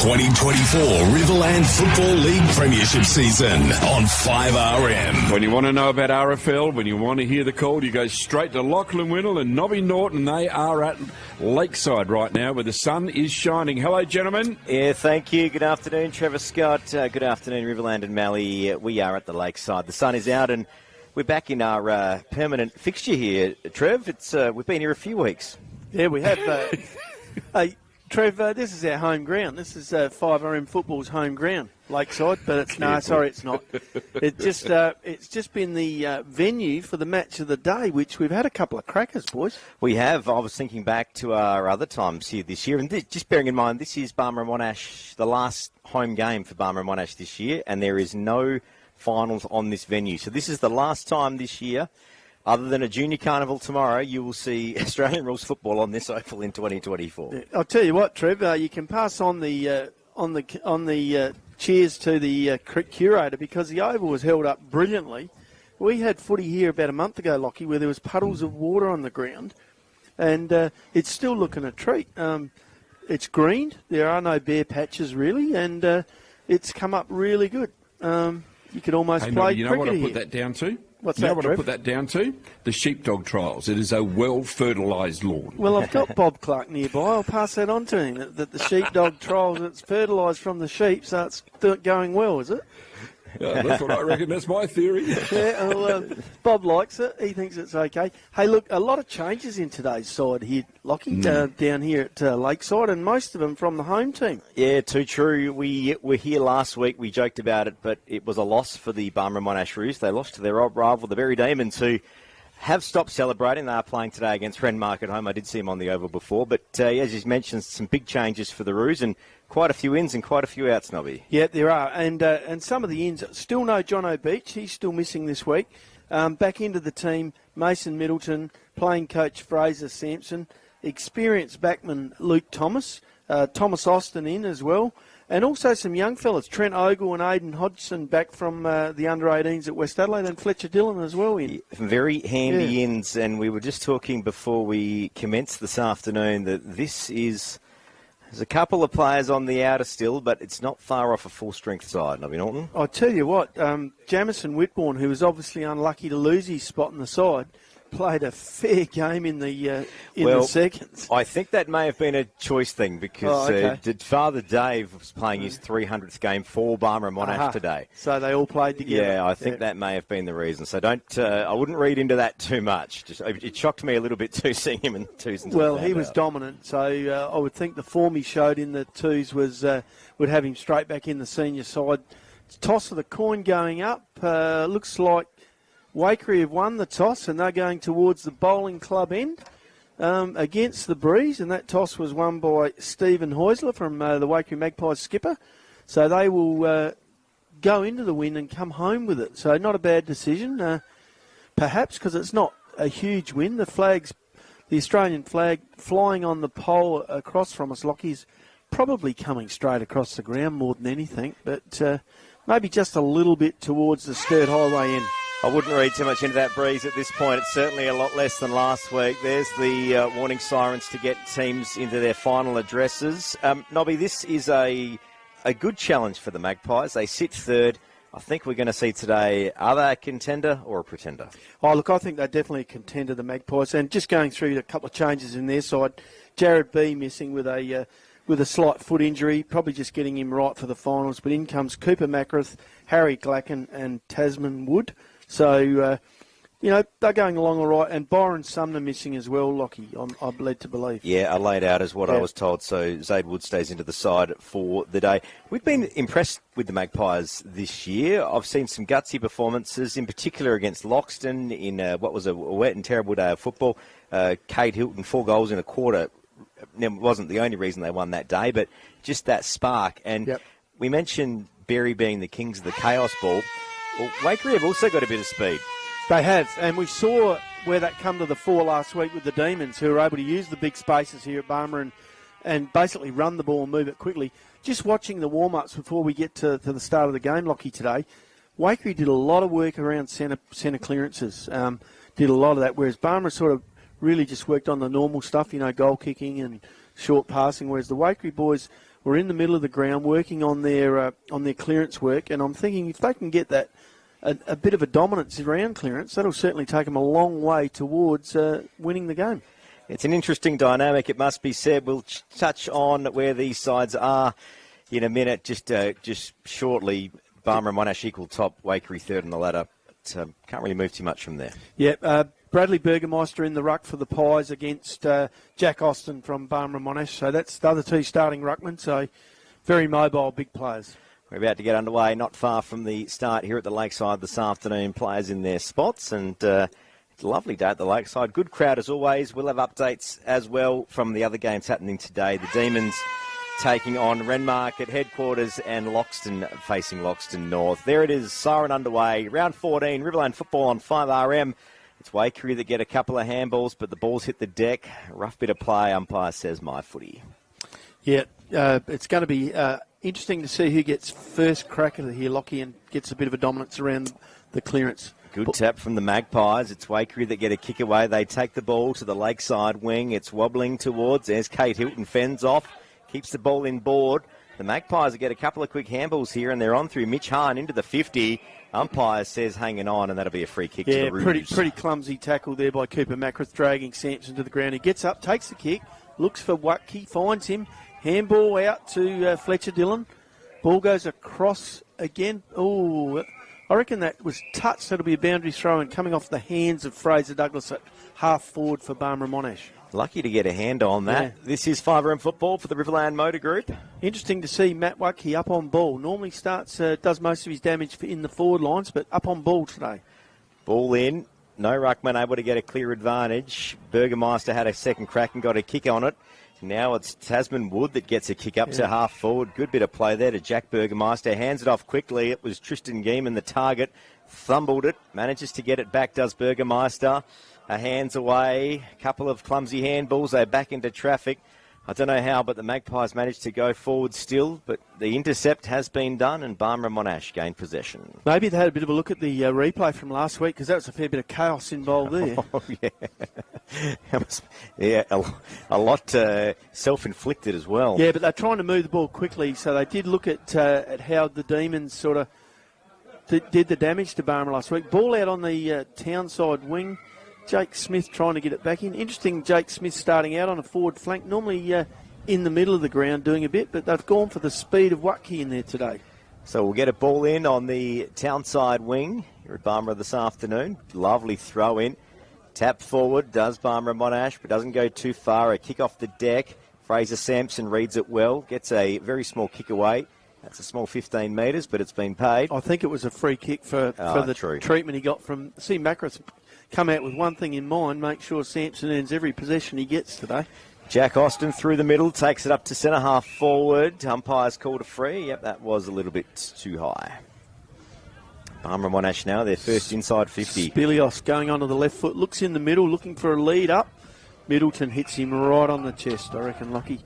2024 Riverland Football League Premiership season on 5RM. When you want to know about RFL, when you want to hear the call, you go straight to Lachlan Winnell and Nobby Norton. They are at Lakeside right now where the sun is shining. Hello, gentlemen. Yeah, thank you. Good afternoon, Trevor Scott. Good afternoon, Riverland and Mally. We are at the Lakeside. The sun is out and we're back in our permanent fixture here, Trev. We've been here a few weeks. Yeah, we have. Hey, Trev, this is our home ground. This is 5RM Football's home ground, Lakeside. But it's it's not. It's just been the venue for the match of the day, which we've had a couple of crackers, boys. We have. I was thinking back to our other times here this year, and just bearing in mind this is Barmera Monash, the last home game for Barmera Monash this year, and there is no finals on this venue. So this is the last time this year. Other than a junior carnival tomorrow, you will see Australian rules football on this oval in 2024. I'll tell you what, Trev. You can pass on the cheers to the curator because the oval was held up brilliantly. We had footy here about a month ago, Lockie, where there was puddles of water on the ground, and it's still looking a treat. It's greened. There are no bare patches really, and it's come up really good. You could almost play cricket here. You know what I put that down to? What's you that, know what Trev? I put that down to? The sheepdog trials. It is a well-fertilised lawn. Well, I've got Bob Clark nearby. I'll pass that on to him, that the sheepdog trials, it's fertilised from the sheep, so it's going well, is it? Yeah, that's what I reckon. That's my theory. Yeah, well, Bob likes it. He thinks it's okay. Hey, look, a lot of changes in today's side here, Lockie, down here at Lakeside, and most of them from the home team. Yeah, too true. We were here last week. We joked about it, but it was a loss for the Barmera Monash Roos. They lost to their old rival, the Berry Demons, who have stopped celebrating. They are playing today against Renmark at home. I did see them on the oval before. But as you mentioned, some big changes for the Roos and quite a few ins and quite a few outs, Nobby. Yeah, there are. And some of the ins, still no Jono Beach. He's still missing this week. Back into the team, Mason Middleton, playing coach Fraser Sampson, experienced backman Luke Thomas, Thomas Austin in as well. And also some young fellas, Trent Ogle and Aidan Hodgson back from the under-18s at West Adelaide, and Fletcher Dillon as well in. Very handy ins, and we were just talking before we commenced this afternoon that there's a couple of players on the outer still, but it's not far off a full-strength side, Nobby Norton. I'll tell you what, Jamison Whitbourne, who was obviously unlucky to lose his spot in the side, played a fair game in the seconds. I think that may have been a choice thing because Father Dave was playing his 300th game for Barmera Monash today. So they all played together. Yeah, I think that may have been the reason. So I wouldn't read into that too much. It shocked me a little bit too seeing him in twos. Well, he was dominant, so I would think the form he showed in the twos would have him straight back in the senior side. Toss of the coin going up. Looks like Waikerie have won the toss and they're going towards the bowling club end against the Breeze, and that toss was won by Stephen Heusler from the Waikerie Magpies skipper. So they will go into the win and come home with it. So not a bad decision, perhaps, because it's not a huge win. The Australian flag flying on the pole across from us, Lockie's probably coming straight across the ground more than anything, but maybe just a little bit towards the Sturt Highway end. I wouldn't read too much into that Breeze at this point. It's certainly a lot less than last week. There's the warning sirens to get teams into their final addresses. Nobby, this is a good challenge for the Magpies. They sit third. I think we're going to see today, are they a contender or a pretender? Oh, look, I think they're definitely a contender, the Magpies. And just going through a couple of changes in their side, Jared B missing with a slight foot injury, probably just getting him right for the finals. But in comes Cooper Macrath, Harry Glacken and Tasman Wood. So, they're going along all right. And Byron Sumner missing as well, Lockie, I'm led to believe. Yeah, laid out is what I was told. So Zaid Wood stays into the side for the day. We've been impressed with the Magpies this year. I've seen some gutsy performances, in particular against Loxton in what was a wet and terrible day of football. Cade Hilton, 4 goals in a quarter. It wasn't the only reason they won that day, but just that spark. And we mentioned Berry being the kings of the chaos ball. Well, Waikerie have also got a bit of speed. They have, and we saw where that come to the fore last week with the Demons, who were able to use the big spaces here at Barmera and basically run the ball and move it quickly. Just watching the warm-ups before we get to the start of the game, Lockie, today, Waikerie did a lot of work around centre clearances, did a lot of that, whereas Barmera sort of really just worked on the normal stuff, goal kicking and short passing, whereas the Waikerie boys were in the middle of the ground working on their clearance work, and I'm thinking if they can get that a bit of a dominance around clearance, that'll certainly take them a long way towards winning the game. It's an interesting dynamic, it must be said. We'll touch on where these sides are in a minute. Just shortly, Barmera and Monash equal top, Waikerie third on the ladder. But, can't really move too much from there. Yeah, Bradley Burgermeister in the ruck for the Pies against Jack Austin from Barmera and Monash. So that's the other two starting ruckmen. So very mobile, big players. We're about to get underway, not far from the start here at the Lakeside this afternoon. Players in their spots, and it's a lovely day at the Lakeside. Good crowd as always. We'll have updates as well from the other games happening today. The Demons taking on Renmark at headquarters, and Loxton facing Loxton North. There it is, siren underway. Round 14, Riverland football on 5RM. It's Waikerie that get a couple of handballs, but the balls hit the deck. Rough bit of play, umpire says my footy. Yeah, it's going to be interesting to see who gets first crack at it here. Lockie and gets a bit of a dominance around the clearance. Good tap from the Magpies. It's Waikerie that get a kick away. They take the ball to the Lakeside wing. It's wobbling towards. There's Kate Hilton, fends off, keeps the ball in board. The Magpies get a couple of quick handballs here, and they're on through Mitch Hahn into the 50. Umpire says hanging on, and that'll be a free kick to the Roos. Pretty clumsy tackle there by Cooper Macrath, dragging Sampson to the ground. He gets up, takes the kick, looks for Watkey, finds him. Handball out to Fletcher Dillon. Ball goes across again. Oh, I reckon that was touched. That'll be a boundary throw and coming off the hands of Fraser Douglas at half forward for Barmera Monash. Lucky to get a hand on that. Yeah. This is 5RM football for the Riverland Motor Group. Interesting to see Matt Watkey up on ball. Normally does most of his damage in the forward lines, but up on ball today. Ball in. No ruckman able to get a clear advantage. Burgermeister had a second crack and got a kick on it. Now it's Tasman Wood that gets a kick up to half forward. Good bit of play there to Jack Burgermeister. Hands it off quickly. It was Tristan Geeman, the target. Thumbled it. Manages to get it back, does Burgermeister. Hands away. Couple of clumsy handballs. They're back into traffic. I don't know how, but the Magpies managed to go forward still. But the intercept has been done, and Barmera Monash gained possession. Maybe they had a bit of a look at the replay from last week, because that was a fair bit of chaos involved there. Oh, yeah. A lot self-inflicted as well. Yeah, but they're trying to move the ball quickly, so they did look at how the Demons sort of did the damage to Barmera last week. Ball out on the Townside wing. Jake Smith trying to get it back in. Interesting, Jake Smith starting out on a forward flank. Normally in the middle of the ground doing a bit, but they've gone for the speed of Watkey in there today. So we'll get a ball in on the Townside wing here at Barmera this afternoon. Lovely throw in. Tap forward, does Barmera Monash, but doesn't go too far. A kick off the deck. Fraser Sampson reads it well. Gets a very small kick away. That's a small 15 metres, but it's been paid. I think it was a free kick for the treatment he got from... See, Macrath come out with one thing in mind, make sure Sampson earns every possession he gets today. Jack Austin through the middle, takes it up to centre half forward. Umpire's called a free. Yep, that was a little bit too high. Barmera Monash now, their first inside 50. Spilios going onto the left foot, looks in the middle, looking for a lead up. Middleton hits him right on the chest, I reckon, Lucky.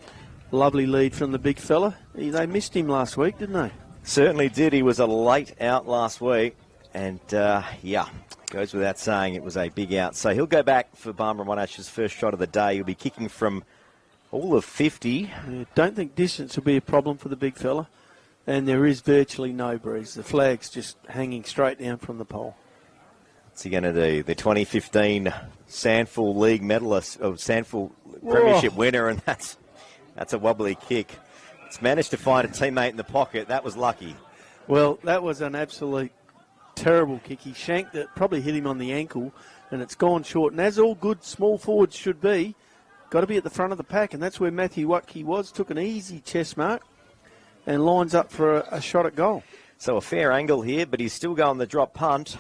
Lovely lead from the big fella. They missed him last week, didn't they? Certainly did. He was a late out last week. And, goes without saying it was a big out. So he'll go back for Barmera Monash's first shot of the day. He'll be kicking from all of 50. Don't think distance will be a problem for the big fella. And there is virtually no breeze. The flag's just hanging straight down from the pole. What's he going to do? The 2015 Sandful League medalist, or Sandful Premiership winner, and that's a wobbly kick. It's managed to find a teammate in the pocket. That was lucky. Well, that was an absolute terrible kick. He shanked it, probably hit him on the ankle, and it's gone short. And as all good small forwards should be, got to be at the front of the pack, and that's where Matthew Watkey was. Took an easy chest mark and lines up for a shot at goal. So a fair angle here, but he's still going the drop punt.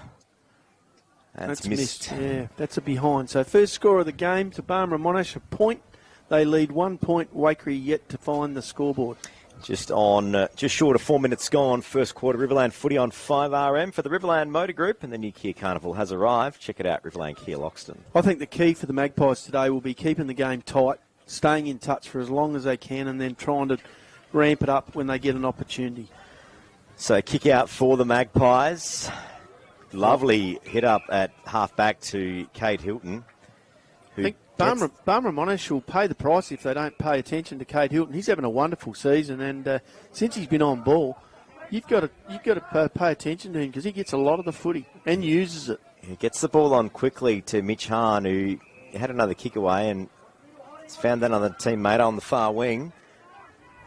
That's missed. Yeah, that's a behind. So first score of the game to Barmera Monash, a point. They lead 1 point. Waikerie yet to find the scoreboard. Just short of 4 minutes gone. First quarter Riverland footy on 5RM for the Riverland Motor Group, and the new Kia Carnival has arrived. Check it out, Riverland Kia Loxton. I think the key for the Magpies today will be keeping the game tight, staying in touch for as long as they can, and then trying to ramp it up when they get an opportunity. So kick out for the Magpies. Lovely hit up at half back to Kate Hilton, I think Barmera Monash will pay the price if they don't pay attention to Cade Hilton. He's having a wonderful season, and since he's been on ball, you've got to pay attention to him because he gets a lot of the footy and uses it. He gets the ball on quickly to Mitch Hahn, who had another kick away and has found another teammate on the far wing.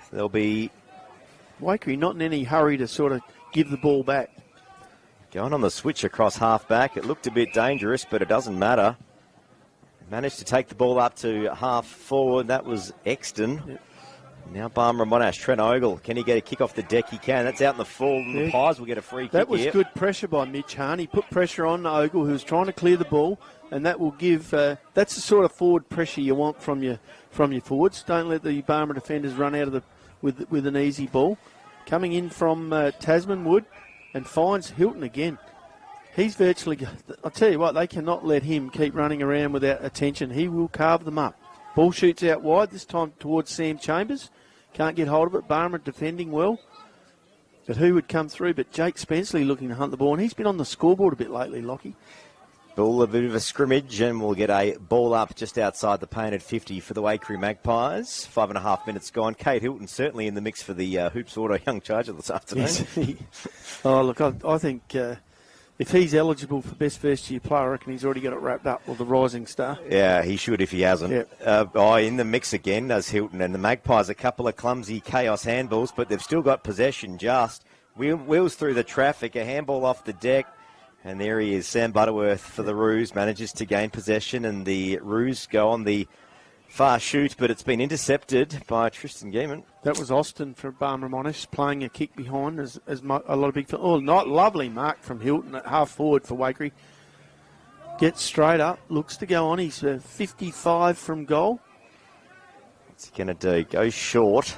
So there'll be Waikerie not in any hurry to sort of give the ball back. Going on the switch across half-back. It looked a bit dangerous, but it doesn't matter. Managed to take the ball up to half-forward. That was Exton. Yep. Now Barmera Monash. Trent Ogle. Can he get a kick off the deck? He can. That's out in the full. Yeah. The Pies will get a free kick. That was good pressure by Mitch Hahn. He put pressure on Ogle, who was trying to clear the ball, and that will give... that's the sort of forward pressure you want from your forwards. Don't let the Barmera defenders run out of with an easy ball. Coming in from Tasman Wood and finds Hilton again. He's virtually... I'll tell you what, they cannot let him keep running around without attention. He will carve them up. Ball shoots out wide, this time towards Sam Chambers. Can't get hold of it. Barmera defending well. But who would come through? But Jake Spenceley looking to hunt the ball. And he's been on the scoreboard a bit lately, Lockie. Ball, a bit of a scrimmage, and we'll get a ball up just outside the painted 50 for the Waikerie Magpies. 5.5 minutes gone. Cade Hilton certainly in the mix for the Hoops Auto Young Charger this afternoon. Yes. Oh, look, I think... if he's eligible for best first-year player, I reckon he's already got it wrapped up with the Rising Star. Yeah, he should if he hasn't. Yep. In the mix again does Hilton. And the Magpies, a couple of clumsy chaos handballs, but they've still got possession just. Wheels through the traffic, a handball off the deck. And there he is, Sam Butterworth for the Roos, manages to gain possession. And the Roos go on the far shoot, but it's been intercepted by Tristan Geeman. That was Austin for Barmera Monash playing a kick behind as a lot of big... Oh, not lovely mark from Hilton at half forward for Waikerie. Gets straight up, looks to go on. He's 55 from goal. What's he going to do? Goes short.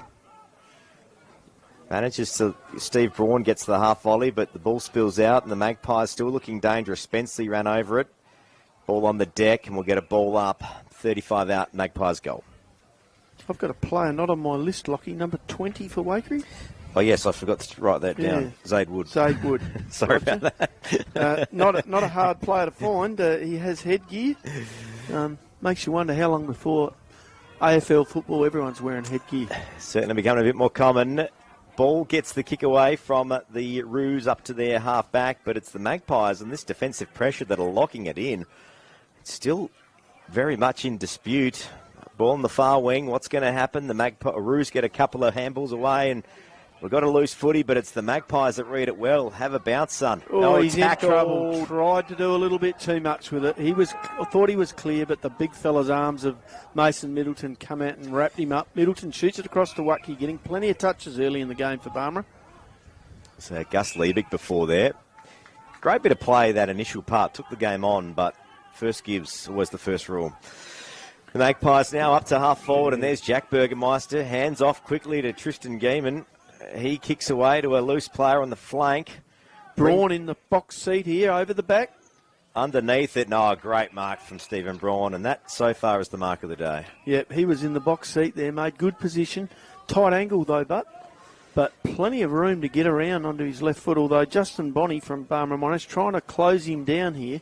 Manages to... Steve Braun gets the half volley, but the ball spills out and the Magpies still looking dangerous. Spenceley ran over it. Ball on the deck and we'll get a ball up. 35 out, Magpies goal. I've got a player not on my list, Lockie, number 20 for Waikerie. Oh, yes, I forgot to write that down. Zaid Wood. Zaid Wood. Sorry about that. Not a hard player to find. He has headgear. Makes you wonder how long before AFL football everyone's wearing headgear. Certainly becoming a bit more common. Ball gets the kick away from the Roos up to their half-back, but it's the Magpies and this defensive pressure that are locking it in. It's still very much in dispute. Ball on the far wing. What's going to happen? The Roos get a couple of handballs away and we've got a loose footy, but it's the Magpies that read it well. Have a bounce, son. Oh, he's in trouble. Tried to do a little bit too much with it. I thought he was clear, but the big fella's arms of Mason Middleton come out and wrapped him up. Middleton shoots it across to Waikerie, getting plenty of touches early in the game for Barmera. So Gus Liebig before there. Great bit of play, that initial part. Took the game on, but first gives was the first rule. The Magpies now up to half forward, and there's Jack Burgermeister. Hands off quickly to Tristan Geeman. He kicks away to a loose player on the flank. Braun in the box seat here, over the back. Underneath it, no, great mark from Stephen Braun, and that so far is the mark of the day. Yep, he was in the box seat there, made good position. Tight angle though, but plenty of room to get around onto his left foot, although Justin Bonney from Barmera Monash trying to close him down here.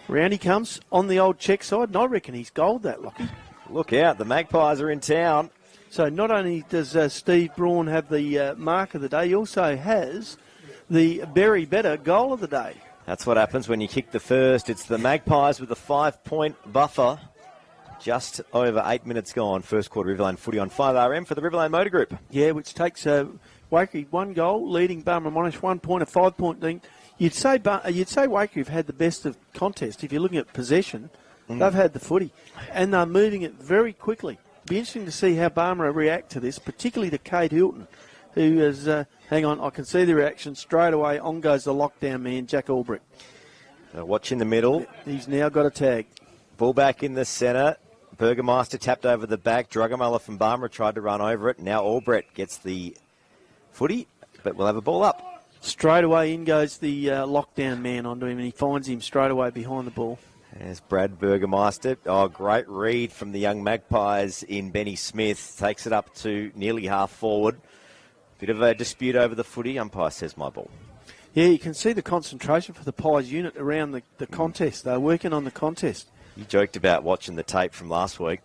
Round he comes on the old check side, and I reckon he's gold that, Lockie. Look out, the Magpies are in town. So not only does Steve Braun have the mark of the day, he also has the very better goal of the day. That's what happens when you kick the first. It's the Magpies with a 5-point buffer. Just over 8 minutes gone. First quarter Riverland footy on 5RM for the Riverland Motor Group. Yeah, which takes Waikerie 1 goal, leading Barmera Monash 1 point, a 5-point lead. You'd say Waikerie have had the best of contest. If you're looking at possession, they've had the footy, and they're moving it very quickly. Be interesting to see how Barmera react to this, particularly to Cade Hilton, who is, hang on, I can see the reaction straight away. On goes the lockdown man, Jack Albrecht. Watch in the middle. He's now got a tag. Ball back in the centre. Burgermeister tapped over the back. Drugamuller from Barmera tried to run over it. Now Albrecht gets the footy, but we'll have a ball up. Straight away in goes the lockdown man onto him, and he finds him straight away behind the ball. There's Brad Burgermeister. Oh, great read from the young Magpies in Benny Smith. Takes it up to nearly half forward. Bit of a dispute over the footy. Umpire says my ball. Yeah, you can see the concentration for the Pies unit around the contest. They're working on the contest. You joked about watching the tape from last week.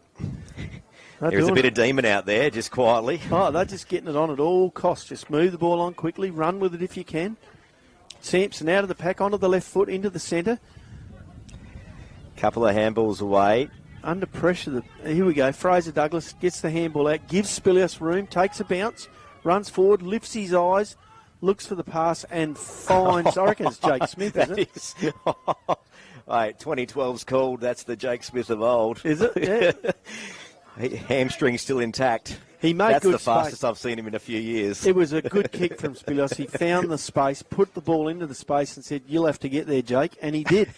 They're There's a doing bit it. of demon out there, just quietly. Oh, they're just getting it on at all costs. Just move the ball on quickly, run with it if you can. Sampson out of the pack, onto the left foot, into the centre. Couple of handballs away. Under pressure. Here we go. Fraser Douglas gets the handball out, gives Spilius room, takes a bounce, runs forward, lifts his eyes, looks for the pass and finds, I reckon it's Jake Smith, isn't it? Is. Wait, 2012's called. That's the Jake Smith of old. Is it? Yeah. Hamstring still intact. He made That's good the fastest space. I've seen him in a few years. It was a good kick from Spilios. He found the space, put the ball into the space and said, you'll have to get there, Jake. And he did.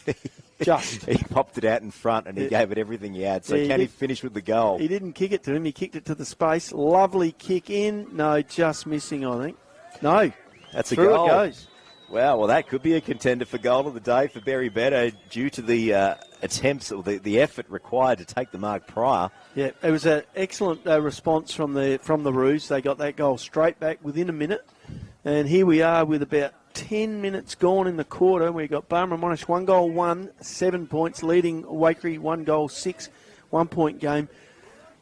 Just. He popped it out in front and he gave it everything he had. So Yeah, can he finish with the goal? He didn't kick it to him. He kicked it to the space. Lovely kick in. No, just missing, I think. No. That's a Through goal. it goes. Wow, well, that could be a contender for goal of the day for Barry Better due to the attempts or the effort required to take the mark prior. Yeah, it was an excellent response from the Roos. They got that goal straight back within a minute. And here we are with about 10 minutes gone in the quarter. We've got Barmera Monash 1 goal 1, 7 points, leading Waikerie 1 goal 6, 1 point game.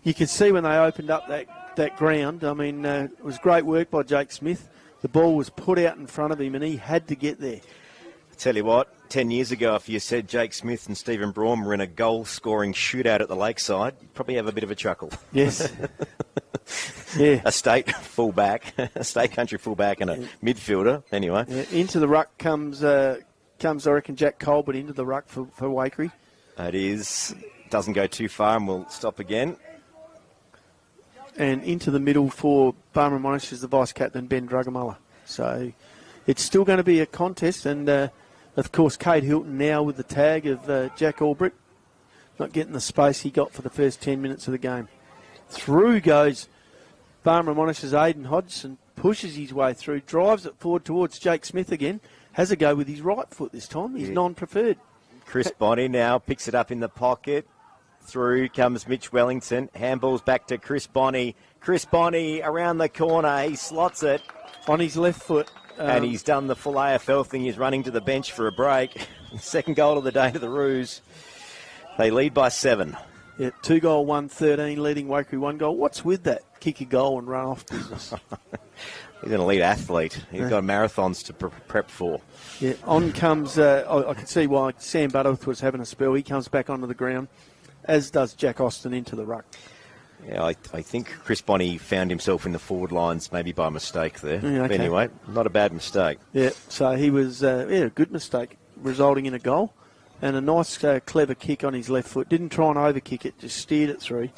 You could see when they opened up that ground. I mean, it was great work by Jake Smith. The ball was put out in front of him and he had to get there. Tell you what, 10 years ago, if you said Jake Smith and Stephen Braun were in a goal-scoring shootout at the Lakeside, you'd probably have a bit of a chuckle. Yes. Yeah. A state fullback, a state country fullback and a midfielder, anyway. Yeah, into the ruck comes, I reckon, Jack Colbert into the ruck for Waikerie. It is. Doesn't go too far and we'll stop again. And into the middle for Barmera Monash is the vice-captain, Ben Drugamullah. So it's still going to be a contest. And, of course, Kate Hilton now with the tag of Jack Albrick, not getting the space he got for the first 10 minutes of the game. Through goes Barmera Monash's Aidan Hodgson, pushes his way through, drives it forward towards Jake Smith again, has a go with his right foot this time, his non-preferred. Chris Bonney now picks it up in the pocket. Through comes Mitch Wellington. Handballs back to Chris Bonney. Chris Bonney around the corner. He slots it. On his left foot. And he's done the full AFL thing. He's running to the bench for a break. Second goal of the day to the Roos. They lead by 7. Yeah, 2 goal, 1-13, leading Waikerie 1 goal. What's with that kick a goal and run off business? He's an elite athlete. He's got marathons to prep for. Yeah, on comes, I can see why Sam Butterworth was having a spell. He comes back onto the ground, as does Jack Austin into the ruck. Yeah, I think Chris Bonney found himself in the forward lines maybe by mistake there. Yeah, okay. But anyway, not a bad mistake. Yeah, so he was, a good mistake, resulting in a goal. And a nice, clever kick on his left foot. Didn't try and overkick it, just steered it through.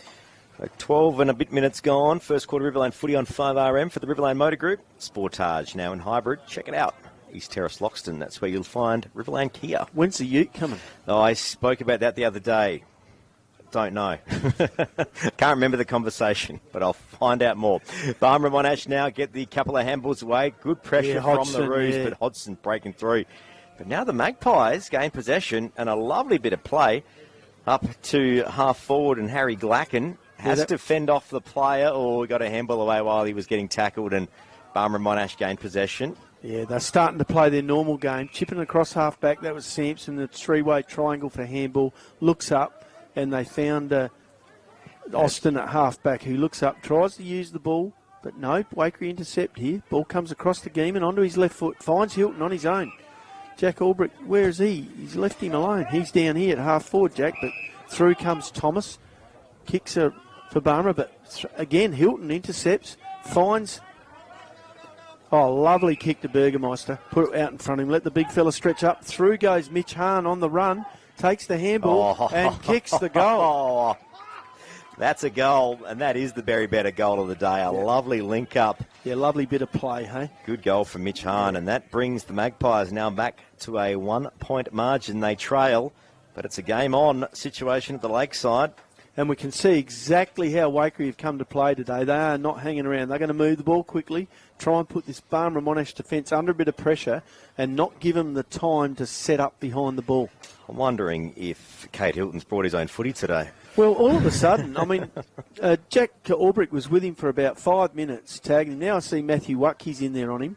12 and a bit minutes gone. First quarter Riverland footy on 5RM for the Riverland Motor Group. Sportage now in hybrid. Check it out. East Terrace Loxton. That's where you'll find Riverland Kia. When's the ute coming? Oh, I spoke about that the other day. Don't know. Can't remember the conversation, but I'll find out more. Barmera Monash now get the couple of handballs away. Good pressure from Hodgson, the Roos, but Hodgson breaking through. But now the Magpies gain possession and a lovely bit of play up to half forward, and Harry Glacken has to fend off the player, or got a handball away while he was getting tackled, and Barmera Monash gained possession. Yeah, they're starting to play their normal game. Chipping across half-back, that was Sampson, the three-way triangle for handball. Looks up, and they found Austin at half-back, who looks up, tries to use the ball, but no, Waikerie intercept here. Ball comes across the game and onto his left foot, finds Hilton on his own. Jack Albrick, where is he? He's left him alone. He's down here at half-forward, Jack, but through comes Thomas. Kicks her for Barmera, but again, Hilton intercepts, finds... Oh, lovely kick to Burgermeister. Put it out in front of him. Let the big fella stretch up. Through goes Mitch Hahn on the run. Takes the handball and kicks the goal. That's a goal, and that is the Barry Better goal of the day. A lovely link up. Yeah, lovely bit of play, hey? Good goal from Mitch Hahn, and that brings the Magpies now back to a 1-point margin. They trail, but it's a game-on situation at the Lakeside. And we can see exactly how Waikerie have come to play today. They are not hanging around. They're going to move the ball quickly, try and put this Barmera Monash defence under a bit of pressure and not give them the time to set up behind the ball. I'm wondering if Kate Hilton's brought his own footy today. Well, all of a sudden, I mean, Jack Albrick was with him for about 5 minutes, tagging him. Now I see Matthew Watkey's in there on him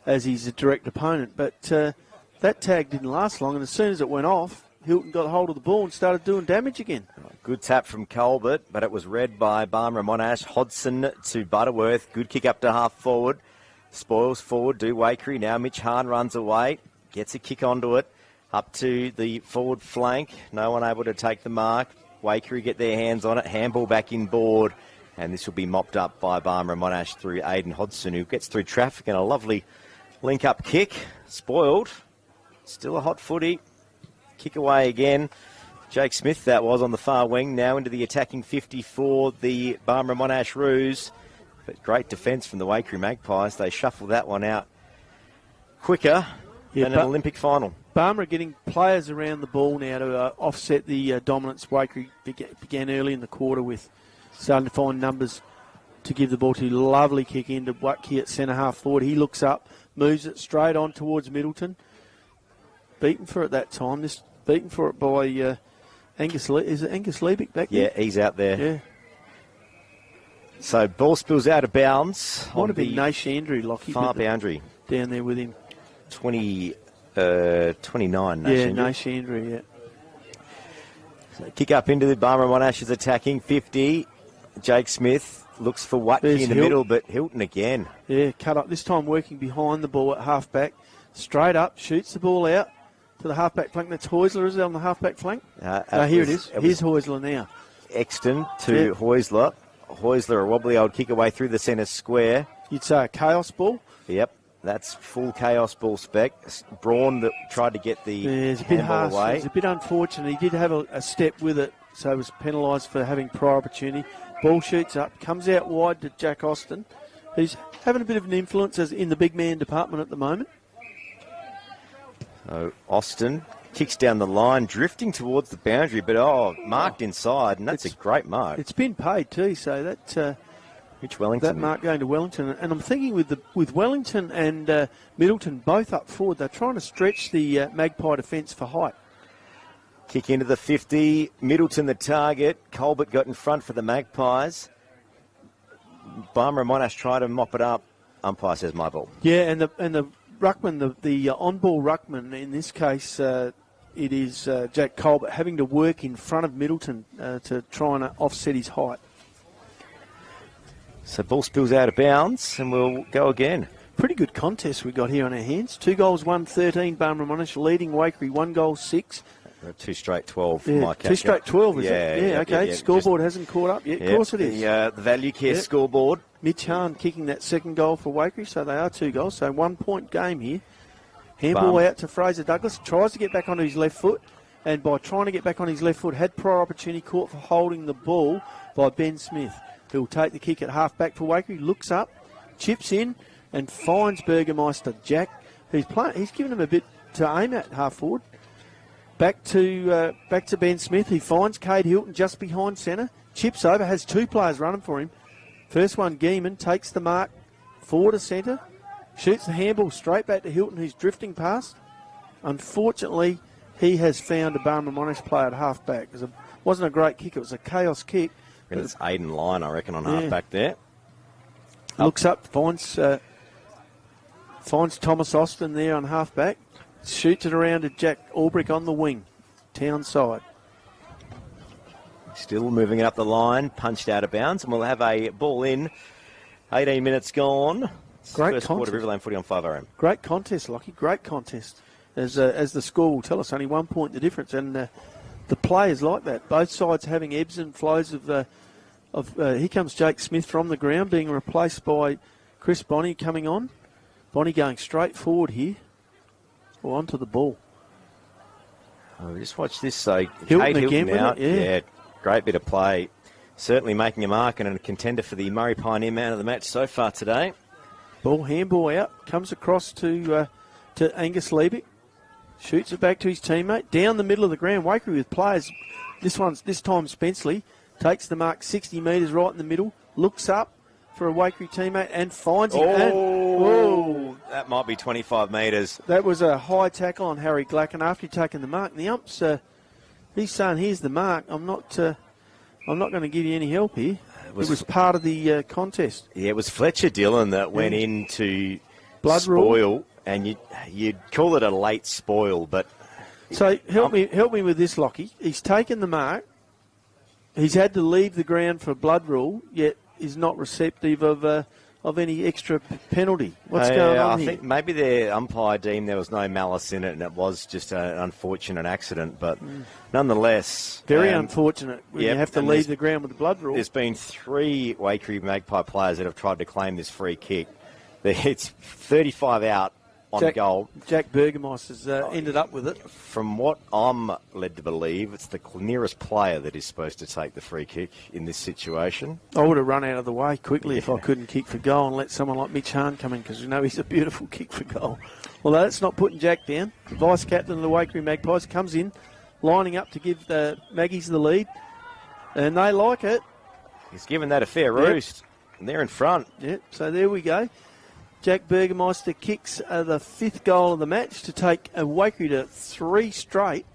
as he's a direct opponent. But that tag didn't last long, and as soon as it went off, Hilton got hold of the ball and started doing damage again. Good tap from Colbert, but it was read by Barmera Monash. Hodson to Butterworth. Good kick up to half forward. Spoils forward, do Waikerie. Now Mitch Hahn runs away. Gets a kick onto it. Up to the forward flank. No one able to take the mark. Waikerie get their hands on it. Handball back in board. And this will be mopped up by Barmera Monash through Aidan Hodson, who gets through traffic and a lovely link-up kick. Spoiled. Still a hot footy. Kick away again. Jake Smith, that was on the far wing. Now into the attacking 50 for the Barmera Monash Roos. But great defence from the Waikerie Magpies. They shuffle that one out quicker than an Olympic final. Barmera getting players around the ball now to offset the dominance Waikerie began early in the quarter with. Starting to find numbers to give the ball to. Lovely kick into Waikerie at centre half forward. He looks up, moves it straight on towards Middleton. Beaten for it that time. Beaten for it by Angus. Is it Angus Liebeck back there? Yeah, he's out there. Yeah. So ball spills out of bounds. Might have been Nash Andrew, Lockie. Far boundary. Down there with him. 29, Nash Yeah, Andrew. Nash Andrew, yeah. So kick up into the Barmera Monash's attacking 50. Jake Smith looks for Watkey in the middle, but Hilton again. Yeah, cut up. This time working behind the ball at half-back. Straight up, shoots the ball out to the half-back flank. That's Heusler, is it, on the half-back flank? Here it is. Here's Heusler now. Exton to Heusler. Heusler, a wobbly old kick away through the centre square. You'd say a chaos ball? Yep, that's full chaos ball spec. Braun that tried to get the it's a bit harsh. away. It's a bit unfortunate. He did have a step with it, so he was penalised for having prior opportunity. Ball shoots up, comes out wide to Jack Austin, who's having a bit of an influence as in the big man department at the moment. So Austin kicks down the line, drifting towards the boundary, but marked inside, and that's a great mark. It's been paid too, so that Mitch Wellington. That mark going to Wellington, and I'm thinking with Wellington and Middleton both up forward, they're trying to stretch the Magpie defence for height. Kick into the 50. Middleton the target. Colbert got in front for the Magpies. Barmera Monash tried to mop it up. Umpire says my ball. Yeah, and the ruckman, the on-ball ruckman in this case, it is Jack Colbert having to work in front of Middleton to try and offset his height. So ball spills out of bounds, and we'll go again. Pretty good contest we got here on our hands. 2 goals, 1-13. Barmera Monash leading Waikerie 1 goal 6. 2 straight 12 for Yeah, my 2 straight 12, is it? Yeah, okay. Yeah. Scoreboard hasn't caught up yet. Of course it is. The Value Care scoreboard. Mitch Hahn kicking that second goal for Waikerie, so they are 2 goals. So 1 point game here. Handball out to Fraser Douglas. Tries to get back onto his left foot. And by trying to get back on his left foot, had prior opportunity caught for holding the ball by Ben Smith, who will take the kick at half-back for Waikerie. Looks up, chips in, and finds Burgermeister Jack, who's playing. He's given him a bit to aim at half-forward. Back to Ben Smith. He finds Cade Hilton just behind centre. Chips over, has 2 players running for him. First one, Geeman, takes the mark forward to centre. Shoots the handball straight back to Hilton, who's drifting past. Unfortunately, he has found a Barmera Monash player at half-back. It wasn't a great kick. It was a chaos kick. And it's Aidan Lyon, I reckon, on half-back there. Looks up, finds Thomas Austin there on half-back. Shoots it around to Jack Albrecht on the wing, town side. Still moving it up the line, punched out of bounds, and we'll have a ball in. 18 minutes gone. Great First quarter, Riverland footy on 5RM. Great contest, Lockie. Great contest. As the score will tell us, only 1 point the difference, and the players like that. Both sides having ebbs and flows of. Here comes Jake Smith from the ground, being replaced by Chris Bonney coming on. Bonney going straight forward here. Or onto the ball. Oh, just watch this. So Hilton again, out. Yeah, great bit of play. Certainly making a mark and a contender for the Murray Pioneer Man of the Match so far today. Handball out. Comes across to Angus Liebeck. Shoots it back to his teammate. Down the middle of the ground. Waikerie with players. This time Spenceley takes the mark 60 metres right in the middle. Looks up for a Waikerie teammate and finds him. Whoa! That might be 25 metres. That was a high tackle on Harry Glacken after he'd taken the mark. And the umps, he's saying, "Here's the mark. I'm not going to give you any help here." It was part of the contest. Yeah, it was Fletcher Dillon that went in to blood spoil, and you'd call it a late spoil, but So help me with this, Lockie. He's taken the mark. He's had to leave the ground for a blood rule, yet is not receptive of any extra penalty. What's going on here? I think maybe the umpire deemed there was no malice in it and it was just an unfortunate accident. But nonetheless... Very unfortunate when you have to leave the ground with the blood rule. There's been 3 Waikerie Magpie players that have tried to claim this free kick. It's 35 out on goal. Jack Bergamos has ended up with it. From what I'm led to believe, it's the nearest player that is supposed to take the free kick in this situation. I would have run out of the way quickly if I couldn't kick for goal and let someone like Mitch Hahn come in, because you know he's a beautiful kick for goal. Although that's not putting Jack down. The vice-captain of the Waikerie Magpies comes in, lining up to give the Maggies the lead, and they like it. He's given that a fair roost, and they're in front. Yep, so there we go. Jack Burgermeister kicks the 5th goal of the match to take Waikerie to 3 straight.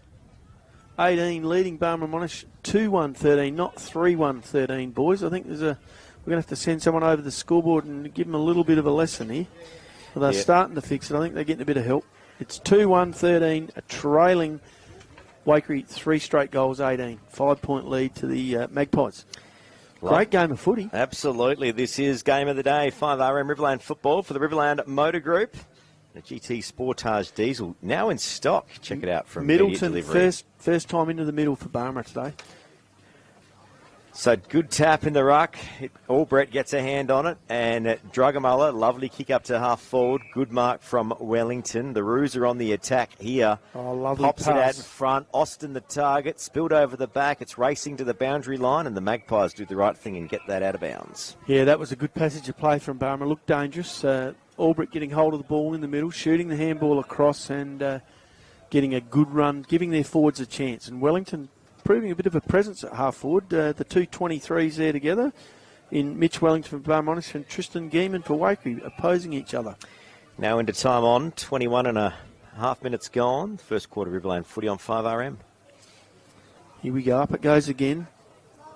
18 leading Barmera Monash 2-1-13, not 3-1-13, boys. I think we're going to have to send someone over the scoreboard and give them a little bit of a lesson here. Well, they're starting to fix it. I think they're getting a bit of help. It's 2-1-13, a trailing Waikerie 3 straight goals, 18. 5-point lead to the Magpies. Great game of footy. Absolutely. This is Game of the Day, 5RM Riverland football for the Riverland Motor Group. The GT Sportage Diesel now in stock. Check it out from Middleton, delivery. first time into the middle for Barmera today. So good tap in the ruck. Albrecht gets a hand on it. And Drugamuller, lovely kick up to half forward. Good mark from Wellington. The Roos are on the attack here. Oh, lovely Pops pass. it out in front. Austin the target. Spilled over the back. It's racing to the boundary line. And the Magpies do the right thing and get that out of bounds. Yeah, that was a good passage of play from Barmera. Looked dangerous. Albrecht getting hold of the ball in the middle, shooting the handball across and getting a good run, giving their forwards a chance. And Wellington proving a bit of a presence at half forward. The two 23s there together in Mitch Wellington for Barmera Monash and Tristan Geeman for Waikerie opposing each other. Now into time on, 21 and a half minutes gone. First quarter Riverland footy on 5RM. Here we go, up it goes again.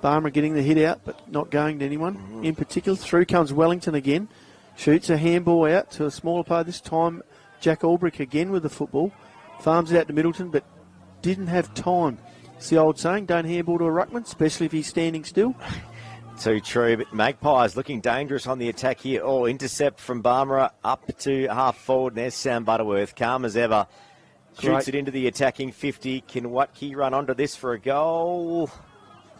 Barmera getting the hit out but not going to anyone in particular. Through comes Wellington again. Shoots a handball out to a smaller player. This time Jack Albrecht again with the football. Farms it out to Middleton but didn't have time. It's the old saying, don't handball to a ruckman, especially if he's standing still. Too true, but Magpies looking dangerous on the attack here. Oh, intercept from Barmera up to half forward. And there's Sam Butterworth, calm as ever. Shoots it into the attacking 50. Can Waikerie run onto this for a goal?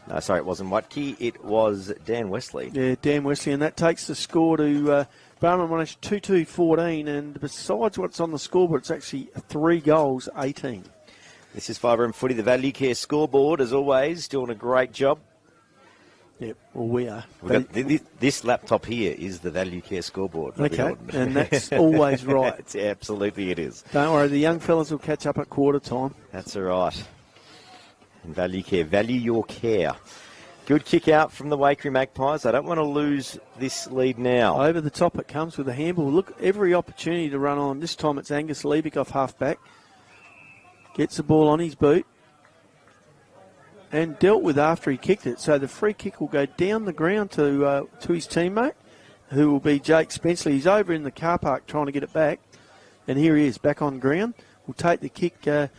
No, sorry, it wasn't Waikerie. It was Dan Wesley. Yeah, Dan Wesley, and that takes the score to Barmera Monash 2-2-14. And besides what's on the scoreboard, it's actually 3 goals, 18. This is 5RM footy, the Value Care scoreboard, as always, doing a great job. Yep, well, we are. This laptop here is the Value Care scoreboard. Okay, and that's always right. Absolutely it is. Don't worry, the young fellas will catch up at quarter time. That's all right. And Value Care, value your care. Good kick out from the Waikerie Magpies. I don't want to lose this lead now. Over the top it comes with a handball. Look, every opportunity to run on. This time it's Angus Liebeck off half-back. Gets the ball on his boot and dealt with after he kicked it. So the free kick will go down the ground to his teammate, who will be Jake Spenceley. He's over in the car park trying to get it back. And here he is, back on ground. Will take the kick at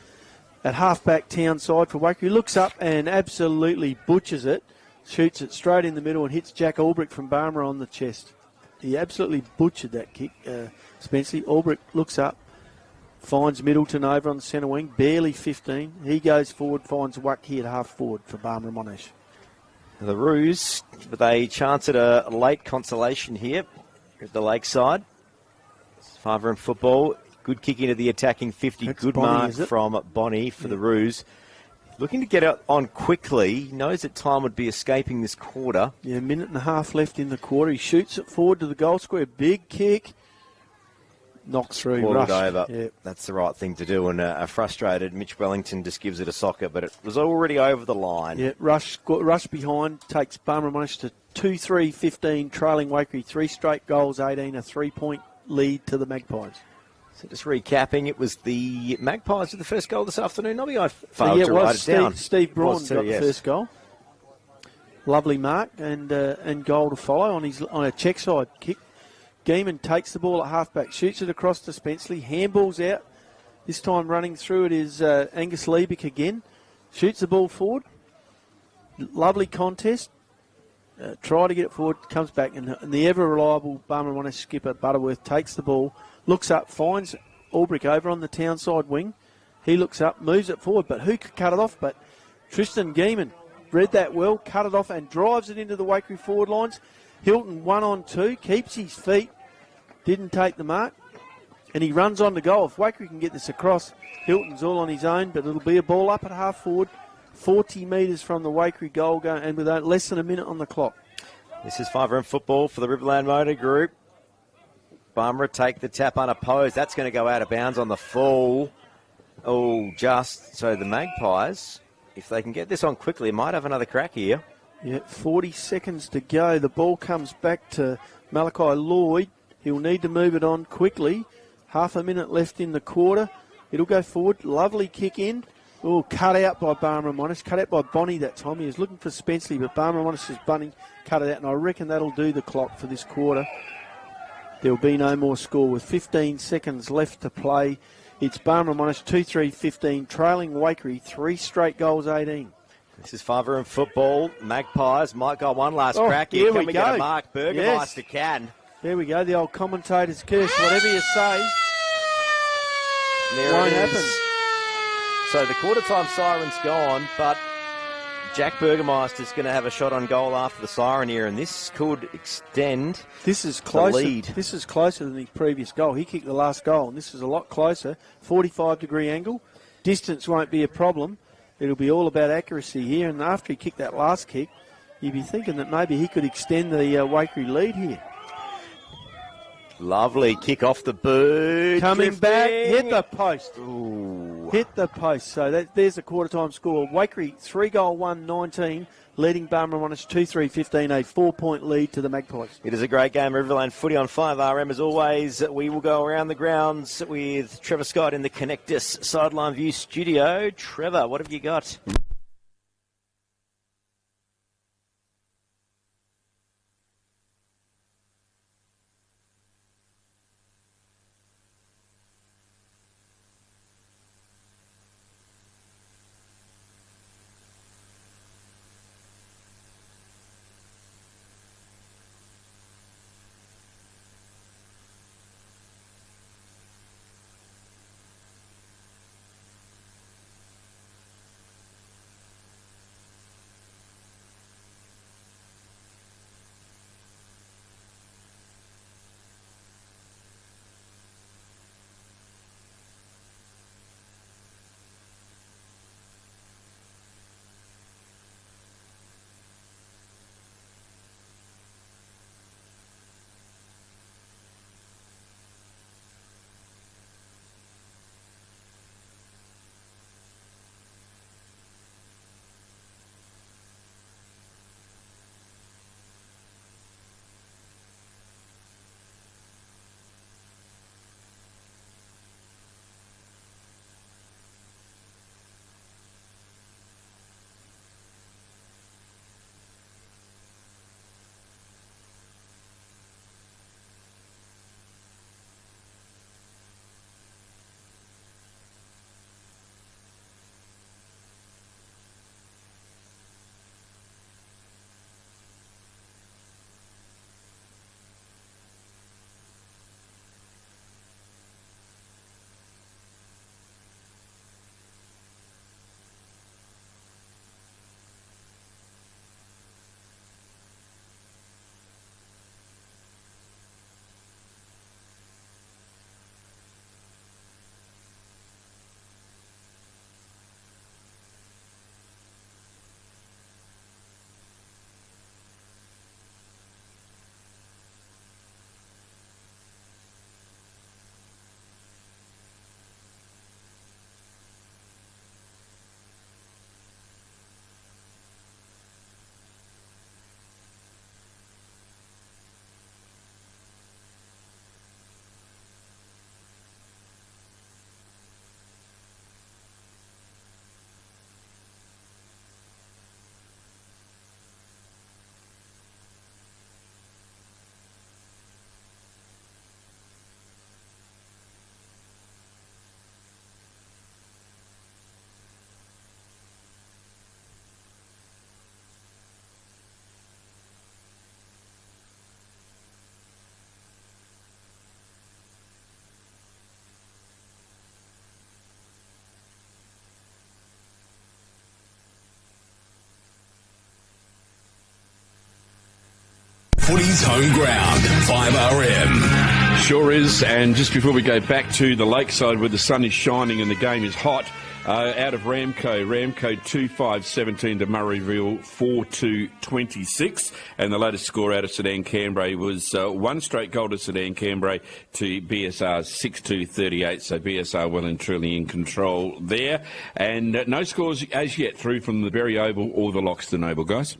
half-back town side for Waikerie. Looks up and absolutely butchers it. Shoots it straight in the middle and hits Jack Albrecht from Barmera on the chest. He absolutely butchered that kick, Spenceley. Albrecht looks up. Finds Middleton over on the centre wing, barely 15. He goes forward, finds Waikerie at half forward for Barmera Monash. The Roos, but they chanced a late consolation here at the Lakeside. 5RM football, good kick into the attacking 50. That's good Bonnie, mark from Bonnie for the Roos. Looking to get on quickly. Knows that time would be escaping this quarter. Yeah, a minute and a half left in the quarter. He shoots it forward to the goal square. Big kick. Knocks through, rush. Over. Yep. That's the right thing to do. And a frustrated Mitch Wellington just gives it a socket, but it was already over the line. Yeah, rush behind, takes Barmera Monash to 2-3-15, trailing Waikerie 3 straight goals, 18, a 3-point lead to the Magpies. So just recapping, it was the Magpies with the first goal this afternoon. Nobby, I failed to write it down. Steve Braun got the first goal. Lovely mark and goal to follow on a check side kick. Geeman takes the ball at halfback, shoots it across to Spenceley, handballs out This time running through it is Angus Liebeck again. Shoots the ball forward. Lovely contest. Try to get it forward, comes back, and the ever-reliable Barmera Monash skipper, Butterworth, takes the ball, looks up, finds Albrick over on the town side wing. He looks up, moves it forward, but who could cut it off? But Tristan Geeman read that well, cut it off, and drives it into the Waikerie forward lines. Hilton 1-on-2, keeps his feet, didn't take the mark, and he runs on to goal. If Waikerie can get this across, Hilton's all on his own, but it'll be a ball up at half forward, 40 metres from the Waikerie goal, and with less than a minute on the clock. This is 5-room football for the Riverland Motor Group. Barmera take the tap unopposed. That's going to go out of bounds on the full. Oh, just. So the Magpies, if they can get this on quickly, might have another crack here. Yeah, 40 seconds to go. The ball comes back to Malachi Lloyd. He'll need to move it on quickly. Half a minute left in the quarter. It'll go forward. Lovely kick in. Oh, cut out by Barmera Monash. Cut out by Bonnie that time. He was looking for Spenceley, but Barmera Monash's bunny cut it out, and I reckon that'll do the clock for this quarter. There'll be no more score with 15 seconds left to play. It's Barmera Monash 2-3-15, trailing Waikerie 3 straight goals 18. This is 5-room football. Magpies might go one last crack here. here. Can we we go. get a mark? Burgermeister Yes. can. There we go. The old commentator's curse. Whatever you say, There won't it is. happen. So the quarter time siren's gone, but Jack Burgermeister's going to have a shot on goal after the siren here, and this could extend This is closer. lead. This is closer than his previous goal. He kicked the last goal, and this is a lot closer. 45-degree angle. Distance won't be a problem. It'll be all about accuracy here. And after he kicked that last kick, you'd be thinking that maybe he could extend the Waikerie lead here. Lovely kick off the boot. Coming Drifting. back, hit the post. Ooh. Hit the post. So there's the quarter-time score. Waikerie 3-goal 1-19, leading Barmera Monash 2-3-15, a 4-point lead to the Magpies. It is a great game. Riverland footy on 5RM. As always, we will go around the grounds with Trevor Scott in the Connectus Sideline View studio. Trevor, what have you got? Footy's home ground, 5RM. Sure is, and just before we go back to the lakeside where the sun is shining and the game is hot, out of Ramco 2-5-17 to Murrayville 4-2-26, and the latest score out of Sedan Canberra was one straight goal to Sedan Canberra to BSR's 6-2-38, so BSR well and truly in control there, and no scores as yet through from the Berry Oval or the Loxton Oval, guys.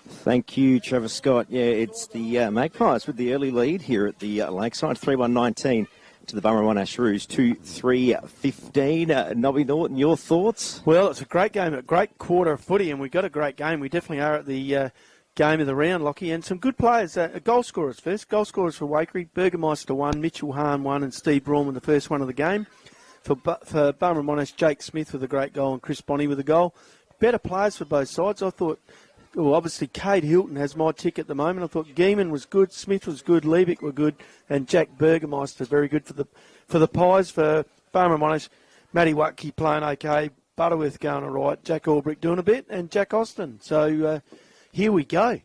Thank you, Trevor Scott. Yeah, it's the Magpies with the early lead here at the Lakeside, 3-1-19 to the Barmera Monash Roos, 2-3-15. Nobby Norton, your thoughts? Well, it's a great game, a great quarter of footy, and we've got a great game. We definitely are at the game of the round, Lockie, and some good players. Goal scorers first. Goal scorers for Waikerie, Burgermeister 1, Mitchell Hahn 1, and Steve Braun with the first one of the game. For Barmera Monash, Jake Smith with a great goal and Chris Bonney with a goal. Better players for both sides. I thought... Well, obviously, Cade Hilton has my tick at the moment. I thought Geeman was good, Smith was good, Liebeck were good, and Jack Burgermeister very good for the Pies. For Barmera Monash, Matty Waikerie playing okay, Butterworth going all right, Jack Albrick doing a bit, and Jack Austin. So here we go.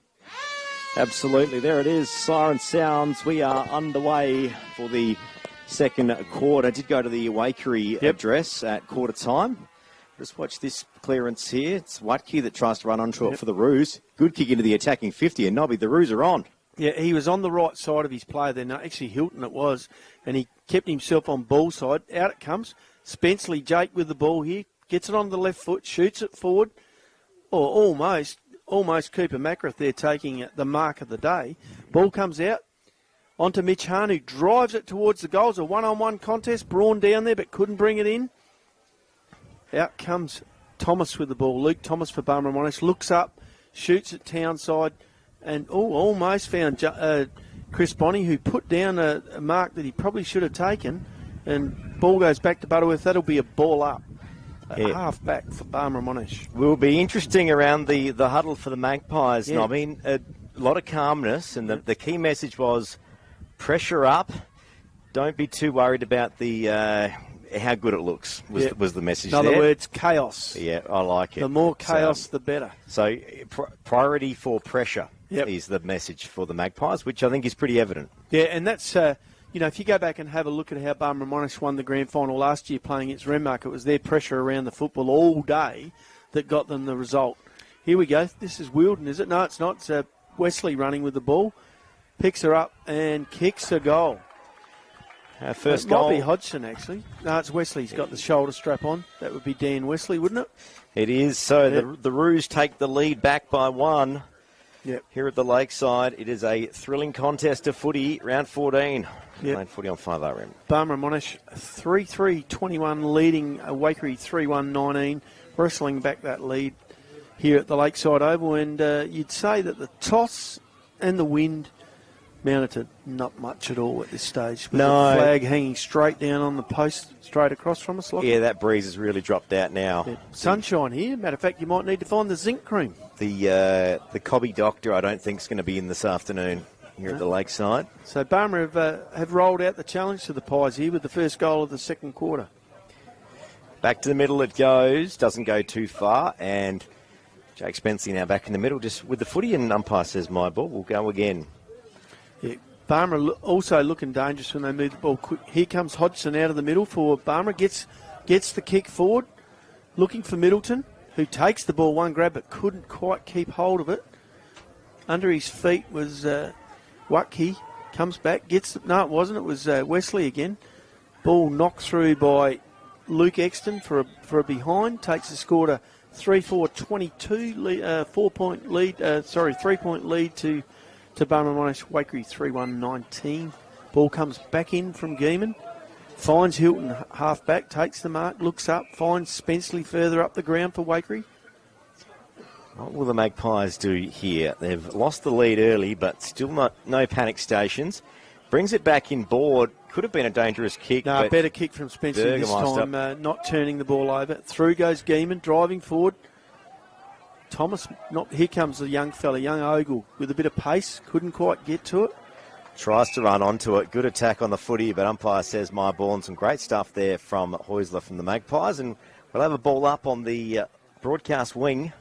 Absolutely, there it is. Siren sounds. We are underway for the second quarter. I did go to the Waikerie address at quarter time. Just watch this clearance here. It's Waikerie that tries to run onto it for the Roos. Good kick into the attacking 50, and Nobby, the Roos are on. Yeah, he was on the right side of his player there. No, actually, Hilton it was, and he kept himself on ball side. Out it comes. Spenceley Jake with the ball here. Gets it on the left foot, shoots it forward. Or almost Cooper Mackroth there taking the mark of the day. Ball comes out onto Mitch Hahn, who drives it towards the goals. A one-on-one contest. Braun down there, but couldn't bring it in. Out comes Thomas with the ball. Luke Thomas for Barmera Monash. Looks up, shoots at Townside, and almost found Chris Bonney, who put down a mark that he probably should have taken. And ball goes back to Butterworth. That'll be a ball up. Half back for Barmera Monash. Will be interesting around the huddle for the Magpies, yeah. I mean, a lot of calmness, and the key message was pressure up. Don't be too worried about the... how good it looks was the message there. In other words, chaos. Yeah, I like it. The more chaos, the better. So priority for pressure is the message for the Magpies, which I think is pretty evident. Yeah, and that's, if you go back and have a look at how Barmera Monash won the grand final last year playing against Renmark, it was their pressure around the football all day that got them the result. Here we go. This is Wilden, is it? No, it's not. It's Wesley running with the ball. Picks her up and kicks a goal. First it goal. Might be Hodgson, actually. No, it's Wesley. He's got the shoulder strap on. That would be Dan Wesley, wouldn't it? It is. So the Roos take the lead back by one. Yep. Here at the Lakeside, it is a thrilling contest of footy, round 14. Yep. Playing footy on 5RM. Barmera Monash 3-3-21, leading Waikerie 3-1-19, wrestling back that lead here at the Lakeside Oval. And you'd say that the toss and the wind mounted to not much at all at this stage. With the flag hanging straight down on the post, straight across from us. Yeah, that breeze has really dropped out now. Yeah. Sunshine here. Matter of fact, you might need to find the zinc cream. The Cobby Doctor, I don't think, is going to be in this afternoon here at the Lakeside. So Barmera have rolled out the challenge to the Pies here with the first goal of the second quarter. Back to the middle it goes. Doesn't go too far. And Jake Spenceley now back in the middle, just with the footy, and umpire says my ball will go again. Yeah, Barmera also looking dangerous when they move the ball quick. Here comes Hodgson out of the middle for Barmera. Gets the kick forward, looking for Middleton, who takes the ball one grab but couldn't quite keep hold of it. Under his feet was Waikerie. Comes back, no, it wasn't. It was Wesley again. Ball knocked through by Luke Exton for a behind. Takes the score to 3-4-22, 3-point lead to Barmera Monash. Waikerie 3-1-19. Ball comes back in from Geeman. Finds Hilton half back, takes the mark, looks up, finds Spenceley further up the ground for Waikerie. What will the Magpies do here? They've lost the lead early, but still no panic stations. Brings it back in board. Could have been a dangerous kick. No, better kick from Spenceley this time, not turning the ball over. Through goes Geeman, driving forward. Thomas, here comes the young fella, young Ogle, with a bit of pace. Couldn't quite get to it. Tries to run onto it. Good attack on the footy, but umpire says my ball, and some great stuff there from Heusler from the Magpies. And we'll have a ball up on the broadcast wing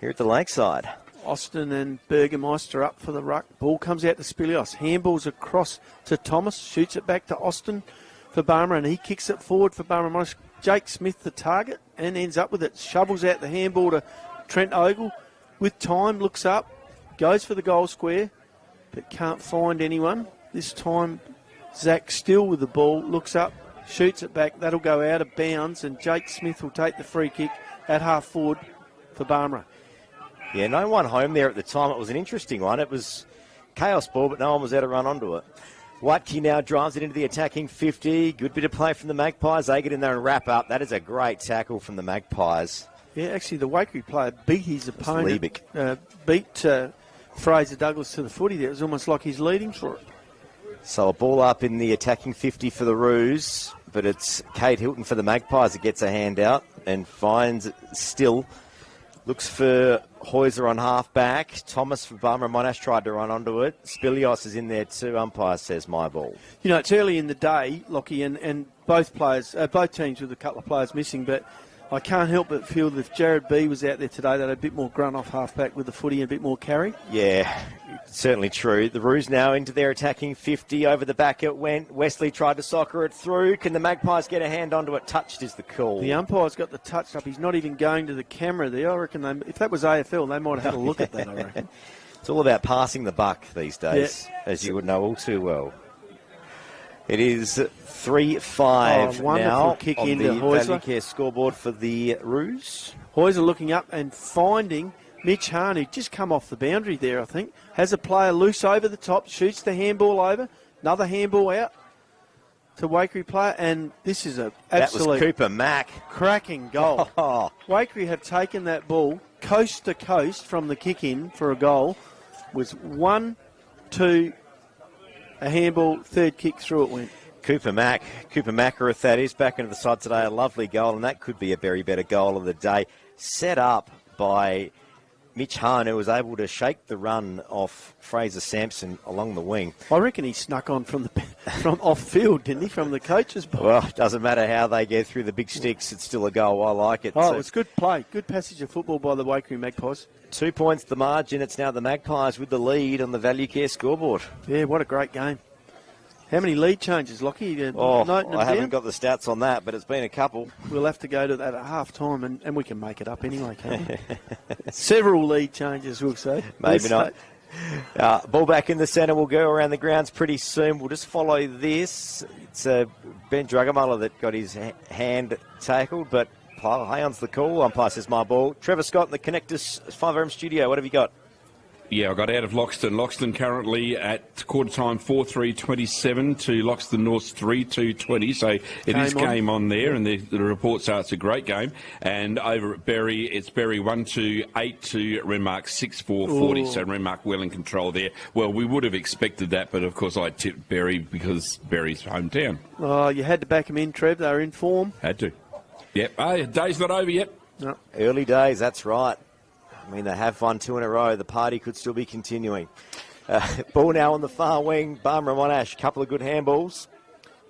here at the Lakeside. Austin and Burgermeister up for the ruck. Ball comes out to Spilios. Handballs across to Thomas. Shoots it back to Austin for Barmera, and he kicks it forward for Barmera Monash. Jake Smith the target and ends up with it. Shovels out the handball to Trent Ogle. With time, looks up, goes for the goal square, but can't find anyone. This time, Zach still with the ball, looks up, shoots it back. That'll go out of bounds, and Jake Smith will take the free kick at half forward for Barmera. Yeah, no one home there at the time. It was an interesting one. It was chaos ball, but no one was there to run onto it. Waikerie now drives it into the attacking 50. Good bit of play from the Magpies. They get in there and wrap up. That is a great tackle from the Magpies. Yeah, actually, the Waikerie player beat his opponent. Beat Fraser Douglas to the footy there. It was almost like he's leading for it. So a ball up in the attacking 50 for the Roos, but it's Kate Hilton for the Magpies that gets a hand out and finds it still. Looks for Heuser on half-back. Thomas for Barmera Monash tried to run onto it. Spilios is in there too. Umpire says my ball. You know, it's early in the day, Lockie, and both teams with a couple of players missing, but I can't help but feel that if Jared B was out there today, they'd have a bit more grunt off half-back with the footy and a bit more carry. Yeah, certainly true. The Roos now into their attacking 50. Over the back it went. Wesley tried to soccer it through. Can the Magpies get a hand onto it? Touched is the call. The umpire's got the touch up. He's not even going to the camera there. I reckon if that was AFL, they might have had a look at that, I reckon. It's all about passing the buck these days, as you would know all too well. It is 3-5 now kick on into the Heuser. Value Care scoreboard for the Roos. Heuser looking up and finding Mitch Hahn, who just come off the boundary there, I think. Has a player loose over the top, shoots the handball over. Another handball out to Waikerie player, and this is a absolute... That was Cooper Mack. Cracking goal. Waikerie have taken that ball coast to coast from the kick-in for a goal. Was 1, 2... a handball, third kick through it went. Cooper Mackereth, that is, back into the side today. A lovely goal, and that could be a very better goal of the day. Set up by Mitch Hahn, who was able to shake the run off Fraser Sampson along the wing. I reckon he snuck on from off field, didn't he, from the coach's box? Well, it doesn't matter how they get through the big sticks, it's still a goal. I like it. Oh, it was good play. Good passage of football by the Waikerie Magpies. 2 points the margin. It's now the Magpies with the lead on the Value Care scoreboard. Yeah, what a great game. How many lead changes, Lockie? I haven't got the stats on that, but it's been a couple. We'll have to go to that at half-time, and we can make it up anyway, can't we? Several lead changes, we'll say. Maybe not. Ball back in the centre. We'll go around the grounds pretty soon. We'll just follow this. It's Ben Drugamuller that got his hand tackled, but Hayon's the call. Umpire says my ball. Trevor Scott in the Connectus 5RM studio. What have you got? Yeah, I got out of Loxton. Loxton currently at quarter time 4-3-27 to Loxton North 3-2-20. So it is game on there, and the reports are it's a great game. And over at Berry, it's Berry 1-2-8 to Renmark 6-4-40. So Renmark well in control there. Well, we would have expected that, but of course I tipped Berry because Berry's hometown. Oh, you had to back them in, Trev. They were in form. Had to. Yep. Oh, day's not over yet. No. Early days, that's right. I mean, they have won 2 in a row. The party could still be continuing. Ball now on the far wing. Barmera Monash, couple of good handballs.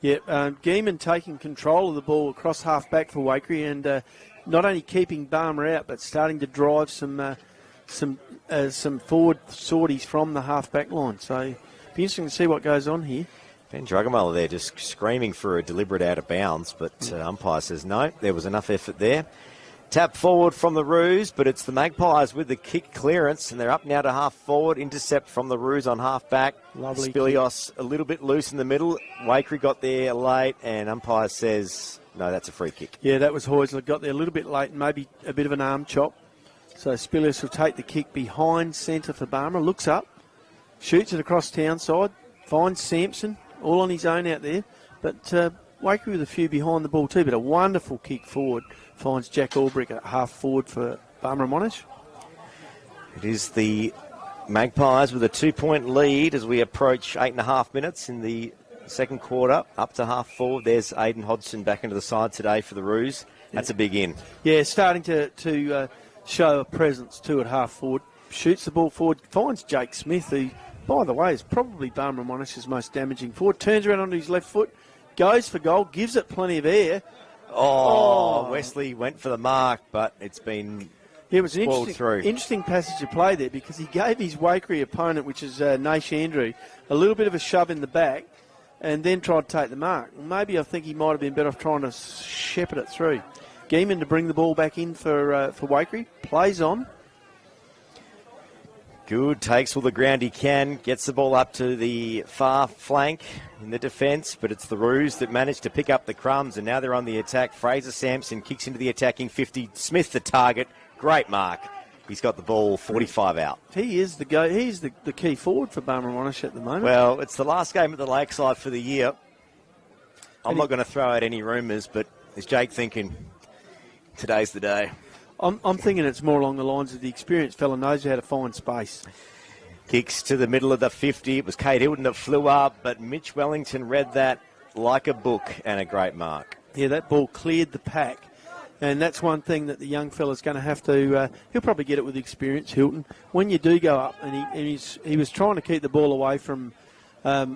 Yeah, Geeman taking control of the ball across half-back for Waikerie and not only keeping Barmera out, but starting to drive some forward sorties from the half-back line. So it'll be interesting to see what goes on here. Ben Drugamuller there just screaming for a deliberate out of bounds, but umpire says no, there was enough effort there. Tap forward from the Roos, but it's the Magpies with the kick clearance, and they're up now to half forward. Intercept from the Roos on half back. Lovely Spilios a little bit loose in the middle. Waikerie got there late, and umpire says, no, that's a free kick. Yeah, that was Heuser. Got there a little bit late and maybe a bit of an arm chop. So Spilios will take the kick behind centre for Barmera. Looks up, shoots it across town side, finds Sampson, all on his own out there. But Waikerie with a few behind the ball too, but a wonderful kick forward. Finds Jack Albrick at half forward for Barmera Monash. It is the Magpies with a 2-point lead as we approach 8.5 minutes in the second quarter. Up to half forward. There's Aidan Hodgson back into the side today for the Roos. That's a big in. Yeah, starting to show a presence too at half forward. Shoots the ball forward. Finds Jake Smith, who, by the way, is probably Barmera Monash's most damaging forward. Turns around onto his left foot. Goes for goal. Gives it plenty of air. Oh, Wesley went for the mark, but it's been It was an Spoiled interesting passage of play there because he gave his Waikerie opponent, which is Nash Andrew, a little bit of a shove in the back and then tried to take the mark. Maybe I think he might have been better off trying to shepherd it through. Geeman to bring the ball back in for Waikerie. Plays on. Good, takes all the ground he can, gets the ball up to the far flank in the defence, but it's the Roos that managed to pick up the crumbs, and now they're on the attack. Fraser Sampson kicks into the attacking 50. Smith the target. Great mark. He's got the ball 45 out. He is he's the key forward for Barmera Monash at the moment. Well, it's the last game at the Lakeside for the year. I'm not going to throw out any rumours, but is Jake thinking today's the day? I'm thinking it's more along the lines of the experienced fella knows how to find space. Kicks to the middle of the 50. It was Kate Hilton that flew up, but Mitch Wellington read that like a book, and a great mark. Yeah, that ball cleared the pack. And that's one thing that the young fella's going to have to... he'll probably get it with experience, Hilton. When you do go up, and he was trying to keep the ball away from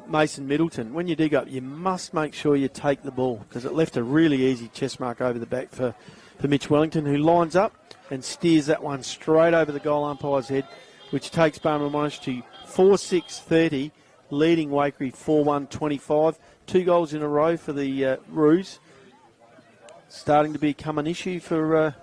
Mason Middleton. When you do go up, you must make sure you take the ball because it left a really easy chest mark over the back for Mitch Wellington, who lines up and steers that one straight over the goal umpire's head, which takes Barmera Monash to 4-6-30, leading Waikerie 4-1-25. 2 goals in a row for the Roos. Starting to become an issue for...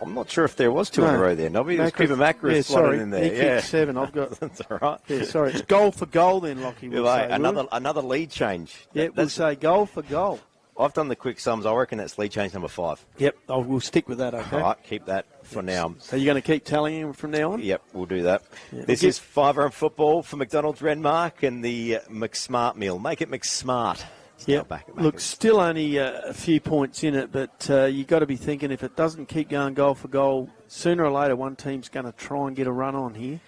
I'm not sure if there was 2 in a row there, Nobby. There's Cooper Macris slotted in there. He kicked 7. I've got... That's all right. Yeah, sorry. It's goal for goal then, Lockie. We'll say, another lead change. Yeah, we'll say goal for goal. I've done the quick sums. I reckon that's lead change number 5. Yep, we'll stick with that, okay? All right, keep that for now. So you're going to keep tallying him from now on? Yep, we'll do that. Yeah, this is Fiver and Football for McDonald's Renmark and the McSmart meal. Make it McSmart. Yeah, look, still only a few points in it, but you've got to be thinking if it doesn't keep going goal for goal, sooner or later one team's going to try and get a run on here.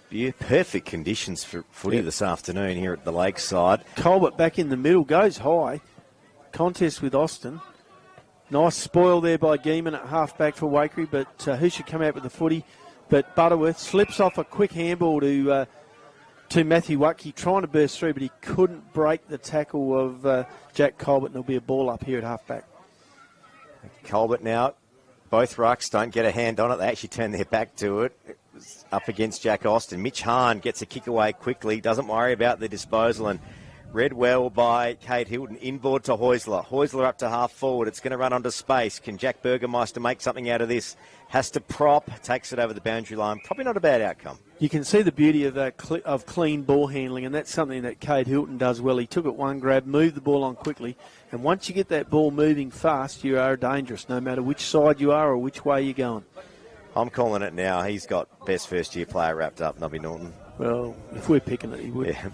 Yeah, perfect conditions for footy this afternoon here at the Lakeside. Colbert back in the middle, goes high. Contest with Austin. Nice spoil there by Geeman at half-back for Waikerie, but who should come out with the footy? But Butterworth slips off a quick handball to Matthew Watkey, trying to burst through, but he couldn't break the tackle of Jack Colbert, and there'll be a ball up here at half-back. Colbert now, both rucks don't get a hand on it. They actually turn their back to it. It was up against Jack Austin. Mitch Hahn gets a kick away quickly, doesn't worry about the disposal, and read well by Kate Hilton. Inboard to Heusler. Heusler up to half forward. It's going to run onto space. Can Jack Burgermeister make something out of this? Has to prop. Takes it over the boundary line. Probably not a bad outcome. You can see the beauty of clean ball handling, and that's something that Kate Hilton does well. He took it one grab, moved the ball on quickly, and once you get that ball moving fast, you are dangerous, no matter which side you are or which way you're going. I'm calling it now. He's got best first-year player wrapped up, Nobby Norton. Well, if we're picking it, he would. Yeah.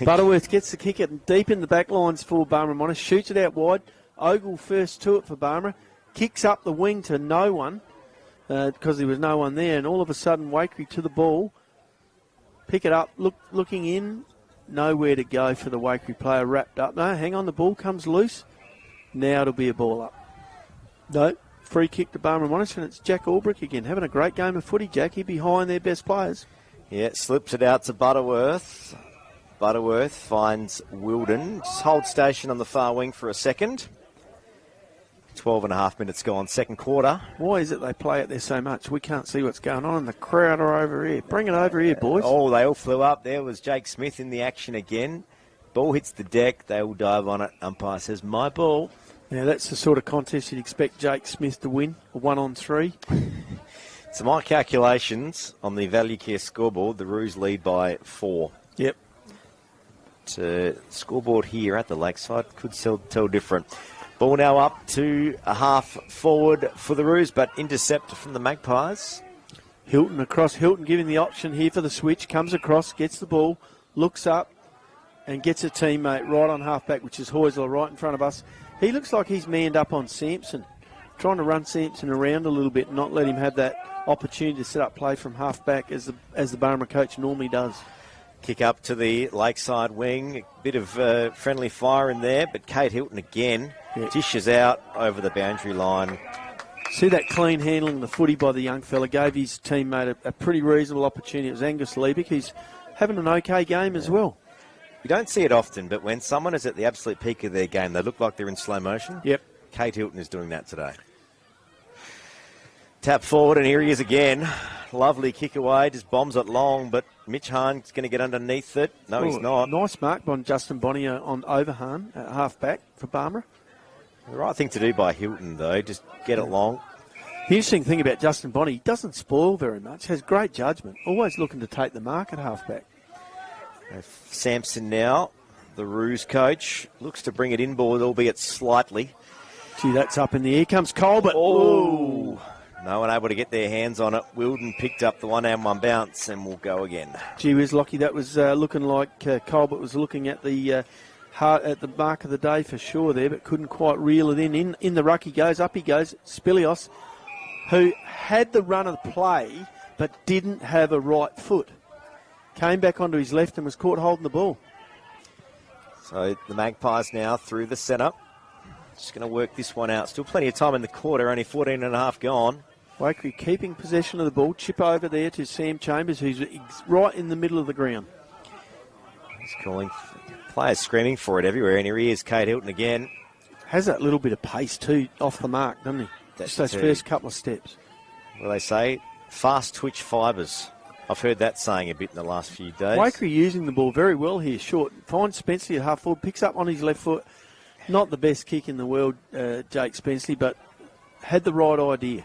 Butterworth gets the kick it deep in the back lines for Barmera Monash. Shoots it out wide. Ogle first to it for Barmera. Kicks up the wing to no one because there was no one there. And all of a sudden, Waikerie to the ball. Pick it up. Looking in. Nowhere to go for the Waikerie player. Wrapped up. No, hang on. The ball comes loose. Now it'll be a ball up. No. Free kick to Barmera Monash. And it's Jack Albrecht again. Having a great game of footy, Jack. He'd be high on their best players. Yeah, slips it out to Butterworth. Butterworth finds Wilden. Just hold station on the far wing for a second. 12 and a half minutes gone, second quarter. Why is it they play it there so much? We can't see what's going on, and the crowd are over here. Bring it over here, boys. Oh, they all flew up. There was Jake Smith in the action again. Ball hits the deck. They all dive on it. Umpire says, my ball. Now, that's the sort of contest you'd expect Jake Smith to win, a 1-on-3. So my calculations on the Value Care scoreboard, the Roos lead by 4. Yep. Scoreboard here at the Lakeside could tell different. Ball now up to a half forward for the Roos, but intercept from the Magpies. Hilton across. Hilton giving the option here for the switch. Comes across, gets the ball, looks up, and gets a teammate right on half-back, which is Heusler right in front of us. He looks like he's manned up on Sampson, trying to run Sampson around a little bit and not let him have that opportunity to set up play from half-back as the Barmera coach normally does. Kick up to the Lakeside wing. A bit of friendly fire in there, but Kate Hilton again dishes out over the boundary line. See that clean handling the footy by the young fella. Gave his teammate a pretty reasonable opportunity. It was Angus Liebig. He's having an okay game as well. You don't see it often, but when someone is at the absolute peak of their game, they look like they're in slow motion. Yep. Kate Hilton is doing that today. Tap forward, and here he is again. Lovely kick away, just bombs it long, but Mitch Hahn's going to get underneath it. No, he's not. Nice mark by Justin Bonnier on Overhahn at half-back for Barmera. The right thing to do by Hilton, though, just get it long. The interesting thing about Justin Bonnie, he doesn't spoil very much, has great judgment, always looking to take the mark at half-back. Sampson now, the Ruse coach, looks to bring it inboard, albeit slightly. Gee, that's up in the air. Comes Colbert. Oh! No one able to get their hands on it. Wilden picked up the one-and-one bounce and will go again. Gee whiz, Lockie, that was looking like Colbert was looking at the mark of the day for sure there, but couldn't quite reel it in. In the ruck he goes, up he goes. Spilios, who had the run of the play but didn't have a right foot. Came back onto his left and was caught holding the ball. So the Magpies now through the centre. Just going to work this one out. Still plenty of time in the quarter, only 14 and a half gone. Waikerie keeping possession of the ball. Chip over there to Sam Chambers, who's right in the middle of the ground. He's calling players screaming for it everywhere, and here he is, Kate Hilton again. Has that little bit of pace too, off the mark, doesn't he? That's just those first couple of steps. What do they say? Fast twitch fibres. I've heard that saying a bit in the last few days. Waikerie using the ball very well here. Short. Finds Spenceley at half forward. Picks up on his left foot. Not the best kick in the world, Jake Spenceley, but had the right idea.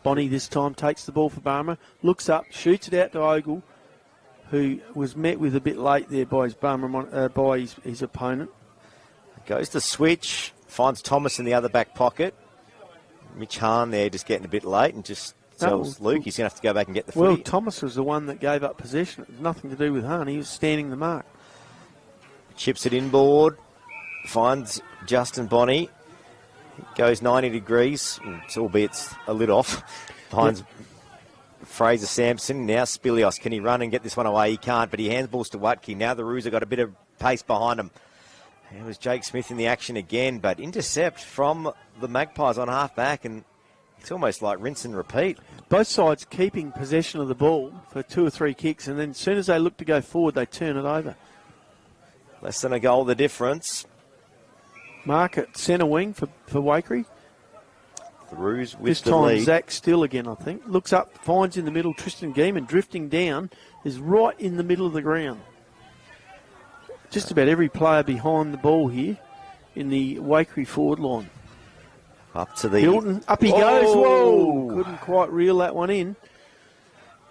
Bonnie this time takes the ball for Barmera. Looks up, shoots it out to Ogle, who was met with a bit late there by his opponent. Goes to switch. Finds Thomas in the other back pocket. Mitch Hahn there just getting a bit late and just tells Luke he's going to have to go back and get the footy. Well, Thomas was the one that gave up possession. It was nothing to do with Hahn. He was standing the mark. Chips it inboard. Finds Justin Bonnie. Goes 90 degrees, albeit a lid off. Finds Fraser Sampson. Now Spilios. Can he run and get this one away? He can't, but he handballs to Waikerie. Now the Roos have got a bit of pace behind him. It was Jake Smith in the action again, but intercept from the Magpies on half-back, and it's almost like rinse and repeat. Both sides keeping possession of the ball for 2 or 3 kicks, and then as soon as they look to go forward, they turn it over. Less than a goal the difference. Mark at centre wing for Waikerie. The Roos with this the time lead. Zach Still again, I think. Looks up, finds in the middle. Tristan Geeman drifting down is right in the middle of the ground. Just about every player behind the ball here in the Waikerie forward line. Up to the... Hilton, up he goes. Whoa! Couldn't quite reel that one in.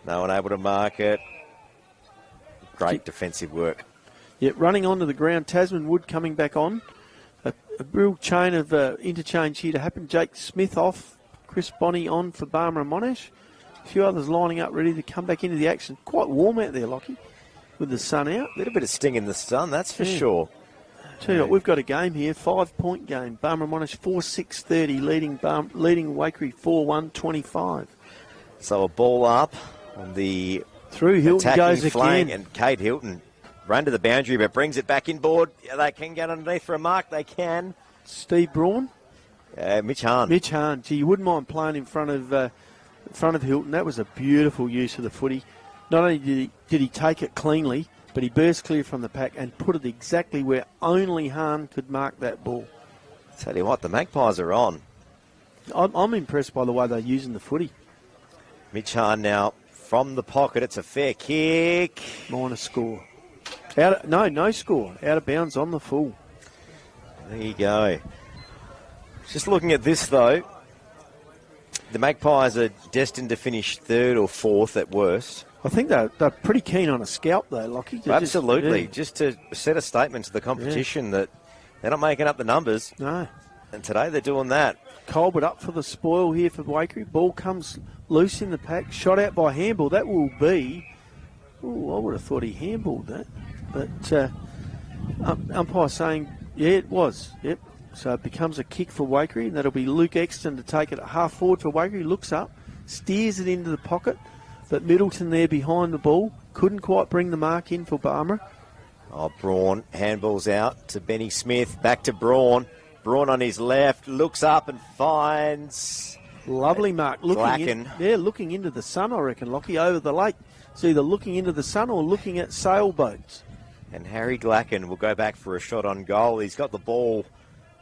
No one able to mark it. Great defensive work. Yeah, running onto the ground. Tasman Wood coming back on. A real chain of interchange here to happen. Jake Smith off. Chris Bonnie on for Barmera and Monash. A few others lining up ready to come back into the action. Quite warm out there, Lockie, with the sun out. A little bit of sting in the sun, that's for sure. Tell you what, we've got a game here, 5-point game. Barmera and Monash 4-6-30, leading Waikerie 4-1-25. So a ball up on the through Hilton goes flank, again. and Kate Hilton ran to the boundary but brings it back inboard. Yeah, they can get underneath for a mark. They can. Steve Braun. Mitch Hahn. Mitch Hahn. Gee, you wouldn't mind playing in front of Hilton. That was a beautiful use of the footy. Not only did he take it cleanly, but he burst clear from the pack and put it exactly where only Hahn could mark that ball. Tell you what, the Magpies are on. I'm impressed by the way they're using the footy. Mitch Hahn now from the pocket. It's a fair kick. Minor score. No score. Out of bounds on the full. There you go. Just looking at this, though, the Magpies are destined to finish 3rd or 4th at worst. I think they're pretty keen on a scalp, though, Lockie. Absolutely. Just to set a statement to the competition that they're not making up the numbers. No. And today they're doing that. Colbert up for the spoil here for Waikerie. Ball comes loose in the pack. Shot out by handball. That will be... Oh, I would have thought he handballed that. But umpire saying, yeah, it was. Yep. So it becomes a kick for Waikerie, and that'll be Luke Exton to take it at half forward for Waikerie. Looks up, steers it into the pocket, but Middleton there behind the ball. Couldn't quite bring the mark in for Barmera. Oh, Braun handballs out to Benny Smith. Back to Braun. Braun on his left, looks up and finds... Lovely mark. Looking into the sun, I reckon, Lockie, over the lake. It's either looking into the sun or looking at sailboats. And Harry Glacken will go back for a shot on goal. He's got the ball.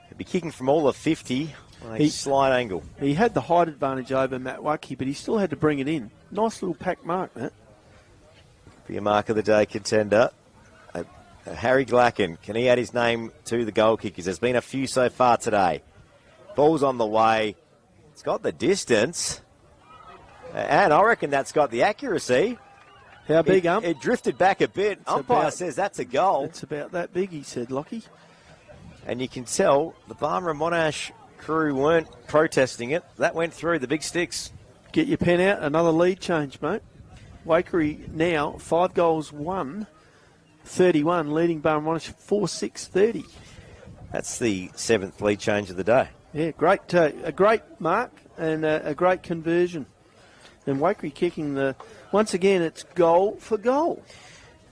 He'll be kicking from all of 50. Slight angle. He had the height advantage over Matt Waikerie, but he still had to bring it in. Nice little pack mark, that. Be a mark of the day contender. Harry Glacken, can he add his name to the goal kickers? There's been a few so far today. Ball's on the way. It's got the distance. And I reckon that's got the accuracy. How big, It drifted back a bit. Umpire says that's a goal. It's about that big, he said, Lockie. And you can tell the Barmera Monash crew weren't protesting it. That went through the big sticks. Get your pen out. Another lead change, mate. Waikerie now 5 goals, 1, 31, leading Barmera Monash 4-6-30. That's the 7th lead change of the day. Yeah, great, a great mark and a great conversion. And Waikerie kicking once again, it's goal for goal.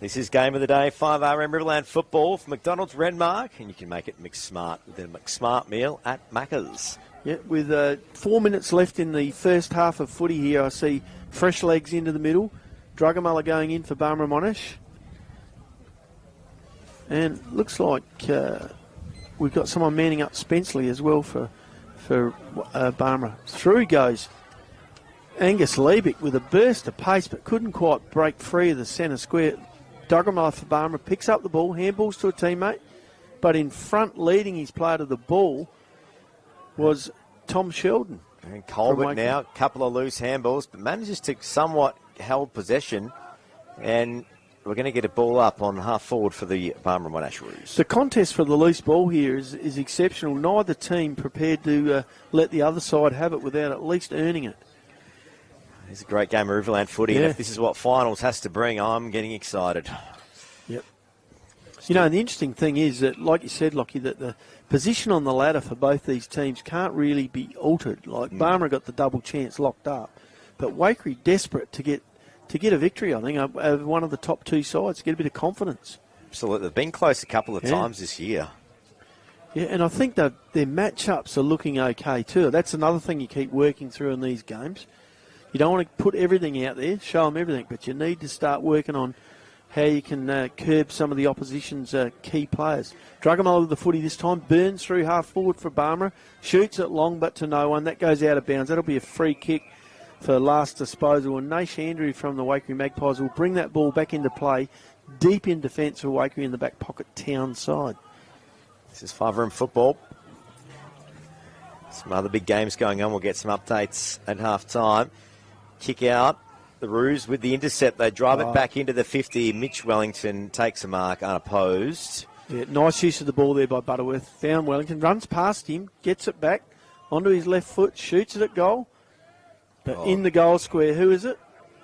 This is Game of the Day, 5RM Riverland football for McDonald's Renmark, and you can make it McSmart with a McSmart meal at Macca's. Yeah, with 4 minutes left in the first half of footy here, I see fresh legs into the middle. Drugamulla going in for Barmera Monash. And looks like we've got someone manning up Spenceley as well for Barmera. Through goes Angus Liebeck with a burst of pace, but couldn't quite break free of the centre square. Drugamulla for Barmera picks up the ball, handballs to a teammate, but in front leading his player to the ball was Tom Sheldon. And Colbert now, a couple of loose handballs, but manages to somewhat held possession, and we're going to get a ball up on half forward for the Barmera Monash Roos. The contest for the loose ball here is exceptional. Neither team prepared to let the other side have it without at least earning it. It's a great game of Riverland footy, and if this is what finals has to bring, I'm getting excited. Yep. You know, the interesting thing is that, like you said, Lockie, that the position on the ladder for both these teams can't really be altered. Like, Barmera got the double chance locked up, but Waikerie desperate to get a victory, I think, over one of the top 2 sides, to get a bit of confidence. Absolutely. They've been close a couple of times this year. Yeah, and I think that their matchups are looking okay too. That's another thing you keep working through in these games. You don't want to put everything out there, show them everything, but you need to start working on how you can curb some of the opposition's key players. Drugamulla with the footy this time, burns through half forward for Barmera, shoots it long but to no one. That goes out of bounds. That'll be a free kick for last disposal. And Nash Andrew from the Waikerie Magpies will bring that ball back into play, deep in defence for Waikerie in the back pocket town side. This is 5RM football. Some other big games going on. We'll get some updates at half time. Kick out. The Roos with the intercept. They drive it back into the 50. Mitch Wellington takes a mark unopposed. Yeah, nice use of the ball there by Butterworth. Found Wellington, runs past him, gets it back onto his left foot, shoots it at goal. But in the goal square, who is it?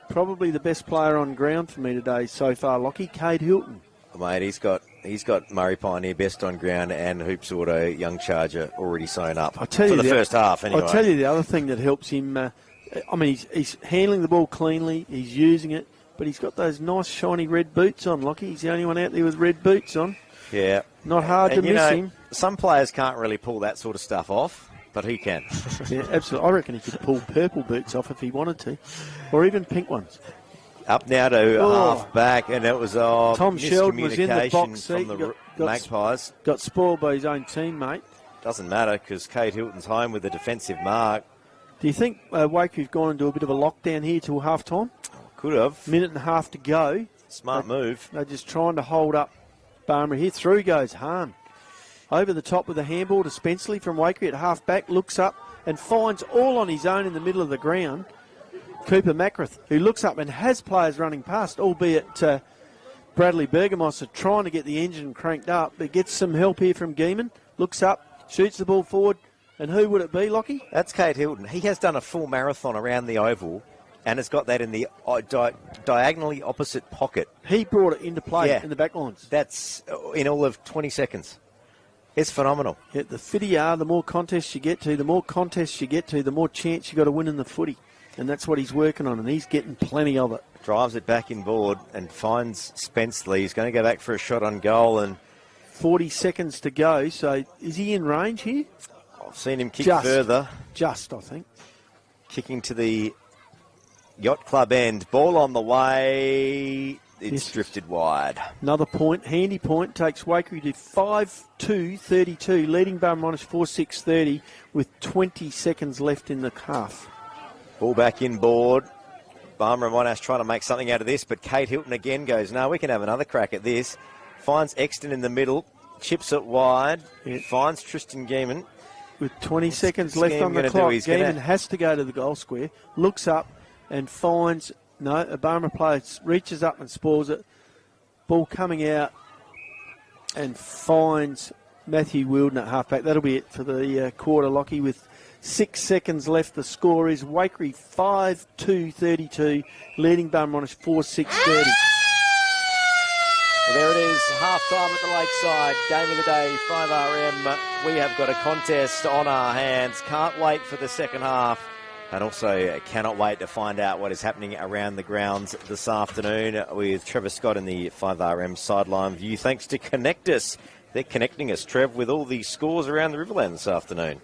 Probably the best player on ground for me today so far, Lockie, Cade Hilton. Mate, he's got Murray Pioneer best on ground and Hoops Auto Young Charger already sewn up for the first half anyway. I'll tell you the other thing that helps him. He's handling the ball cleanly, he's using it, but he's got those nice shiny red boots on, Lockie. He's the only one out there with red boots on. Yeah. Not hard to miss him. Some players can't really pull that sort of stuff off, but he can. Yeah, absolutely. I reckon he could pull purple boots off if he wanted to, or even pink ones. Up now to half back, and it was Tom Sheldon was in the box seat from the Magpies. Got spoiled by his own teammate. Doesn't matter because Cade Hilton's home with a defensive mark. Do you think Waikerie have gone into a bit of a lockdown here till half time? Could have. Minute and a half to go. Smart move. They're just trying to hold up Barmera here. Through goes Hahn. Over the top with a handball to Spenceley from Waikerie at half back. Looks up and finds all on his own in the middle of the ground Cooper Macrath, who looks up and has players running past, albeit Bradley Bergamos trying to get the engine cranked up, but gets some help here from Geeman. Looks up, shoots the ball forward. And who would it be, Lockie? That's Cade Hilton. He has done a full marathon around the oval and has got that in the diagonally opposite pocket. He brought it into play in the back lines. That's in all of 20 seconds. It's phenomenal. Yeah, the fitter you are, the more contests you get to, the more chance you got to win in the footy. And that's what he's working on, and he's getting plenty of it. Drives it back inboard and finds Spenceley. He's going to go back for a shot on goal. And 40 seconds to go, so is he in range here? I've seen him kick further. I think. Kicking to the Yacht Club end. Ball on the way. it's drifted wide. Another point, handy point, takes Waikerie to 5-2-32, leading Barmera 4-6-30 with 20 seconds left in the half. Ball back inboard. Barmera and Monash trying to make something out of this, but Kate Hilton again goes, no, we can have another crack at this. Finds Exton in the middle, chips it wide, finds Tristan Geeman. With 20 seconds left on the clock, Geeman has to go to the goal square, looks up and finds, no, a Barmera player reaches up and spoils it. Ball coming out and finds Matthew Wilden at halfback. That'll be it for the quarter, Lockie, with 6 seconds left. The score is Waikerie 5-2-32, leading Barmera 4-6-30. Well, there it is, half-time at the Lakeside. Game of the day, 5RM. We have got a contest on our hands. Can't wait for the second half. And also cannot wait to find out what is happening around the grounds this afternoon with Trevor Scott in the 5RM sideline view. Thanks to Connect Us. They're connecting us, Trev, with all the scores around the Riverland this afternoon.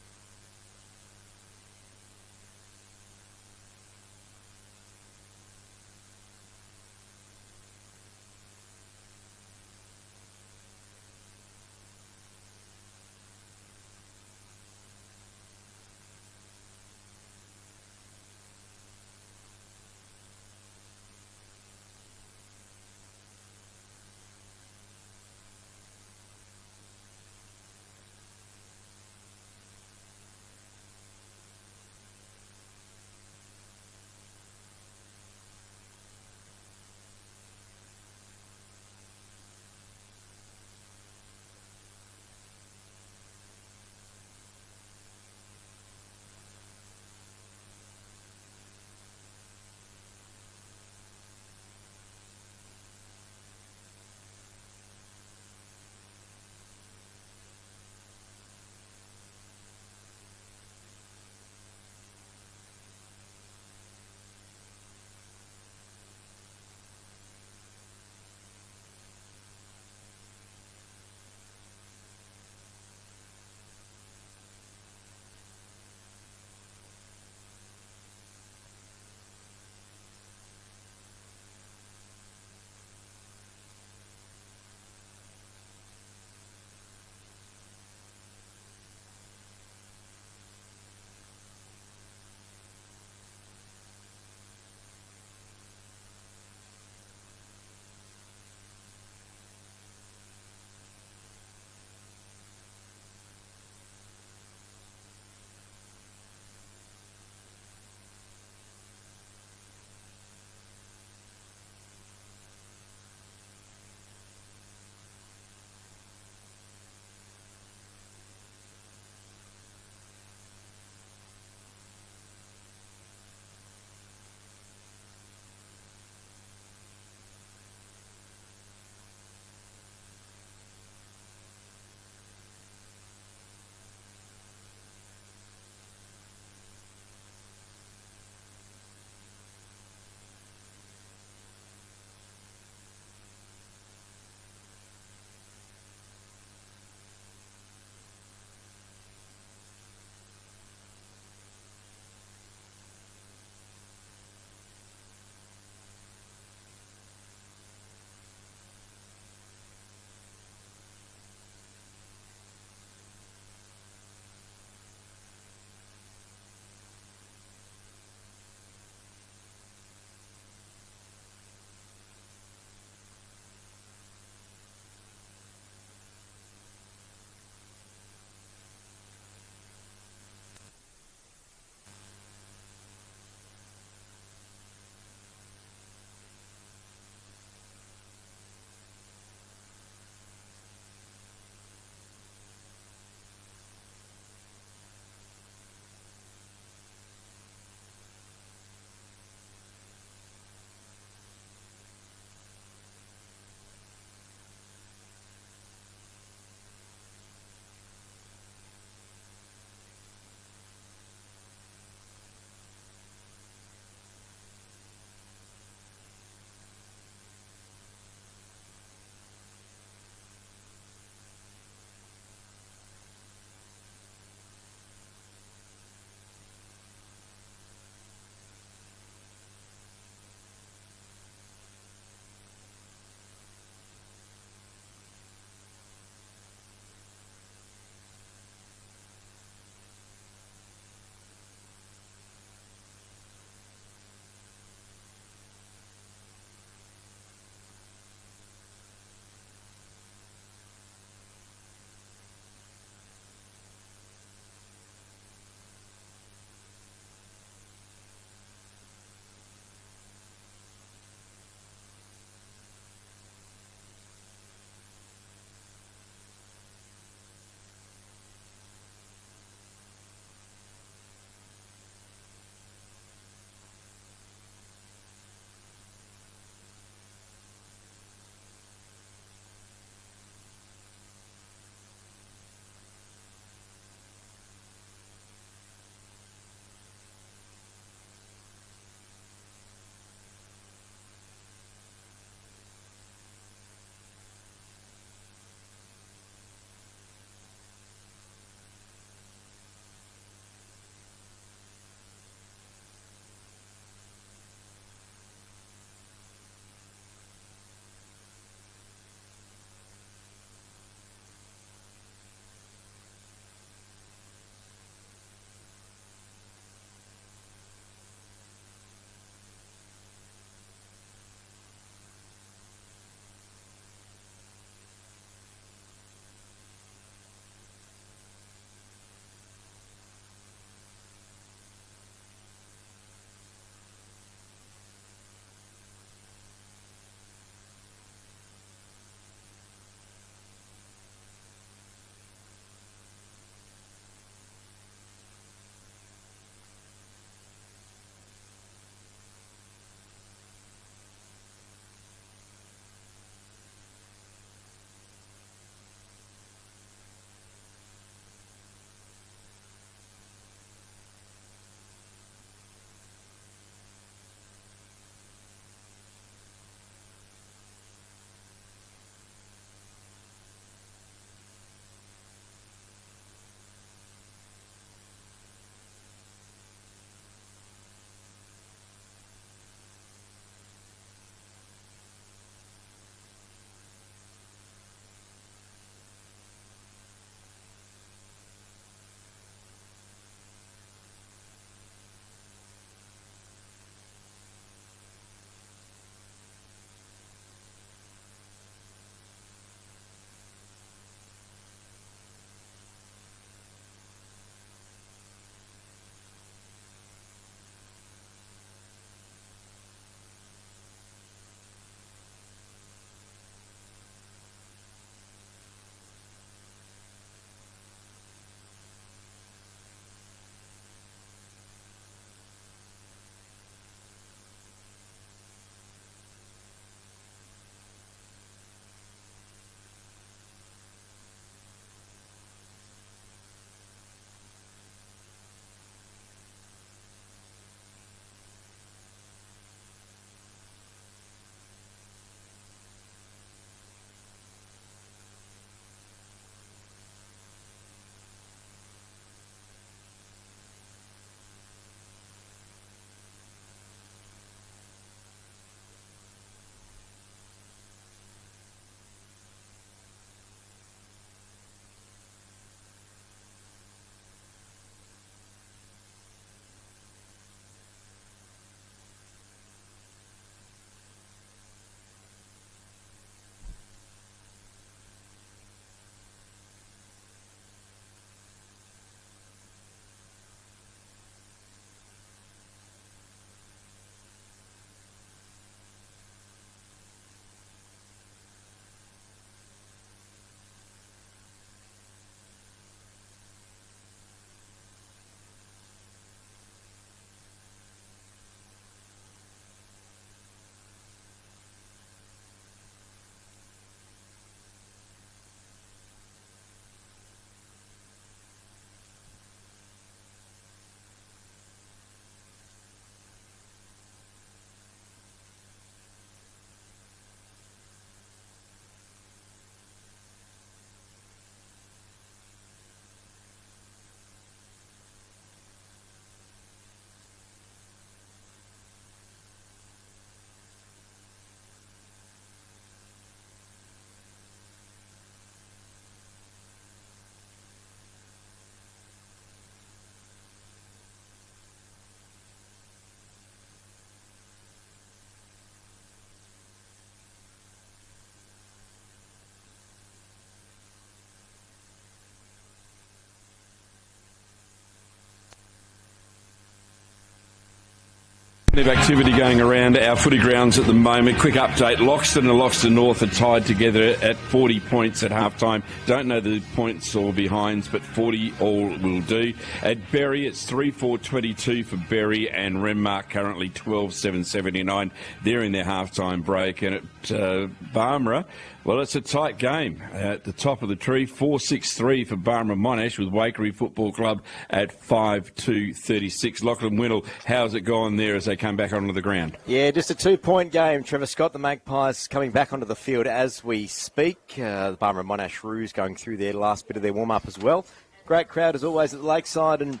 Plenty of activity going around our footy grounds at the moment. Quick update, Loxton and Loxton North are tied together at 40 points at half-time. Don't know the points or behinds, but 40 all will do. At Berry, it's 3-4-22 for Berry, and Renmark currently 12-7-79. They're in their half-time break. And at Barmera, well, it's a tight game. At the top of the tree, 4-6-3 for Barmera Monash, with Waikerie Football Club at 5-2-36. Lachlan Winnell, how's it gone there as they come back onto the ground? Yeah, just a 2-point game. Trevor Scott, the Magpies, coming back onto the field as we speak. The Barmera Monash Roos going through their last bit of their warm-up as well. Great crowd as always at the Lakeside, and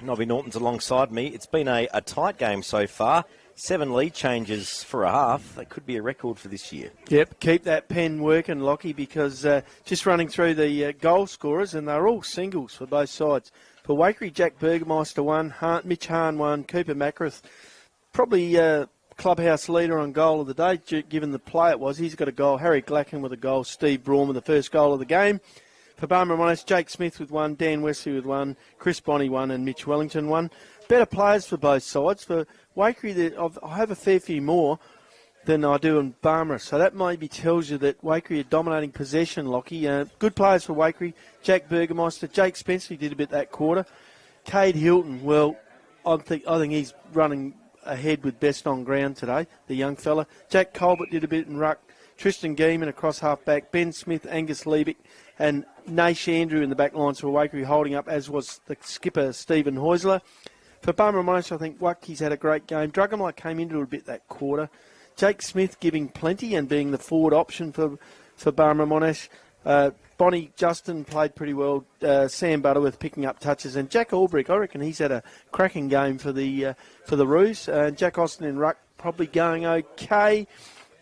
Nobby Norton's alongside me. It's been a tight game so far. 7 lead changes for a half. That could be a record for this year. Yep, keep that pen working, Lockie, because just running through the goal scorers, and they're all singles for both sides. For Waikerie, Jack Burgermeister won, Mitch Hahn won, Cooper Macrath, probably clubhouse leader on goal of the day, given the play it was. He's got a goal. Harry Glacken with a goal. Steve Braun with the first goal of the game. For Barmera Monash, Jake Smith with one, Dan Wesley with one, Chris Bonney won, and Mitch Wellington won. Better players for both sides. For Waikerie, I have a fair few more than I do in Barmera, so that maybe tells you that Waikerie are dominating possession, Lockie. Good players for Waikerie. Jack Burgermeister, Jake Spencer did a bit that quarter. Cade Hilton, well, I think he's running ahead with best on ground today, the young fella. Jack Colbert did a bit in ruck. Tristan Geeman across half-back. Ben Smith, Angus Liebeck, and Nash Andrew in the back lines for Waikerie holding up, as was the skipper, Stephen Heusler. For Barmera Monash, I think Wacky's had a great game. Drugamore came into it a bit that quarter. Jake Smith giving plenty and being the forward option for Barmera Monash. Bonnie Justin played pretty well. Sam Butterworth picking up touches. And Jack Albrecht, I reckon he's had a cracking game for the Roos. Jack Austin in ruck probably going okay.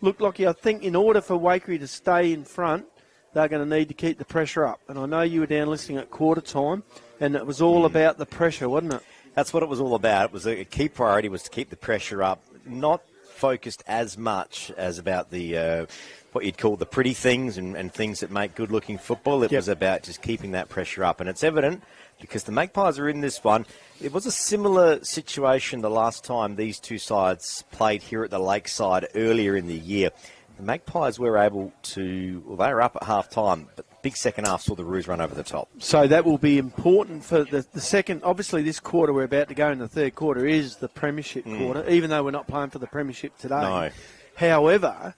Look, Lockie, I think in order for Waikerie to stay in front, they're going to need to keep the pressure up. And I know you were down listening at quarter time, and it was all about the pressure, wasn't it? That's what it was all about. It was a key priority was to keep the pressure up, not focused as much as about the what you'd call the pretty things and things that make good-looking football. It was about just keeping that pressure up. And it's evident because the Magpies are in this one. It was a similar situation the last time these two sides played here at the Lakeside earlier in the year. The Magpies were able to, well, they were up at half-time, but big second half saw the Roos run over the top. So that will be important for the second. Obviously, this quarter we're about to go in the third quarter is the premiership quarter, even though we're not playing for the premiership today. No. However,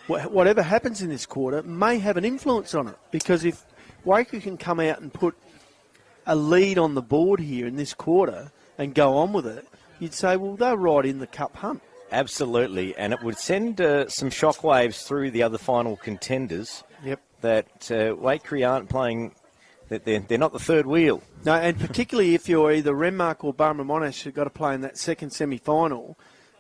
whatever happens in this quarter may have an influence on it, because if Waikerie can come out and put a lead on the board here in this quarter and go on with it, you'd say, well, they're right in the cup hunt. Absolutely, and it would send some shockwaves through the other final contenders. Yep. That Waikerie aren't playing, that they're not the third wheel. No, and particularly if you're either Renmark or Barmera Monash, you've got to play in that second semi-final,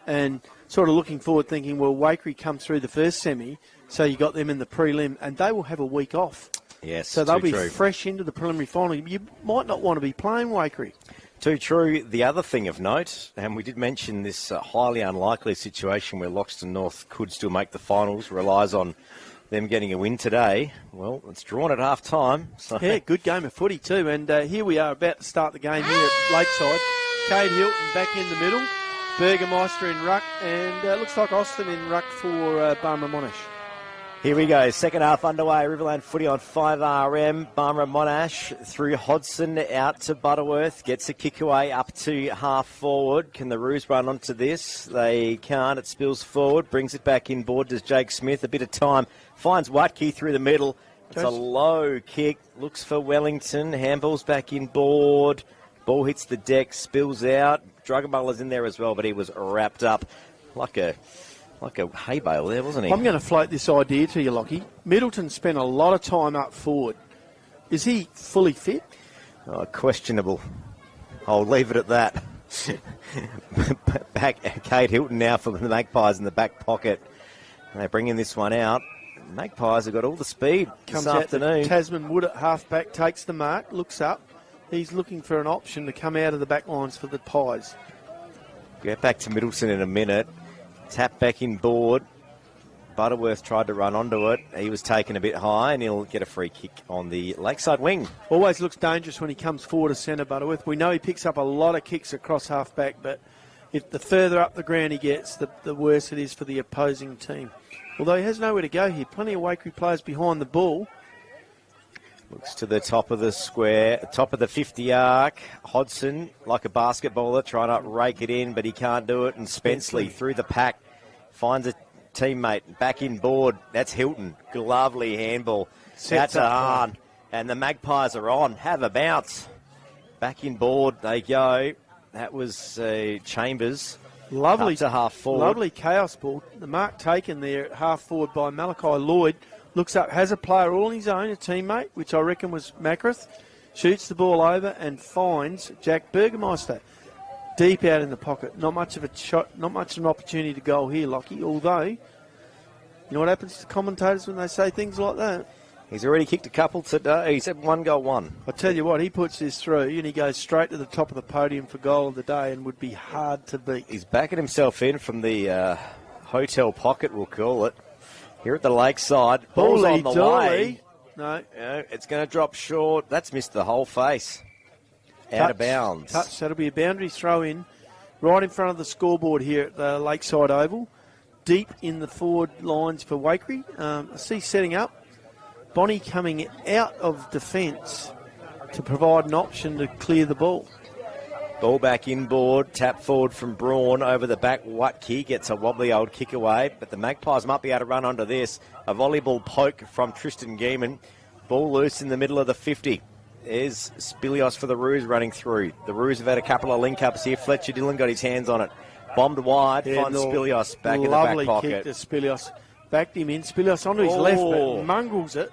and sort of looking forward thinking, well, Waikerie come through the first semi, so you got them in the prelim, and they will have a week off. Yes, so they'll be true. fresh into the preliminary final. You might not want to be playing Waikerie. Too true. The other thing of note, and we did mention this highly unlikely situation where Loxton North could still make the finals, relies on them getting a win today. Well, it's drawn at half-time. So. Yeah, good game of footy too. And here we are about to start the game here at Lakeside. Cade Hilton back in the middle. Burgermeister in ruck. And looks like Austin in ruck for Barmera Monash. Here we go. Second half underway. Riverland footy on 5RM. Barmera Monash through Hodson out to Butterworth. Gets a kick away up to half forward. Can the Roos run onto this? They can't. It spills forward. Brings it back inboard. Does Jake Smith. A bit of time. Finds Waikerie through the middle. It's a low kick. Looks for Wellington. Handball's back inboard. Ball hits the deck. Spills out. Drugamuller's in there as well, but he was wrapped up like a hay bale there, wasn't he? I'm going to float this idea to you, Lockie. Middleton spent a lot of time up forward. Is he fully fit? Oh, questionable. I'll leave it at that. Back, Cade Hilton now for the Magpies in the back pocket. They bring in this one out. Magpies have got all the speed Comes this afternoon. Out Tasman Wood at half-back, takes the mark, looks up. He's looking for an option to come out of the back lines for the Pies. Get back to Middleton in a minute. Tap back in board. Butterworth tried to run onto it. He was taken a bit high, and he'll get a free kick on the Lakeside wing. Always looks dangerous when he comes forward as centre, Butterworth. We know he picks up a lot of kicks across half-back, but if the further up the ground he gets, the worse it is for the opposing team. Although he has nowhere to go here. Plenty of Waikerie players behind the ball. Looks to the top of the square, top of the 50 arc. Hodson, like a basketballer, trying to rake it in, but he can't do it. And Spenceley through the pack finds a teammate. Back in board. That's Hilton. Lovely handball. Out to Hahn. And the Magpies are on. Have a bounce. Back in board they go. That was Chambers. Lovely up to half forward. Lovely chaos ball. The mark taken there at half forward by Malachi Lloyd. Looks up, has a player all on his own, a teammate, which I reckon was Macrath. Shoots the ball over and finds Jack Burgermeister deep out in the pocket. Not much of a shot, not much of an opportunity to goal here, Lockie. Although, you know what happens to commentators when they say things like that? He's already kicked a couple today. He's had 1 goal, 1. I tell you what, he puts this through and he goes straight to the top of the podium for goal of the day and would be hard to beat. He's backing himself in from the hotel pocket, we'll call it. Here at the lakeside. Ball's on the way. No. It's going to drop short. That's missed the whole face. Out of bounds. Touch. That'll be a boundary throw in right in front of the scoreboard here at the Lakeside Oval. Deep in the forward lines for Waikerie. I see setting up. Bonnie coming out of defence to provide an option to clear the ball. Ball back inboard, tap forward from Braun over the back. Waikerie gets a wobbly old kick away, but the Magpies might be able to run onto this. A volleyball poke from Tristan Geeman. Ball loose in the middle of the 50. There's Spilios for the Roos running through. The Roos have had a couple of link-ups here. Fletcher Dillon got his hands on it. Bombed wide, finds Spilios back in the back pocket. Lovely kick to Spilios. Backed him in. Spilios onto his left, but mongrels it.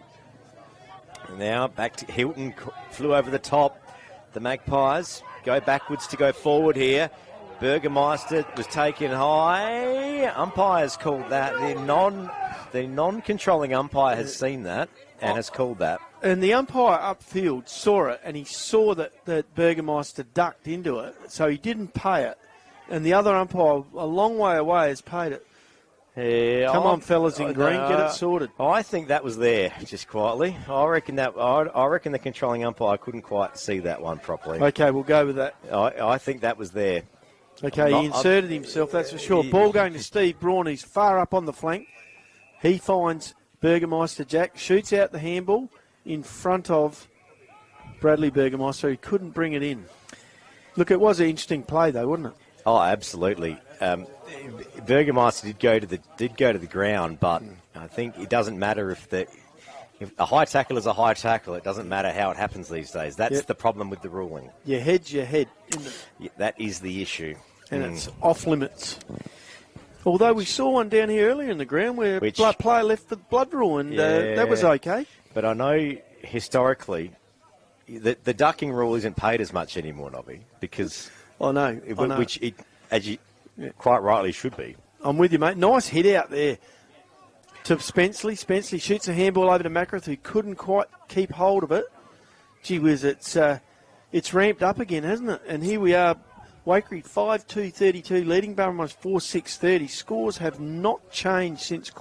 Now back to Hilton. Flew over the top. The Magpies go backwards to go forward here. Burgermeister was taken high. Umpires called that. The non-controlling umpire has seen that and has called that. And the umpire upfield saw it, and he saw that Burgermeister ducked into it, so he didn't pay it. And the other umpire, a long way away, has paid it. Yeah, Come on, fellas in green, get it sorted. I think that was there, just quietly. I reckon the controlling umpire couldn't quite see that one properly. Okay, we'll go with that. I think that was there. Okay, he inserted himself, that's for sure. Ball going to Steve Braun. He's far up on the flank. He finds Burgermeister Jack, shoots out the handball in front of Bradley Burgermeister. He couldn't bring it in. Look, it was an interesting play, though, wasn't it? Oh, absolutely. Burgermeister did go to the ground, but I think it doesn't matter if a high tackle is a high tackle. It doesn't matter how it happens these days. That's the problem with the ruling. Your head's your head. That is the issue. And it's off limits. Although we saw one down here earlier in the ground where a player left for blood rule, and that was okay. But I know historically the ducking rule isn't paid as much anymore, Nobby, because I know. Which it, as you quite rightly should be. I'm with you, mate. Nice hit out there to Spenceley. Spenceley shoots a handball over to Macrath, who couldn't quite keep hold of it. Gee whiz, it's ramped up again, hasn't it? And here we are, Waikerie 5-2-32, leading Barmera 4-6-30. Scores have not changed since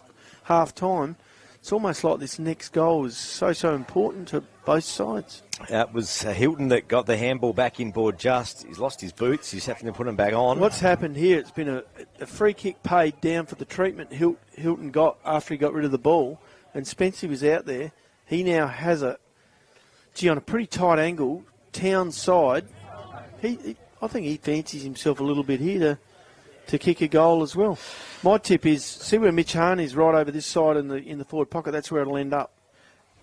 half-time. It's almost like this next goal is so important to both sides. That was Hilton that got the handball back in board just. He's lost his boots. He's having to put them back on. What's happened here, it's been a free kick paid down for the treatment Hilton got after he got rid of the ball, and Spencer was out there. He now has on a pretty tight angle, town side. I think he fancies himself a little bit here to kick a goal as well. My tip is, see where Mitch Hahn is right over this side in the forward pocket. That's where it'll end up.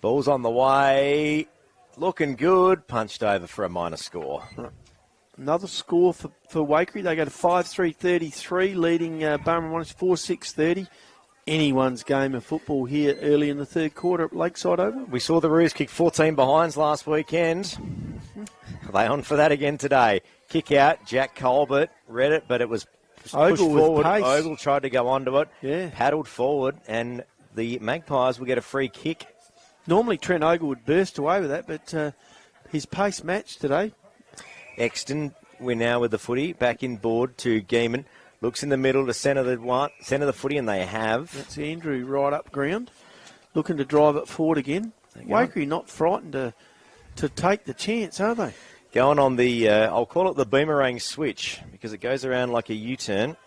Ball's on the way. Looking good. Punched over for a minor score. Right. Another score for Waikerie. They go to 5-3-33, leading Barmera Monash 4-6-30. Anyone's game of football here early in the third quarter at Lakeside Oval. We saw the Roos kick 14 behinds last weekend. Are they on for that again today? Kick out. Jack Colbert read it, but it was pushed forward. Ogle tried to go onto it, paddled forward, and the Magpies will get a free kick. Normally Trent Ogle would burst away with that, but his pace matched today. Exton, we're now with the footy, back in board to Geeman. Looks in the middle to centre the footy, and they have. That's Andrew right up ground, looking to drive it forward again. Waikerie not frightened to take the chance, are they? going on the, I'll call it the boomerang switch, because it goes around like a U-turn.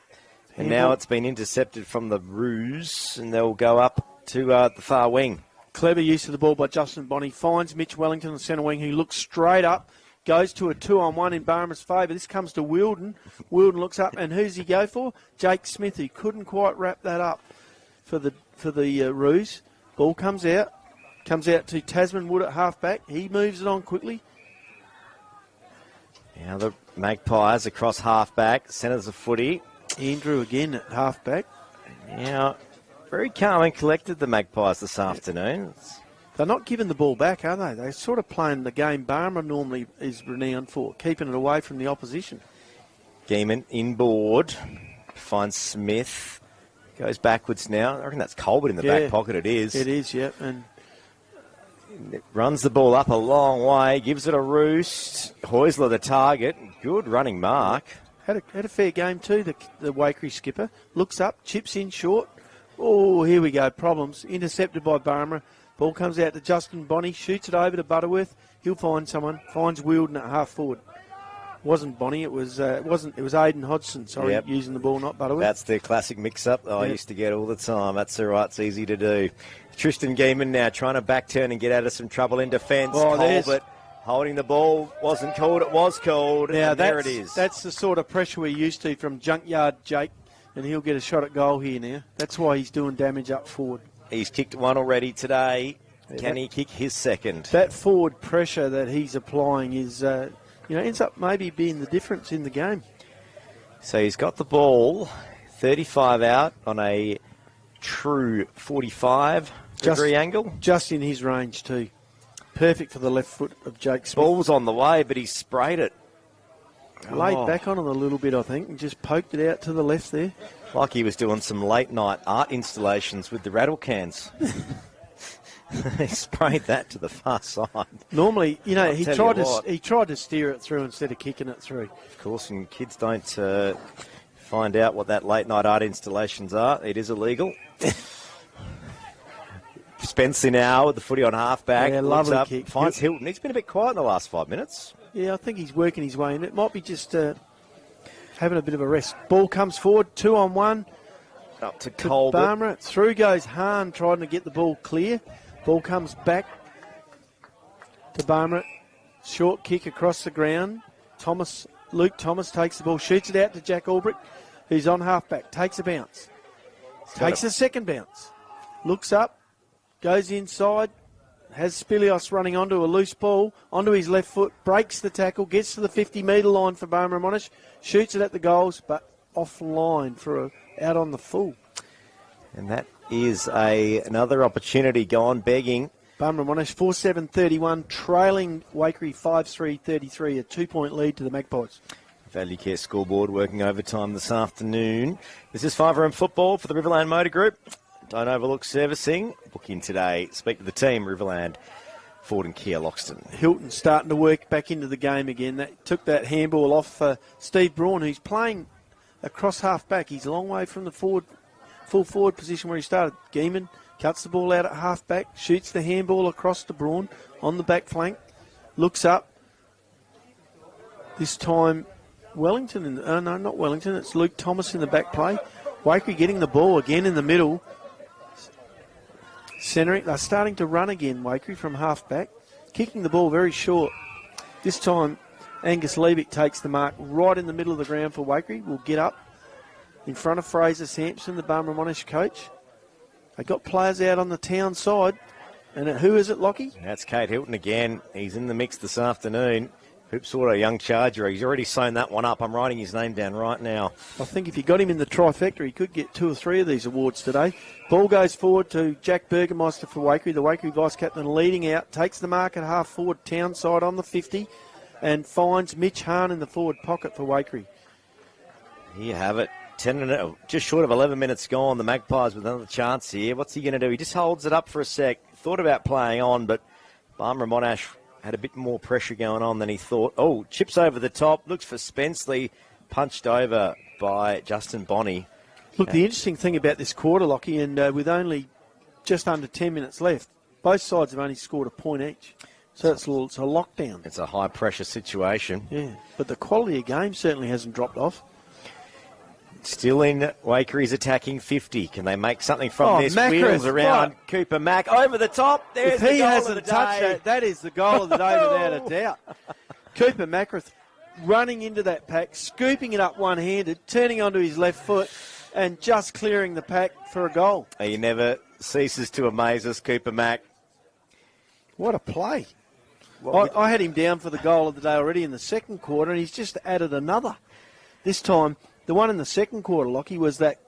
And now it's been intercepted from the ruse, and they'll go up to the far wing. Clever use of the ball by Justin Bonney. Finds Mitch Wellington, the centre wing, who looks straight up. Goes to a 2-on-1 in Barmera's favour. This comes to Wilden. Wilden looks up, and who's he go for? Jake Smith, who couldn't quite wrap that up for the ruse. Ball comes out. Comes out to Tasman Wood at half-back. He moves it on quickly. Now the Magpies across half-back. Centres the footy. Andrew again at half-back. Now, very calm and collected, the Magpies this afternoon. They're not giving the ball back, are they? They're sort of playing the game Barmera normally is renowned for, keeping it away from the opposition. Geeman inboard. Finds Smith. Goes backwards now. I reckon that's Colbert in the back pocket. It is. It is, yeah. And runs the ball up a long way. Gives it a roost. Heusler the target. Good running mark. Had a fair game too, the Waikerie skipper. Looks up, chips in short. Oh, here we go. Problems. Intercepted by Barmera. Ball comes out to Justin Bonney. Shoots it over to Butterworth. He'll find someone. Finds Wilden at half forward. Wasn't Bonney. It was Aidan Hodgson. Sorry, using the ball, not Butterworth. That's the classic mix-up I used to get all the time. That's all right. It's easy to do. Tristan Geeman now trying to back turn and get out of some trouble in defence. Colbert holding the ball. Wasn't called. It was called. Now, there it is. That's the sort of pressure we're used to from Junkyard Jake, and he'll get a shot at goal here now. That's why he's doing damage up forward. He's kicked one already today. Can he kick his second? That forward pressure that he's applying is, ends up maybe being the difference in the game. So he's got the ball 35 out on a true 45-degree angle. Just in his range too. Perfect for the left foot of Jake Smith. Ball's on the way, but he sprayed it. Laid back on it a little bit, I think, and just poked it out to the left there. Like he was doing some late-night art installations with the rattle cans. He sprayed that to the far side. Normally, he tried to steer it through instead of kicking it through. Of course, and kids don't find out what that late-night art installations are. It is illegal. Spencer now with the footy on half-back. Yeah, lovely kick. Finds Hilton. He's been a bit quiet in the last 5 minutes. Yeah, I think he's working his way in. It might be just having a bit of a rest. Ball comes forward, 2-on-1. Up to Colbert. Barmera. Through goes Hahn trying to get the ball clear. Ball comes back to Barmera. Short kick across the ground. Luke Thomas takes the ball, shoots it out to Jack Albrecht, who's on half-back. Takes a bounce. Takes a second bounce. Looks up. Goes inside. Has Spilios running onto a loose ball, onto his left foot, breaks the tackle, gets to the 50-metre line for Barmera Monash, shoots it at the goals, but offline for out on the full. And that is another opportunity gone begging. Barmera Monash 4-7-31, trailing Waikerie 5-3-33, a 2-point lead to the Magpies. Value Care Scoreboard working overtime this afternoon. This is 5RM football for the Riverland Motor Group. Don't overlook servicing. Book in today. Speak to the team, Riverland, Ford and Kia Loxton. Hilton starting to work back into the game again. That took that handball off Steve Braun, who's playing across half-back. He's a long way from the full forward position where he started. Geeman cuts the ball out at half-back, shoots the handball across to Braun on the back flank, looks up. This time, Wellington, not Wellington, it's Luke Thomas in the back play. Waikerie getting the ball again in the middle. Centering, they're starting to run again, Waikerie, from half-back. Kicking the ball very short. This time, Angus Levick takes the mark right in the middle of the ground for Waikerie. Will get up in front of Fraser Sampson, the Barmera Monash coach. They got players out on the town side. And who is it, Lockie? That's Kate Hilton again. He's in the mix this afternoon. Hoops a young charger. He's already sewn that one up. I'm writing his name down right now. I think if you got him in the trifecta, he could get 2 or 3 of these awards today. Ball goes forward to Jack Burgermeister for Waikerie. The Waikerie vice-captain leading out. Takes the mark at half forward, town side on the 50. And finds Mitch Hahn in the forward pocket for Waikerie. Here you have it. Just short of 11 minutes gone. The Magpies with another chance here. What's he going to do? He just holds it up for a sec. Thought about playing on, but Barmera Monash had a bit more pressure going on than he thought. Oh, chips over the top. Looks for Spenceley. Punched over by Justin Bonney. Look, the interesting thing about this quarter, Lockie, and with only just under 10 minutes left, both sides have only scored a point each. So it's a lockdown. It's a high-pressure situation. Yeah, but the quality of game certainly hasn't dropped off. Still in Waikeries attacking 50. Can they make something from this? Macrath, Wheels around. right. Cooper Mack over the top. There's If the he goal hasn't of the touched day. that is the goal of the day without a doubt. Cooper Macrath running into that pack, scooping it up one-handed, turning onto his left foot, and just clearing the pack for a goal. He never ceases to amaze us, Cooper Mack. What a play. I had him down for the goal of the day already in the second quarter, and he's just added another. This time, the one in the second quarter, Lockie, was that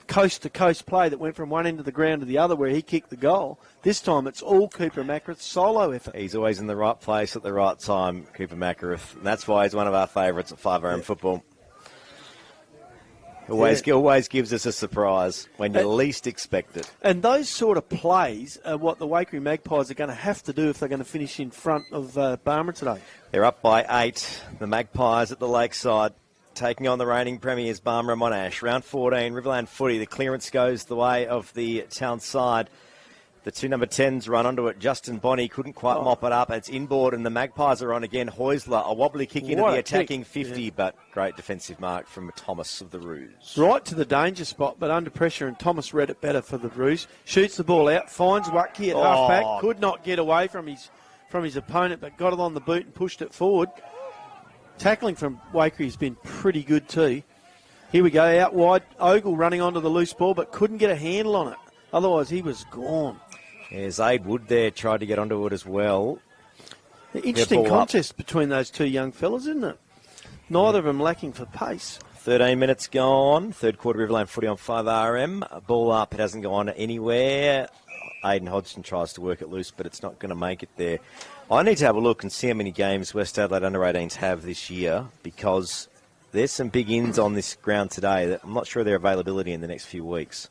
coast-to-coast play that went from one end of the ground to the other where he kicked the goal. This time, it's all Cooper Macrath's solo effort. He's always in the right place at the right time, Cooper Macrath. And that's why he's one of our favourites at 5RM football. Always gives us a surprise when you least expect it. And those sort of plays are what the Waikerie Magpies are going to have to do if they're going to finish in front of Barmera today. They're up by 8. The Magpies at the Lakeside taking on the reigning premiers, Barmera Monash. Round 14, Riverland footy. The clearance goes the way of the town side. The two number 10s run onto it. Justin Bonney couldn't quite mop it up. It's inboard, and the Magpies are on again. Heusler, a wobbly kick into the attacking 50, but great defensive mark from Thomas of the Roos. Right to the danger spot, but under pressure, and Thomas read it better for the Roos. Shoots the ball out, finds Waikerie at half-back. Could not get away from his opponent, but got it on the boot and pushed it forward. Tackling from Waikerie has been pretty good too. Here we go, out wide. Ogle running onto the loose ball, but couldn't get a handle on it. Otherwise, he was gone. Yeah, Zaid Wood there tried to get onto it as well. Interesting contest between those two young fellas, isn't it? Neither of them lacking for pace. 13 minutes gone. Third quarter Riverland footy on 5RM. Ball up. It hasn't gone anywhere. Aidan Hodgson tries to work it loose, but it's not going to make it there. I need to have a look and see how many games West Adelaide under-18s have this year, because there's some big ins on this ground today that I'm not sure their availability in the next few weeks.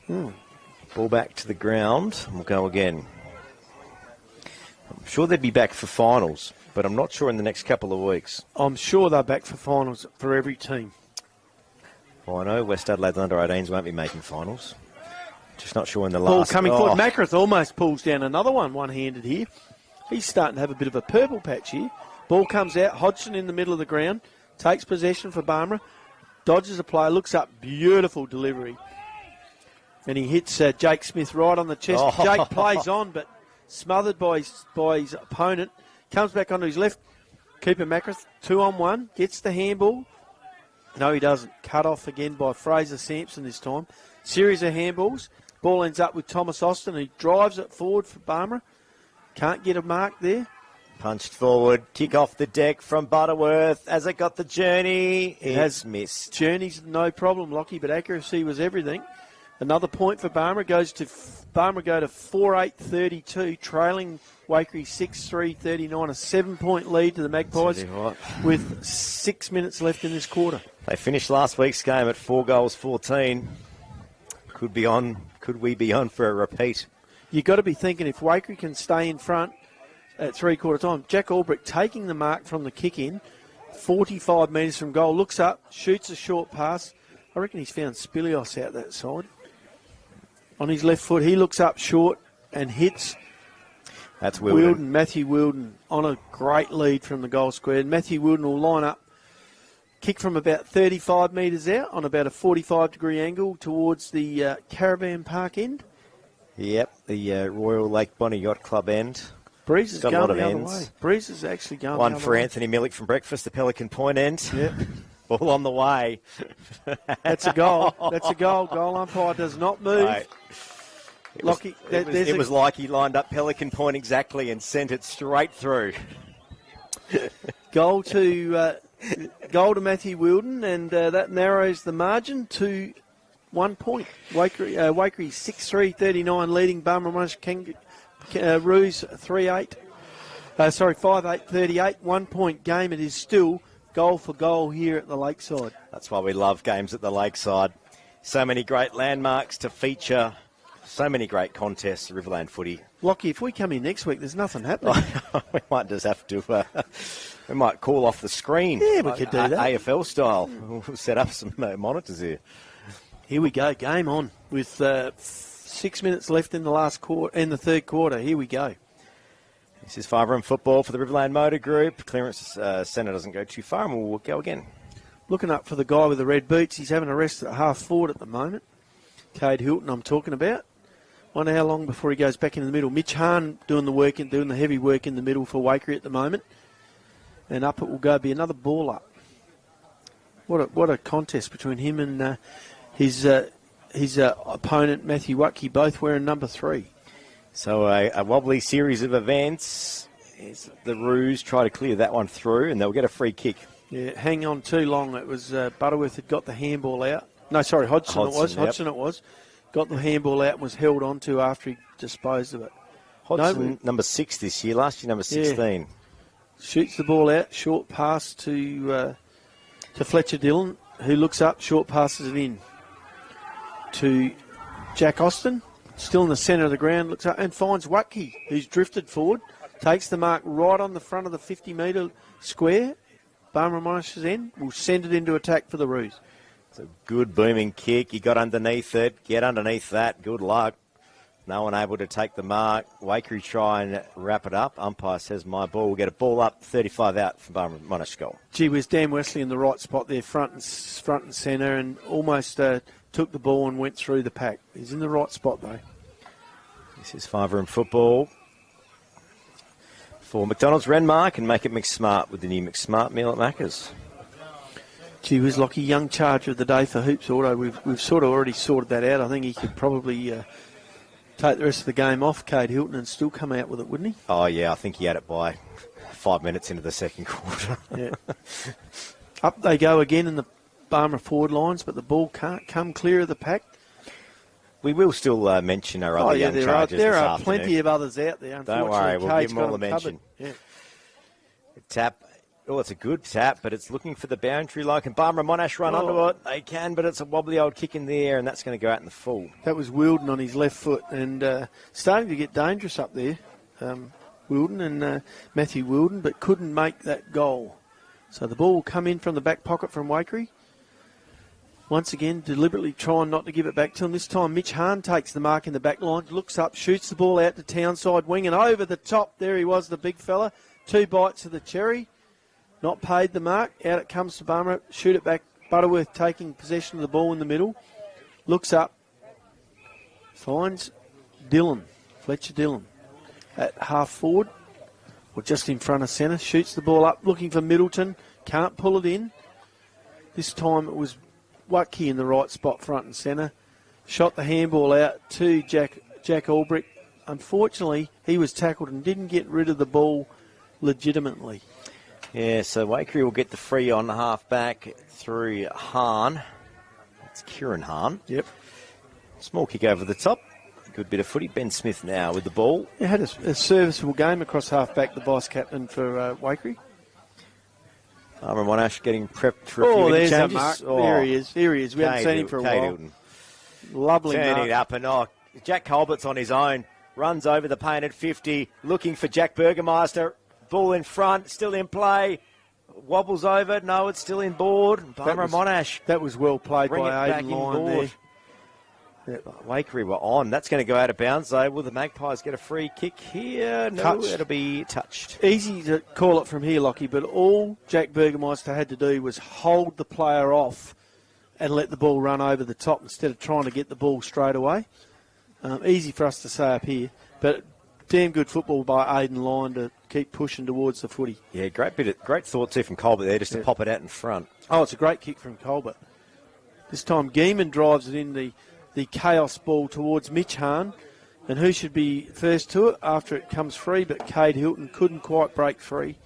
Ball back to the ground, and we'll go again. I'm sure they'd be back for finals, but I'm not sure in the next couple of weeks. I'm sure they're back for finals for every team. Well, I know West Adelaide's under-18s won't be making finals. Just not sure in the Ball last... coming forward. Macrath almost pulls down another one-handed here. He's starting to have a bit of a purple patch here. Ball comes out. Hodgson in the middle of the ground. Takes possession for Barmera. Dodges a player. Looks up. Beautiful delivery. And he hits Jake Smith right on the chest. Jake plays on, but smothered by his opponent. Comes back onto his left. Cooper Macrath, 2-on-1. Gets the handball. No, he doesn't. Cut off again by Fraser Sampson this time. Series of handballs. Ball ends up with Thomas Austin. He drives it forward for Barmera. Can't get a mark there. Punched forward. Kick off the deck from Butterworth. Has it got the journey? It has missed. Journey's no problem, Lockie, but accuracy was everything. Another point for Barmera. Barmera go to 4-8-32, trailing Waikerie 6-3-39, a 7-point lead to the Magpies with 6 minutes left in this quarter. They finished last week's game at 4 goals, 14. Could we be on for a repeat? You've got to be thinking if Waikerie can stay in front at three-quarter time. Jack Albrecht taking the mark from the kick-in, 45 metres from goal, looks up, shoots a short pass. I reckon he's found Spilios out that side. On his left foot, he looks up short and hits. That's Wilden. Matthew Wilden on a great lead from the goal square. And Matthew Wilden will line up, kick from about 35 metres out on about a 45-degree angle towards the Caravan Park end. Yep, the Royal Lake Bonnie Yacht Club end. Breeze is going the other way. Breeze is actually going the other way. One for Anthony Millick from breakfast, the Pelican Point end. Yep. Ball on the way. That's a goal. That's a goal. Goal umpire does not move. Right. It was like he lined up Pelican Point exactly and sent it straight through. Goal to Matthew Wilden, and that narrows the margin to 1 point. Waikerie 6-3-39, leading Barmera Monash Roos 5-8-38. 1 point game. It is still goal for goal here at the Lakeside. That's why we love games at the Lakeside. So many great landmarks to feature. So many great contests, Riverland footy. Lockie, if we come in next week, there's nothing happening. We might just have to... we might call off the screen. Yeah, we could do that. AFL style. We'll set up some monitors here. Here we go. Game on with 6 minutes left in the third quarter. Here we go. This is 5 football for the Riverland Motor Group. Clearance centre doesn't go too far, and we'll go again. Looking up for the guy with the red boots. He's having a rest at half forward at the moment. Cade Hilton, I'm talking about. Wonder how long before he goes back into the middle. Mitch Hahn doing the heavy work in the middle for Waikerie at the moment. And up it will go. Be another ball up. What a contest between him and his opponent, Matthew Waikerie, both wearing number 3. So a wobbly series of events. The Roos try to clear that one through, and they'll get a free kick. Yeah, hang on too long. It was Butterworth had got the handball out. No, sorry, Hodgson it was. Yep. Hodgson it was. Got the handball out and was held on to after he disposed of it. Hodgson, number 6 this year. Last year, number 16. Yeah. Shoots the ball out. Short pass to Fletcher Dillon, who looks up, short passes it in to Jack Austin. Still in the centre of the ground, looks up and finds Waikerie, who's drifted forward. Takes the mark right on the front of the 50-metre square. Barmera Monash's end will send it into attack for the Roos. It's a good booming kick. You got underneath it. Get underneath that. Good luck. No one able to take the mark. Waikerie try and wrap it up. Umpire says my ball. We'll get a ball up, 35 out from Barmera Monash goal. Gee whiz, Dan Wesley in the right spot there, front and centre, and almost took the ball and went through the pack. He's in the right spot though. This is 5 football for McDonald's Renmark, and make it McSmart with the new McSmart meal at Macca's. Gee whiz, Lockie, young charger of the day for Hoops Auto. We've sort of already sorted that out. I think he could probably take the rest of the game off Cade Hilton and still come out with it, wouldn't he? Oh, yeah, I think he had it by 5 minutes into the second quarter. Yeah. Up they go again in the Barmera forward lines, but the ball can't come clear of the pack. We will still mention our other young chargers there this are afternoon. plenty of others out there, unfortunately. Don't worry, we'll Cade's give them all got a mention. Yeah. Tap. Oh, it's a good tap, but it's looking for the boundary line. Can Barmera Monash run onto it? They can, but it's a wobbly old kick in the air, and that's going to go out in the full. That was Wilden on his left foot, and starting to get dangerous up there, Wilden and Matthew Wilden, but couldn't make that goal. So the ball will come in from the back pocket from Waikerie. Once again, deliberately trying not to give it back to him. This time, Mitch Hahn takes the mark in the back line, looks up, shoots the ball out to Townside wing, and over the top, there he was, the big fella. 2 bites of the cherry. Not paid the mark. Out it comes to Barmera. Shoot it back. Butterworth taking possession of the ball in the middle. Looks up. Finds Dillon. Fletcher Dillon. At half forward. Or just in front of centre. Shoots the ball up. Looking for Middleton. Can't pull it in. This time it was Waikerie in the right spot, front and centre. Shot the handball out to Jack Albrecht. Unfortunately, he was tackled and didn't get rid of the ball legitimately. Yeah, so Waikerie will get the free on half back through Hahn. That's Kieran Hahn. Yep. Small kick over the top. Good bit of footy. Ben Smith now with the ball. He had a serviceable game across half back, the vice captain for Waikerie. Barmera Monash getting prepped for a few there's changes. a mark. There he is. Here he is. We haven't seen him for a while. Hilton. Lovely Turning mark. it up and Jack Colbert's on his own. Runs over the painted 50. Looking for Jack Burgermeister. Ball in front. Still in play. Wobbles over. No, it's still in board. Barmera Monash. That was well played Bring by it back Aiden in Lyon board. there. Waikerie were on. That's going to go out of bounds, though. Will the Magpies get a free kick here? No, Touched. It'll be touched. Easy to call it from here, Lockie, but all Jack Burgermeister had to do was hold the player off and let the ball run over the top instead of trying to get the ball straight away. Easy for us to say up here, but damn good football by Aiden Lyon to keep pushing towards the footy. Yeah, great thought too from Colbert there, just to pop it out in front. Oh, it's a great kick from Colbert. This time Geeman drives it in the chaos ball towards Mitch Hahn. And who should be first to it after it comes free, but Cade Hilton couldn't quite break free.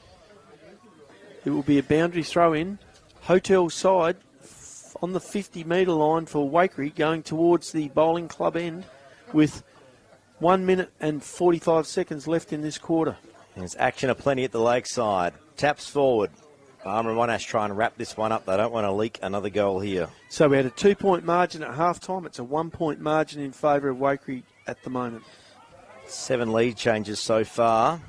It will be a boundary throw in. Hotel side on the 50-metre line for Waikerie going towards the bowling club end with 1 minute and 45 seconds left in this quarter. There's action aplenty at the lakeside. Taps forward. Barmera Monash trying to wrap this one up. They don't want to leak another goal here. So we had a 2-point margin at half-time. It's a 1-point margin in favour of Waikerie at the moment. 7 lead changes so far.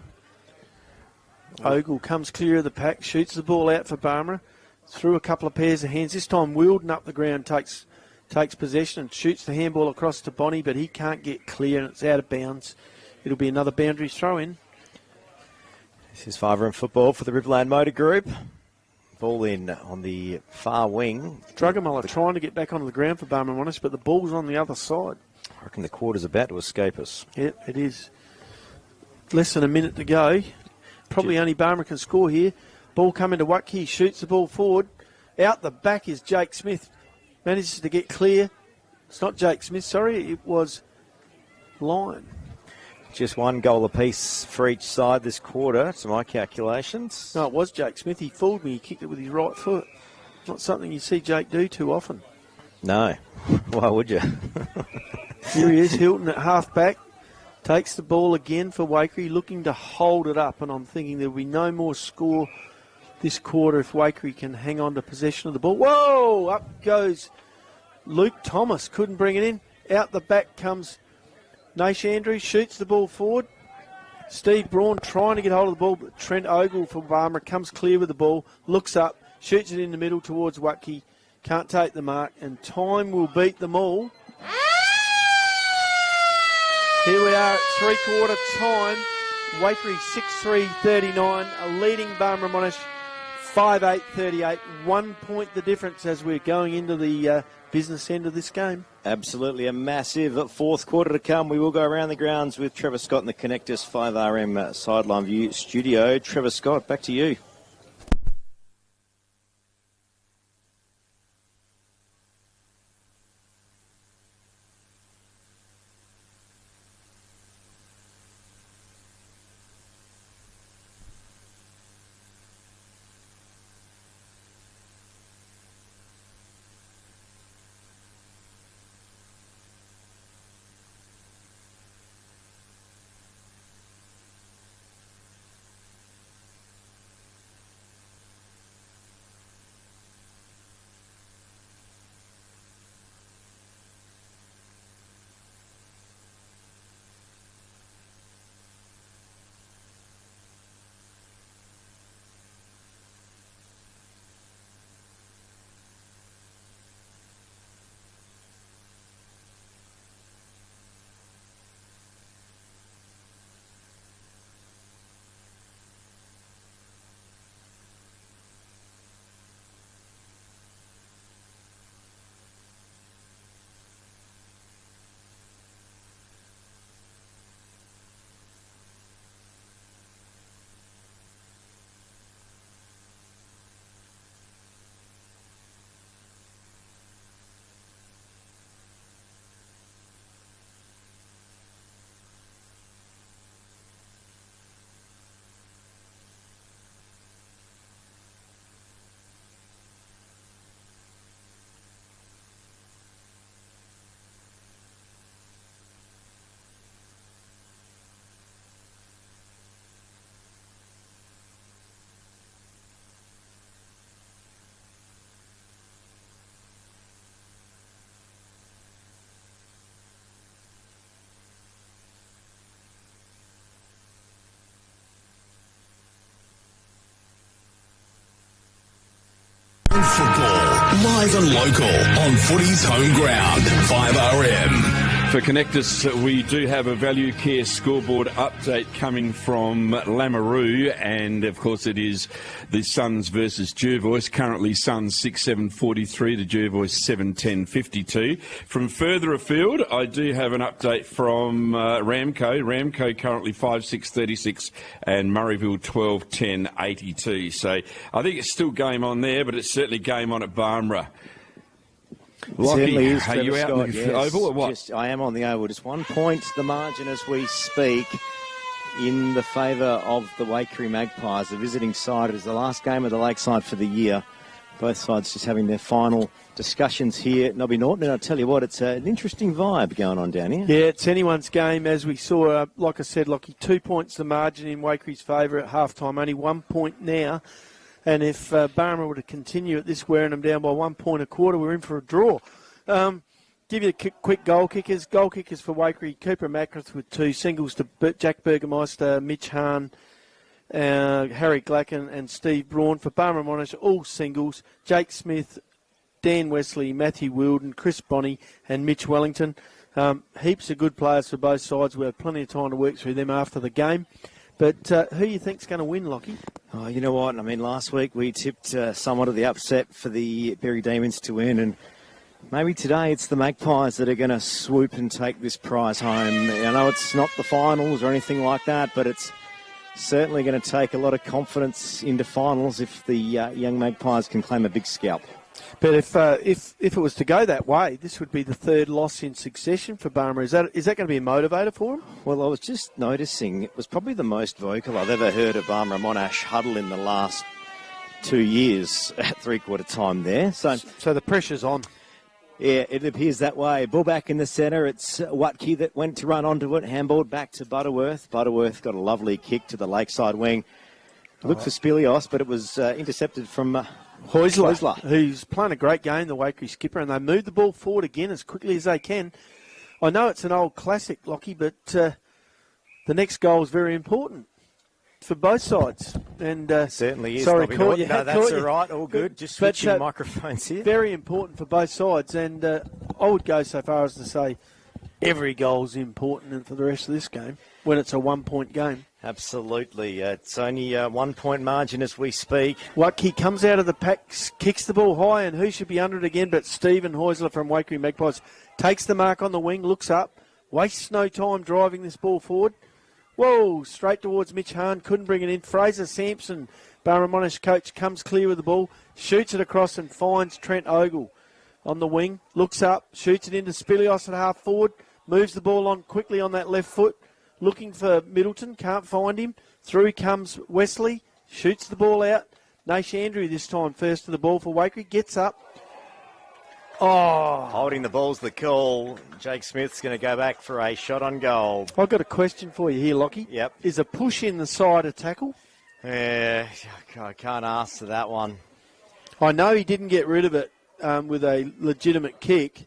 Ogle comes clear of the pack, shoots the ball out for Barmera, through a couple of pairs of hands. This time Wilden up the ground takes possession and shoots the handball across to Bonnie, but he can't get clear and it's out of bounds. It'll be another boundary throw in. This is 5 room football for the Riverland Motor Group. Ball in on the far wing. Druggermuller trying to get back onto the ground for Barmera Monash, but the ball's on the other side. I reckon the quarter's about to escape us. Yep, it is. Less than a minute to go. Probably only Barmera can score here. Ball coming to Waikerie, shoots the ball forward. Out the back is Jake Smith. Manages to get clear. It's not Jake Smith, sorry. It was Lyon. Just 1 goal apiece for each side this quarter, to my calculations. No, it was Jake Smith. He fooled me. He kicked it with his right foot. Not something you see Jake do too often. No. Why would you? Here he is, Hilton at half back. Takes the ball again for Waikerie, looking to hold it up. And I'm thinking there'll be no more score this quarter if Waikerie can hang on to possession of the ball. Whoa! Up goes Luke Thomas. Couldn't bring it in. Out the back comes Nash Andrews, shoots the ball forward. Steve Braun trying to get hold of the ball, but Trent Ogle for Barmera comes clear with the ball, looks up, shoots it in the middle towards Waikerie. Can't take the mark, and time will beat them all. Here we are at three-quarter time. Waikerie 6-3-39, leading Barmera Monash 5-8-38. 1 point the difference as we're going into the business end of this game. Absolutely a massive fourth quarter to come. We will go around the grounds with Trevor Scott in the Connectus 5RM Sideline View studio. Trevor Scott, back to you. Football, live and local on Footy's home ground, 5RM. For Connectus, we do have a value care scoreboard update coming from Lameroo, and of course it is the Suns versus Jervois. Currently Suns 6-7-43 to Jervois 7-10-52. From further afield, I do have an update from Ramco. Ramco currently 5-6-36 and Murrayville 12-10-82. So I think it's still game on there, but it's certainly game on at Barmera. Lockie, are you out on the oval or what? I am on the oval. Just 1 point the margin as we speak in the favour of the Waikerie Magpies, the visiting side. It is the last game of the Lakeside for the year. Both sides just having their final discussions here at Nobby Norton. And I tell you what, it's an interesting vibe going on down here. Yeah, it's anyone's game, as we saw. Like I said, Lockie, 2 points the margin in Wakerie's favour at half-time. Only 1 point now. And if Barmera were to continue at this, wearing them down by 1 point a quarter, we're in for a draw. Give you a quick goal kickers. Goal kickers for Waikerie, Cooper Macrith with 2, singles to Jack Burgermeister, Mitch Hahn, Harry Glacken and Steve Braun. For Barmera Monash, all singles, Jake Smith, Dan Wesley, Matthew Wilden, Chris Bonney and Mitch Wellington. Heaps of good players for both sides. We have plenty of time to work through them after the game. But who you think's going to win, Lockie? Oh, you know what? I mean, last week we tipped somewhat of the upset for the Berry Demons to win, and maybe today it's the Magpies that are going to swoop and take this prize home. I know it's not the finals or anything like that, but it's certainly going to take a lot of confidence into finals if the young Magpies can claim a big scalp. But if it was to go that way, this would be the third loss in succession for Barmera. Is that going to be a motivator for him? Well, I was just noticing it was probably the most vocal I've ever heard a Barmera Monash huddle in the last 2 years at three-quarter time there. So the pressure's on. Yeah, it appears that way. Ball back in the centre. It's Waikerie that went to run onto it. Handballed back to Butterworth. Butterworth got a lovely kick to the lakeside wing. Looked for Spilios, but it was intercepted from Heusler, who's playing a great game, the Waikerie skipper, and they moved the ball forward again as quickly as they can. I know it's an old classic, Lockie, but the next goal is very important for both sides. And certainly is. Sorry, no, that's all right, all good. Just switching microphones here. Very important for both sides, and I would go so far as to say every goal is important for the rest of this game when it's a one-point game. Absolutely. It's only a 1 point margin as we speak. Waikerie comes out of the pack, kicks the ball high, and who should be under it again but Stephen Heusler from Waikerie Magpies. Takes the mark on the wing, looks up, wastes no time driving this ball forward. Whoa, straight towards Mitch Hahn, couldn't bring it in. Fraser Sampson, Barmera Monash coach, comes clear with the ball, shoots it across and finds Trent Ogle on the wing. Looks up, shoots it into Spilios at half forward, moves the ball on quickly on that left foot. Looking for Middleton, can't find him. Through comes Wesley, shoots the ball out. Nash Andrew this time first to the ball for Waikerie, gets up. Oh. Holding the ball's the call. Jake Smith's going to go back for a shot on goal. I've got a question for you here, Lockie. Yep. Is a push in the side a tackle? Yeah, I can't answer that one. I know he didn't get rid of it with a legitimate kick,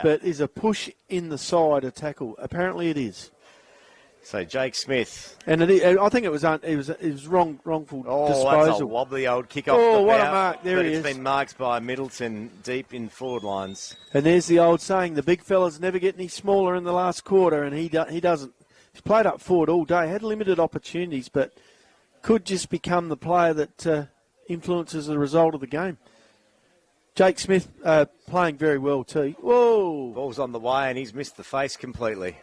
but is a push in the side a tackle? Apparently it is. So Jake Smith, and I think it was wrongful disposal. That's a wobbly old kick off the bow. What a mark! There he is. It's been marked by Middleton deep in forward lines. And there's the old saying: the big fellas never get any smaller in the last quarter, and he doesn't. He's played up forward all day, had limited opportunities, but could just become the player that influences the result of the game. Jake Smith playing very well too. Whoa! Ball's on the way, and he's missed the face completely.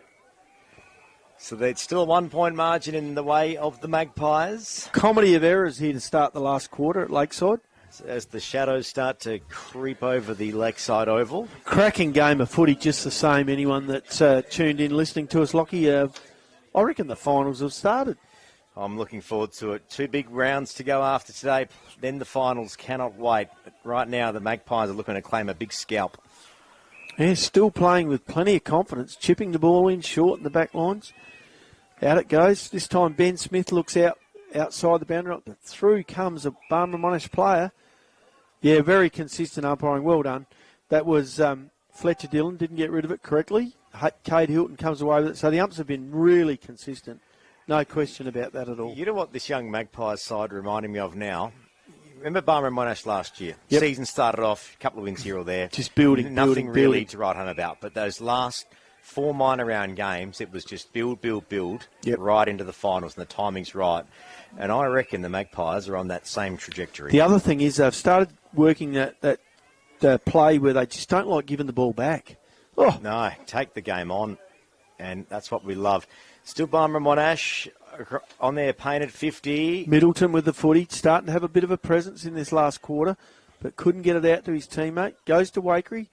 So there's still a 1 point margin in the way of the Magpies. Comedy of errors here to start the last quarter at Lakeside. As the shadows start to creep over the Lakeside Oval. Cracking game of footy, just the same. Anyone that's tuned in listening to us, Lockie, I reckon the finals have started. I'm looking forward to it. 2 big rounds to go after today. Then the finals, cannot wait. But right now the Magpies are looking to claim a big scalp. Yeah, still playing with plenty of confidence, chipping the ball in short in the back lines. Out it goes. This time Ben Smith looks outside the boundary. But through comes a Barmera Monash player. Yeah, very consistent umpiring. Well done. That was Fletcher Dillon. Didn't get rid of it correctly. Cade Hilton comes away with it. So the umps have been really consistent. No question about that at all. You know what this young Magpies side reminding me of now? Remember Barmera Monash last year? Yep. Season started off, a couple of wins here or there. Just building. Nothing really to write home about. But those last 4 minor round games, it was just build, right into the finals, and the timing's right. And I reckon the Magpies are on that same trajectory. The other thing is they've started working that play where they just don't like giving the ball back. Oh. No, take the game on, and that's what we love. Still Barmera Monash on their painted 50. Middleton with the footy, starting to have a bit of a presence in this last quarter, but couldn't get it out to his teammate. Goes to Waikerie.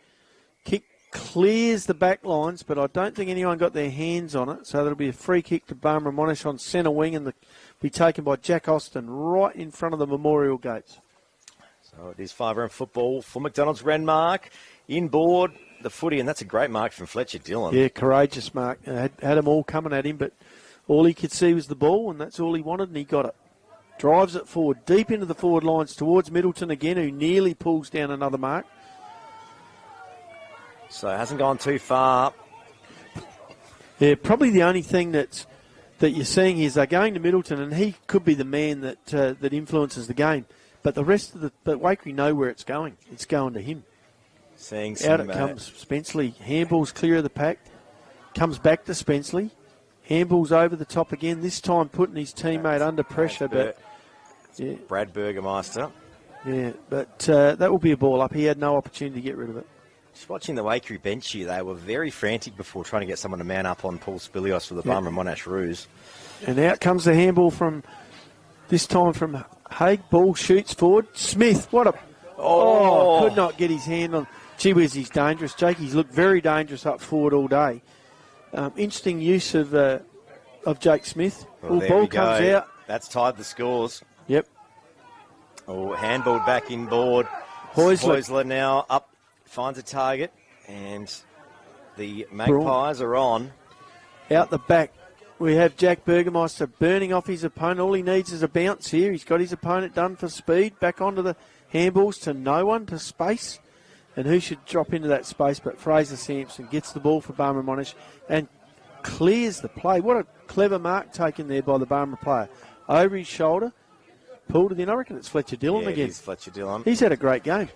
Kick clears the back lines, but I don't think anyone got their hands on it, so there'll be a free kick to Barmera Monash on centre wing and be taken by Jack Austin right in front of the memorial gates. So it is 5-round football for McDonald's Renmark. Inboard, the footy, and that's a great mark from Fletcher Dillon. Yeah, courageous mark. Had them all coming at him, but all he could see was the ball, and that's all he wanted, and he got it. Drives it forward, deep into the forward lines towards Middleton again, who nearly pulls down another mark. So it hasn't gone too far. Yeah, probably the only thing that you're seeing is they're going to Middleton, and he could be the man that influences the game. But the rest of but Waikerie know where it's going. It's going to him. Seeing some, out it comes Spenceley. Handball's clear of the pack. Comes back to Spenceley. Handball's over the top again, this time putting his teammate under pressure. But yeah, Brad Burgermeister. Yeah, but that will be a ball up. He had no opportunity to get rid of it. Just watching the Waikerie bench here, they were very frantic before trying to get someone to man up on Paul Spilios for the Barmera Monash Roos. And out comes the handball this time from Haig. Ball shoots forward. Smith, could not get his hand on. Gee whiz, he's dangerous. Jakey's looked very dangerous up forward all day. Interesting use of Jake Smith. Well, Ball comes out. That's tied the scores. Yep. Handballed back inboard. Heusler now up, finds a target, and the Magpies are on. Out the back, we have Jack Burgermeister burning off his opponent. All he needs is a bounce here. He's got his opponent done for speed. Back onto the handballs to no one, to space. And who should drop into that space but Fraser Sampson gets the ball for Barmera Monash and clears the play. What a clever mark taken there by the Barmera player. Over his shoulder, pulled it in. I reckon it's Fletcher Dillon again. It is Fletcher Dillon. He's had a great game.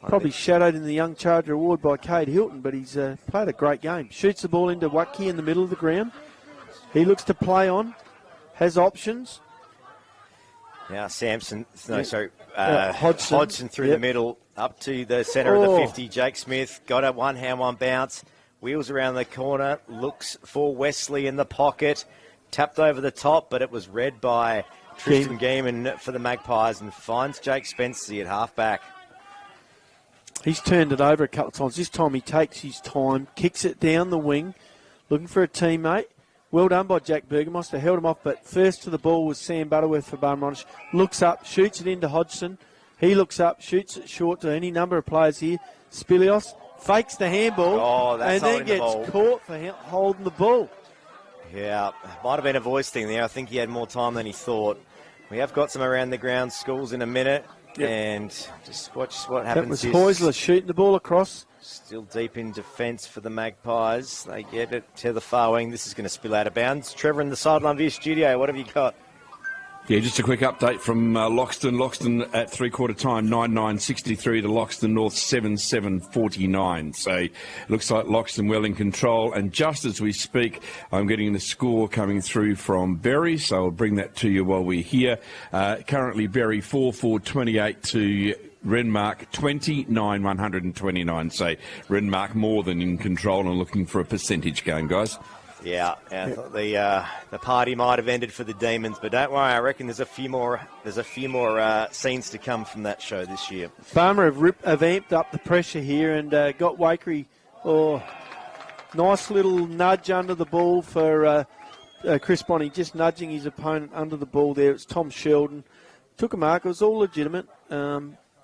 Probably shadowed in the Young Charger Award by Cade Hilton, but he's played a great game. Shoots the ball into Waikerie in the middle of the ground. He looks to play on, has options. Now Hodgson through the middle, up to the centre of the 50. Jake Smith got a one hand, one bounce. Wheels around the corner, looks for Wesley in the pocket. Tapped over the top, but it was read by Tristan Geeman for the Magpies and finds Jake Spencer at half-back. He's turned it over a couple of times. This time he takes his time, kicks it down the wing, looking for a teammate. Well done by Jack Burgermeister, held him off, but first to the ball was Sam Butterworth for Barmera Monash. Looks up, shoots it into Hodgson. He looks up, shoots it short to any number of players here. Spilios fakes the handball and then gets caught for holding the ball. Yeah, might have been a voice thing there. I think he had more time than he thought. We have got some around the ground schools in a minute, and just watch what happens. That was Heusler shooting the ball across. Still deep in defence for the Magpies. They get it to the far wing. This is going to spill out of bounds. Trevor in the sideline view studio. What have you got? Yeah, just a quick update from Loxton. Loxton at three-quarter time, 9-9-63 to Loxton North, 7-7-49. So it looks like Loxton well in control. And just as we speak, I'm getting the score coming through from Berry, so I'll bring that to you while we're here. Currently, Berry 4-4-28 to Renmark 29-129. So Renmark more than in control and looking for a percentage game, guys. Yeah, I thought the party might have ended for the Demons, but don't worry. I reckon there's a few more scenes to come from that show this year. Barmera have amped up the pressure here and got Waikerie. Nice little nudge under the ball for Chris Bonney, just nudging his opponent under the ball there. It's Tom Sheldon. Took a mark. It was all legitimate.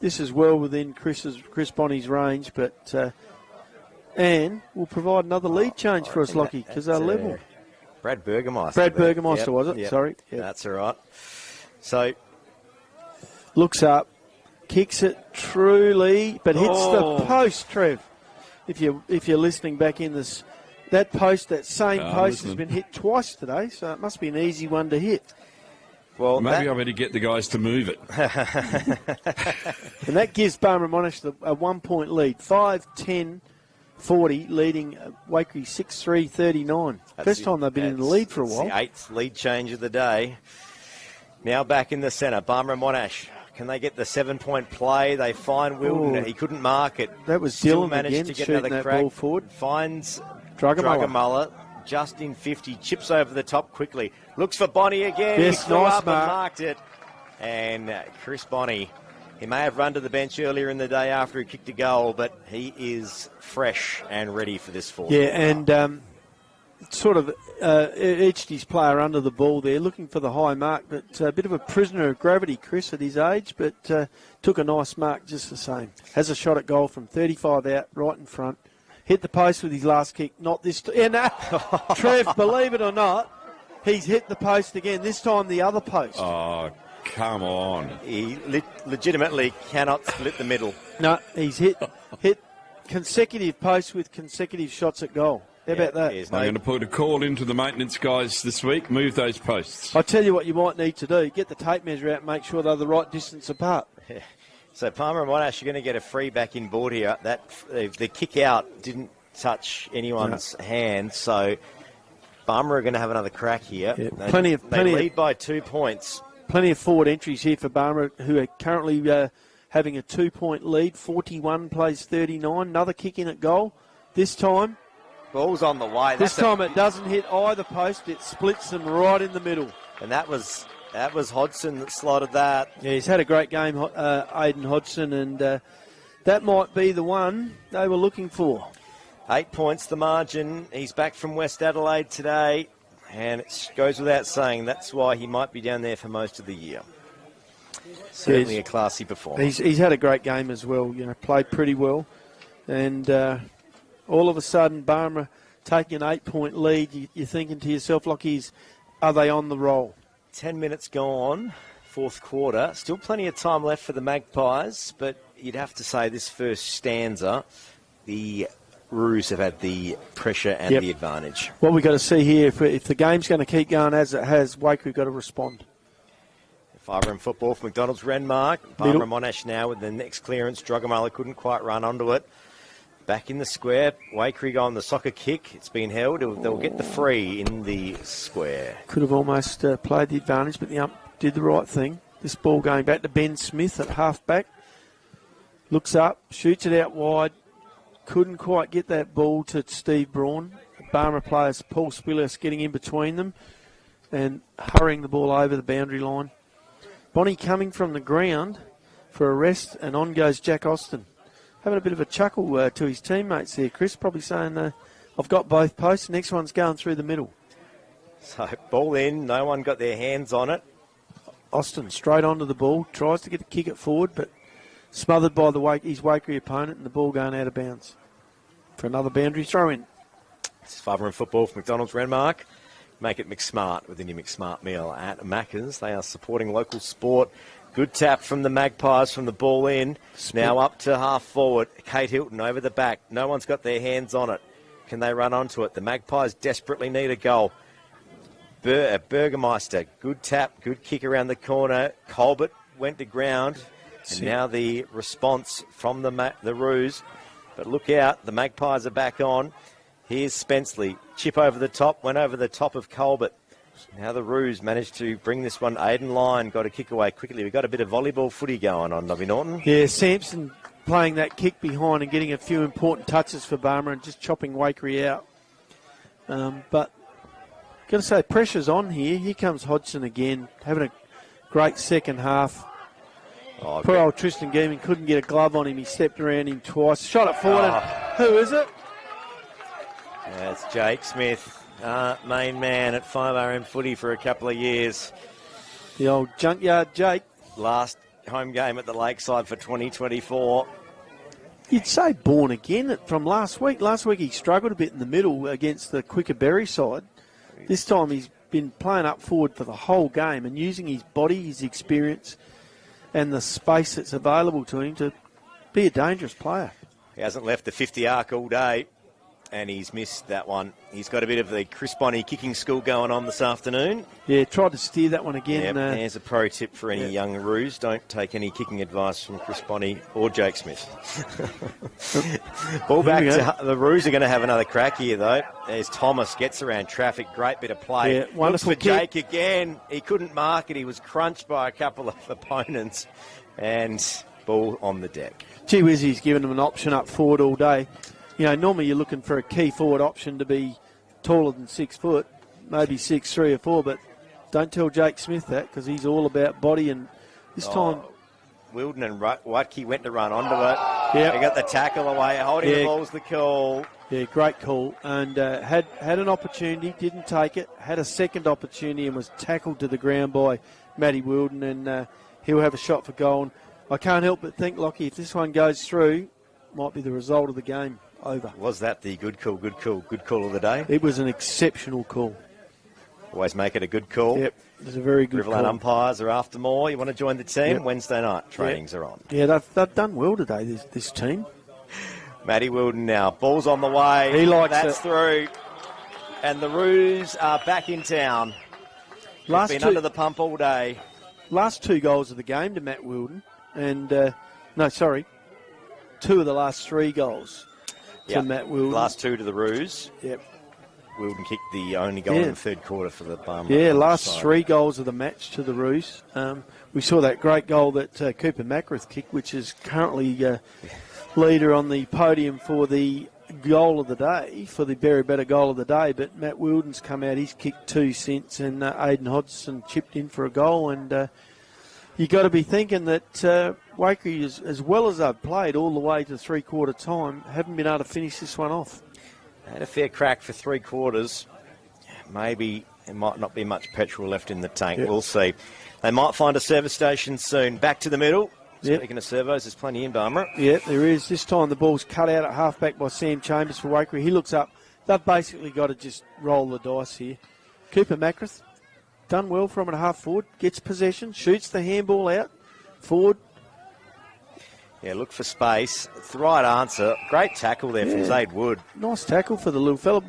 This is well within Chris Bonney's range, but. And will provide another lead change for us, Lockie, because they're level. Brad Burgermeister. Was it? Yep. Sorry. Yep. That's all right. So. Looks up, kicks it truly, but hits the post, Trev. If you're listening back in this, that same post has been hit twice today, so it must be an easy one to hit. Well, maybe I better get the guys to move it. And that gives Barmera Monash a 1 point lead. 5-10. 40, leading Waikerie 6-3-39. First time they've been in the lead for a while. The eighth lead change of the day. Now back in the centre, Barmera Monash. Can they get the 7 point play? They find Wilton. He couldn't mark it. That was Still Dylan managed again, to get shooting another that crack. ball forward. Finds Drugamulla. Just in 50, chips over the top quickly. Looks for Bonney again. Yes, he flew nice up mark. and marked it. And Chris Bonney. He may have run to the bench earlier in the day after he kicked a goal, but he is fresh and ready for this fourth. Yeah, and sort of edged his player under the ball there, looking for the high mark, but a bit of a prisoner of gravity, Chris, at his age, but took a nice mark just the same. Has a shot at goal from 35 out, right in front. Hit the post with his last kick, not this time. Trev, believe it or not, he's hit the post again, this time the other post. Oh, come on. He legitimately cannot split the middle. No, he's hit consecutive posts with consecutive shots at goal. How about that? I'm going to put a call into the maintenance guys this week. Move those posts. I'll tell you what you might need to do. Get the tape measure out and make sure they're the right distance apart. Yeah. So Barmera Monash are going to get a free back in board here. That the kick out didn't touch anyone's hand, so Barmera are going to have another crack here. Yeah, They lead by 2 points. Plenty of forward entries here for Barmera, who are currently having a 2-point lead. 41 plays 39. Another kick in at goal. This time, Ball's on the way. This time it doesn't hit either post. It splits them right in the middle. And that was Hodgson that slotted that. Yeah, he's had a great game, Aidan Hodgson, and that might be the one they were looking for. 8 points the margin. He's back from West Adelaide today, and it goes without saying that's why he might be down there for most of the year. Certainly a classy performance. He's had a great game as well. Played pretty well, and all of a sudden, Barmera taking an 8-point lead. You're thinking to yourself, are they on the roll? 10 minutes gone, fourth quarter. Still plenty of time left for the Magpies, but you'd have to say this first stanza, the Roos have had the pressure and the advantage. What we've got to see here, if the game's going to keep going as it has, Waikerie got to respond. 5 football for McDonald's Renmark. Barmera Monash now with the next clearance. Drogamala couldn't quite run onto it. Back in the square, Waikerie go on the soccer kick. It's been held. They'll get the free in the square. Could have almost played the advantage, but the ump did the right thing. This ball going back to Ben Smith at half-back. Looks up, shoots it out wide. Couldn't quite get that ball to Steve Braun. Barmera players, Paul Spillis, getting in between them and hurrying the ball over the boundary line. Bonnie coming from the ground for a rest, and on goes Jack Austin. Having a bit of a chuckle to his teammates there, Chris, probably saying, I've got both posts, next one's going through the middle. So, ball in, no one got their hands on it. Austin straight onto the ball, tries to get the kick it forward, but smothered by his Waikerie opponent, and the ball going out of bounds. For another boundary throw-in. This is 5 football for McDonald's Renmark. Make it McSmart with the new McSmart meal at Macca's. They are supporting local sport. Good tap from the Magpies from the ball in. Now up to half forward. Kate Hilton over the back. No one's got their hands on it. Can they run onto it? The Magpies desperately need a goal. Burgermeister, good tap, good kick around the corner. Colbert went to ground. And now the response from the Roos. But look out, the Magpies are back on. Here's Spenceley. Chip over the top, went over the top of Colbert. Now the Roos managed to bring this one. Aidan Lyon got a kick away quickly. We've got a bit of volleyball footy going on, Nobby Norton. Yeah, Sampson playing that kick behind and getting a few important touches for Barmera and just chopping Waikerie out. But got to say, pressure's on here. Here comes Hodgson again, having a great second half. Poor old Tristan Geeman couldn't get a glove on him. He stepped around him twice. Shot it forward. And who is it? It's Jake Smith. Main man at 5RM footy for a couple of years. The old junkyard Jake. Last home game at the Lakeside for 2024. You'd say born again from last week. Last week he struggled a bit in the middle against the quicker Berry side. This time he's been playing up forward for the whole game and using his body, his experience, and the space that's available to him to be a dangerous player. He hasn't left the 50 arc all day. And he's missed that one. He's got a bit of the Chris Bonney kicking school going on this afternoon. Yeah, tried to steer that one again. Yep, there's a pro tip for any young Roos. Don't take any kicking advice from Chris Bonney or Jake Smith. Ball back to the Roos are going to have another crack here, though. There's Thomas, gets around traffic. Great bit of play. Yeah, wonderful Looks for Jake again. He couldn't mark it. He was crunched by a couple of opponents. And ball on the deck. Gee whiz, he's given him an option up forward all day. Normally you're looking for a key forward option to be taller than 6 foot, maybe 6'3" or 4", but don't tell Jake Smith that because he's all about body. And this time, Wilden and Waikerie went to run onto it. Yeah, they got the tackle away. Holding the ball's the call. Yeah, great call. And had an opportunity, didn't take it. Had a second opportunity and was tackled to the ground by Matty Wilden, and he'll have a shot for goal. And I can't help but think, Lockie, if this one goes through, might be the result of the game. Over. Was that the good call of the day? It was an exceptional call. Always make it a good call. Yep, it was a very good Riverland call. umpires are after more. You want to join the team? Yep. Wednesday night trainings are on. Yeah, they've done well today, this team. Matty Wilden now. Ball's on the way. He likes That's it. Through. And the Roos are back in town. They've been under the pump all day. Last 2 goals of the game to Matt Wilden. And, 2 of the last 3 goals. To Matt Wilden. Last 2 to the Roos. Yep. Wilden kicked the only goal in the third quarter for the Barmera. Yeah, last side. 3 goals of the match to the Roos. We saw that great goal that Cooper Macrath kicked, which is currently leader on the podium for the goal of the day, for the Barrybetta goal of the day. But Matt Wilden's come out, he's kicked 2 since, and Aidan Hodgson chipped in for a goal. And you got to be thinking that Waikerie, as well as they've played all the way to 3-quarter time, haven't been able to finish this one off. Had a fair crack for 3 quarters. Maybe there might not be much petrol left in the tank. Yep. We'll see. They might find a service station soon. Back to the middle. Speaking of servos, there's plenty in Barmera. Yeah, there is. This time the ball's cut out at halfback by Sam Chambers for Waikerie. He looks up. They've basically got to just roll the dice here. Cooper Macrath, done well from at half forward, gets possession, shoots the handball out, forward. Yeah, look for space. It's the right answer. Great tackle there from Zaid Wood. Nice tackle for the little fella,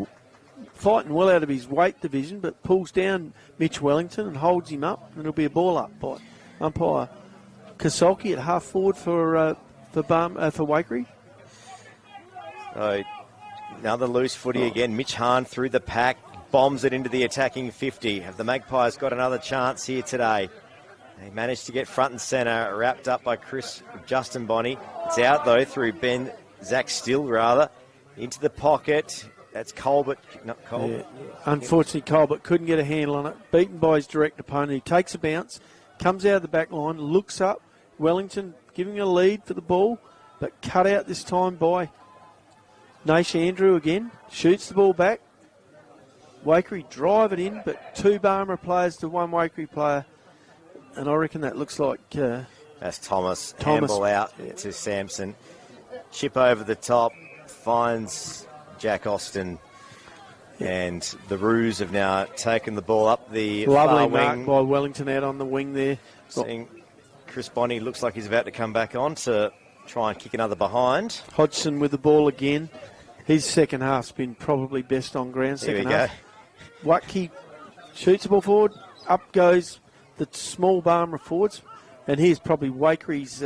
fighting well out of his weight division, but pulls down Mitch Wellington and holds him up, and it'll be a ball up by umpire Kasolki at half forward for Waikerie. So another loose footy again. Mitch Hahn through the pack, bombs it into the attacking 50. Have the Magpies got another chance here today? They managed to get front and centre, wrapped up by Justin Bonney. It's out, though, through Zach Still, rather. Into the pocket. That's Colbert. Not Colbert. Yeah. Unfortunately, Colbert couldn't get a handle on it. Beaten by his direct opponent. He takes a bounce, comes out of the back line, looks up. Wellington giving a lead for the ball, but cut out this time by Nash Andrew again. Shoots the ball back. Waikerie drive it in, but 2 Barmera players to 1 Waikerie player. And I reckon that looks like... That's Thomas. Handball out to Sampson. Chip over the top. Finds Jack Austin. And the Roos have now taken the ball up the lovely far mark wing. by Wellington out on the wing there. Seeing Chris Bonney looks like he's about to come back on to try and kick another behind. Hodgson with the ball again. His second half's been probably best on ground. Here we Second go. half. Waikerie shoots the ball forward. Up goes the small Barmera forwards. And here's probably Wakerie's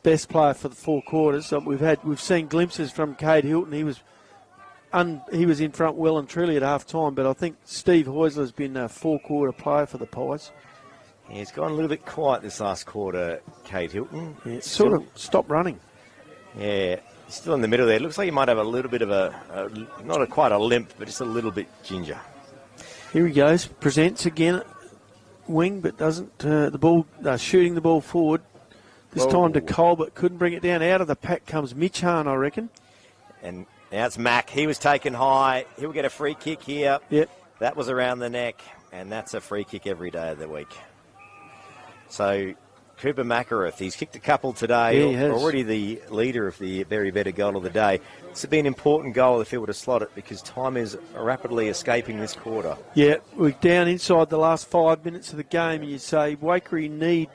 best player for the 4 quarters. We've seen glimpses from Cade Hilton. He was in front well and truly at half time, but I think Steve Heusler's been a 4-quarter player for the Pies. Yeah, he's gone a little bit quiet this last quarter, Cade Hilton. Yeah, sort of stopped running. Yeah, he's still in the middle there. Looks like he might have a little bit of quite a limp, but just a little bit ginger. Here he goes. Presents again. Wing, but doesn't. The ball, shooting the ball forward. This time to Colbert. Couldn't bring it down. Out of the pack comes Mitch Hahn, I reckon. And now it's Mack. He was taken high. He'll get a free kick here. Yep. That was around the neck, and that's a free kick every day of the week. So Cooper Macarath, he's kicked a couple today. Yeah, he has. Already the leader of the Barrybetta goal of the day. This would be an important goal if he were to slot it, because time is rapidly escaping this quarter. Yeah, we're down inside the last 5 minutes of the game, and you say Waikerie need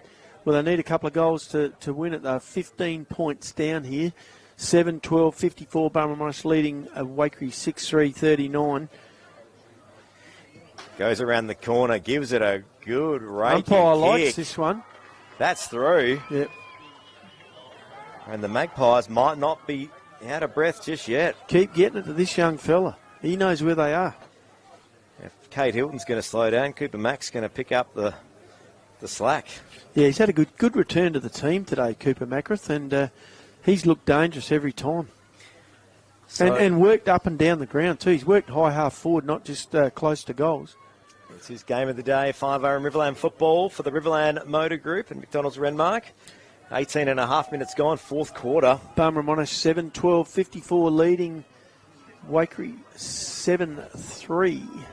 a couple of goals to win it. They're 15 points down here. 7-12, 54, Barmera Monash leading Waikerie 6-3, 39. Goes around the corner, gives it a good raking Umpire kick. likes this one. That's through. Yep. And the Magpies might not be out of breath just yet. Keep getting it to this young fella. He knows where they are. If Cade Hilton's going to slow down, Cooper Mack's going to pick up the slack. Yeah, he's had a good return to the team today, Cooper Macrath, and he's looked dangerous every time. So, and worked up and down the ground too. He's worked high half forward, not just close to goals. it's his game of the day, 5-0 in Riverland football for the Riverland Motor Group and McDonald's Renmark. 18 and a half minutes gone, 4th quarter. Barmera Monash 7-12, 54 leading Waikerie 7-3,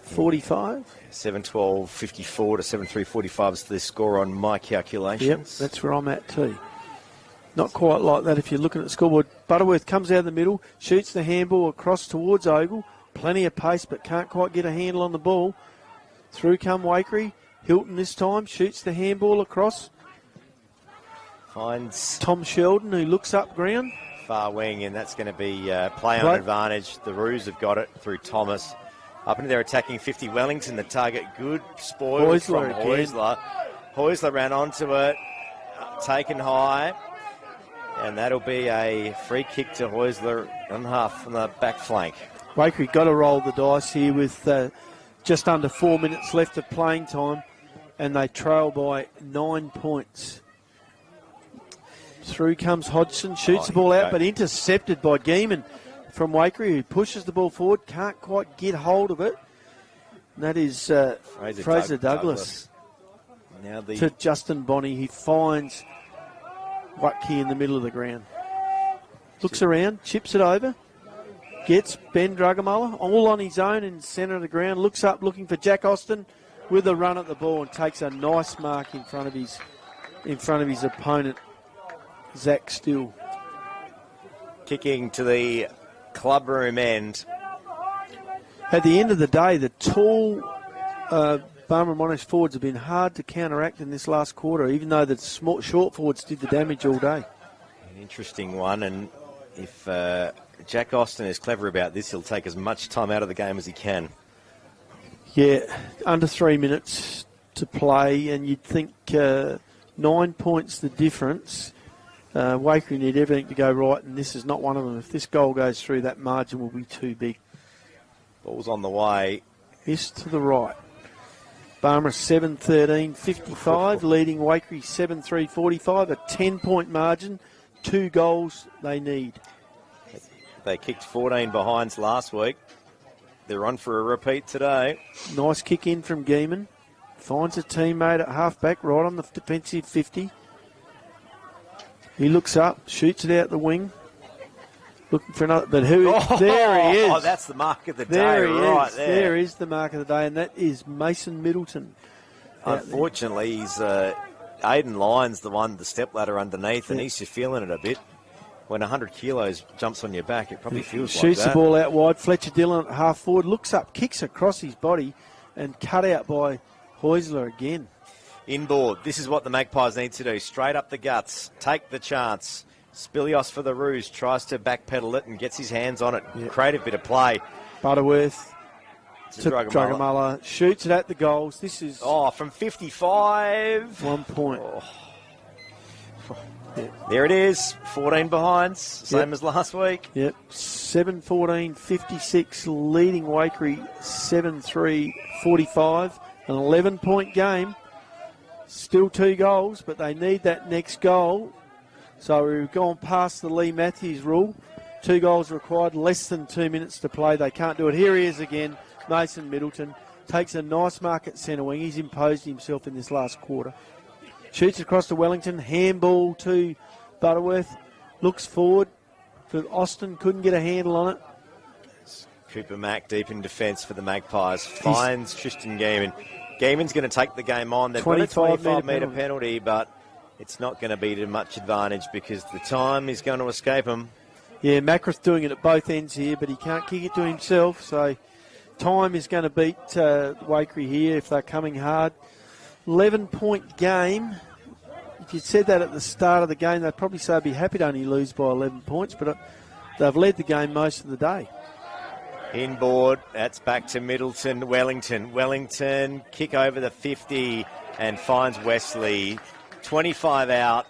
45. 7-12, 54 to 7-3, 45 is the score on my calculations. Yep, that's where I'm at too. Not quite like that if you're looking at the scoreboard. Butterworth comes out of the middle, shoots the handball across towards Ogle. Plenty of pace, but can't quite get a handle on the ball. Through come Waikerie. Hilton this time shoots the handball across. Finds Tom Sheldon, who looks up ground. far wing, and that's going to be play on advantage. The Roos have got it through Thomas. Up into their attacking 50. Wellington, the target. Good spoil from Heusler. Heusler ran onto it, taken high, and that'll be a free kick to Heusler on half from the back flank. Waikerie got to roll the dice here with just under 4 minutes left of playing time, and they trail by 9 points. Through comes Hodgson, shoots the ball out, but intercepted by Geeman from Waikerie, who pushes the ball forward, can't quite get hold of it. And that is Fraser Douglas. Now to Justin Bonney. He finds Waikerie in the middle of the ground. Looks around, chips it over. Gets Ben Drugamullah all on his own in the centre of the ground. Looks up, looking for Jack Austin with a run at the ball, and takes a nice mark in front of his opponent, Zach Still. Kicking to the clubroom end. At the end of the day, the tall Barmera Monash forwards have been hard to counteract in this last quarter, even though the short forwards did the damage all day. An interesting one, and if Jack Austin is clever about this, he'll take as much time out of the game as he can. Yeah, under 3 minutes to play, and you'd think 9 points the difference. Waikerie need everything to go right, and this is not one of them. If this goal goes through, that margin will be too big. Ball's on the way. Miss to the right. Barmera 7-13-55, leading Waikerie 7-3-45, a 10-point margin, 2 goals they need. They kicked 14 behinds last week. They're on for a repeat today. Nice kick in from Geeman. Finds a teammate at halfback, right on the defensive 50. He looks up, shoots it out the wing. Looking for another, but there he is. Oh, that's the mark of the day, right there. There is the mark of the day, and that is Mason Middleton. Unfortunately, he's Aiden Lyons, the stepladder underneath, and he's just feeling it a bit. When 100 kilos jumps on your back, it probably feels like that. Shoots the ball out wide. Fletcher Dillon at half forward, looks up, kicks across his body, and cut out by Heusler again. Inboard. This is what the Magpies need to do. Straight up the guts. Take the chance. Spilios for the ruse. Tries to backpedal it and gets his hands on it. Yep. Creative bit of play. Butterworth to Drugamullah. Shoots it at the goals. This is... from 55. 1 point. There it is. 14 behinds. Same as last week. Yep. 7-14-56, leading Waikerie 7-3-45. An 11-point game. Still 2 goals, but they need that next goal. So we've gone past the Lee Matthews rule. 2 goals required, less than 2 minutes to play. They can't do it. Here he is again. Mason Middleton takes a nice mark at centre wing. He's imposed himself in this last quarter. Shoots across to Wellington. Handball to Butterworth. Looks forward for Austin. Couldn't get a handle on it. Cooper Mack deep in defence for the Magpies. Finds Tristan Geeman. Geeman's going to take the game on. They've got a 25-metre penalty, but it's not going to be to much advantage because the time is going to escape him. Yeah, Macrath doing it at both ends here, but he can't kick it to himself. So time is going to beat Waikerie here if they're coming hard. 11-point game. If you said that at the start of the game, they'd probably say I'd be happy to only lose by 11 points, but they've led the game most of the day. Inboard, that's back to Middleton, Wellington. Wellington, kick over the 50 and finds Wesley. 25 out,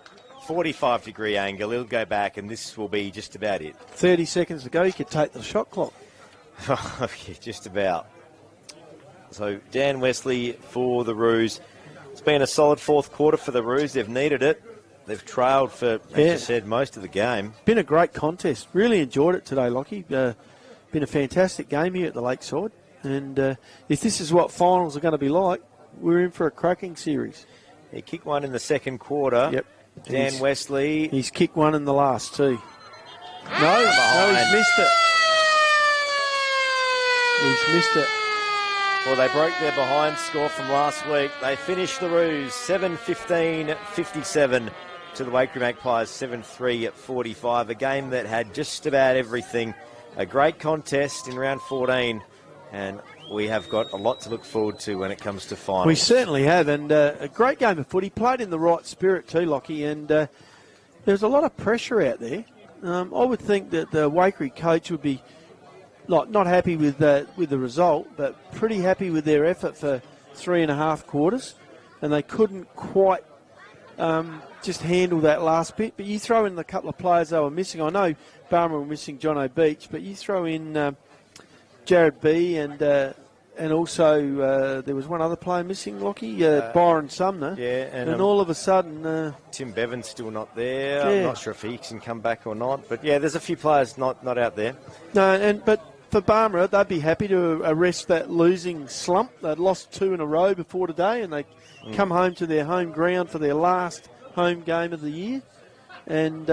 45-degree angle. He'll go back, and this will be just about it. 30 seconds to go, you could take the shot clock. Yeah, just about. So Dan Wesley for the Roos. It's been a solid fourth quarter for the Roos. They've needed it. They've trailed for, as you said, most of the game. Been a great contest. Really enjoyed it today, Lockie. Been a fantastic game here at the Lakeside. And if this is what finals are going to be like, we're in for a cracking series. He kicked one in the second quarter. Yep. Dan Wesley. He's kicked one in the last too. No, he's missed it. He's missed it. Well, they broke their behind score from last week. They finished the Roos 7-15-57 to the Waikerie Magpies 7-3-45. A game that had just about everything. A great contest in round 14, and we have got a lot to look forward to when it comes to finals. We certainly have, and a great game of footy. Played in the right spirit too, Lockie, and there's a lot of pressure out there. I would think that the Waikerie coach would be not happy with the result, but pretty happy with their effort for 3.5 quarters, and they couldn't quite just handle that last bit. But you throw in the couple of players they were missing. I know Barmera were missing John O'Beach, but you throw in Jared B. And also there was one other player missing, Lockie, Byron Sumner. Yeah, and all of a sudden... Tim Bevan's still not there. Yeah. I'm not sure if he can come back or not. But, yeah, there's a few players not out there. No, but for Barmera, they'd be happy to arrest that losing slump. They'd lost 2 in a row before today, and they come home to their home ground for their last home game of the year and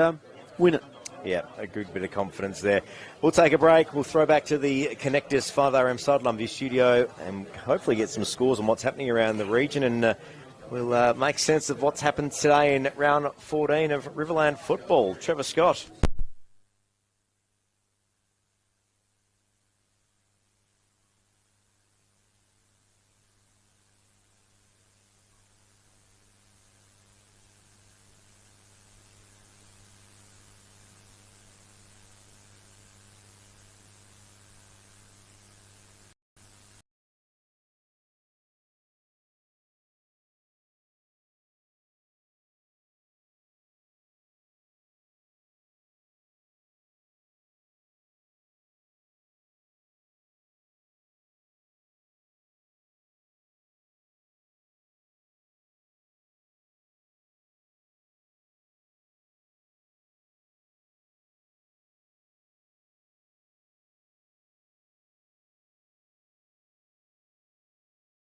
win it. Yeah, a good bit of confidence there. We'll take a break. We'll throw back to the Connectors 5RM side, Lumview studio, and hopefully get some scores on what's happening around the region. And we'll make sense of what's happened today in round 14 of Riverland football. Trevor Scott.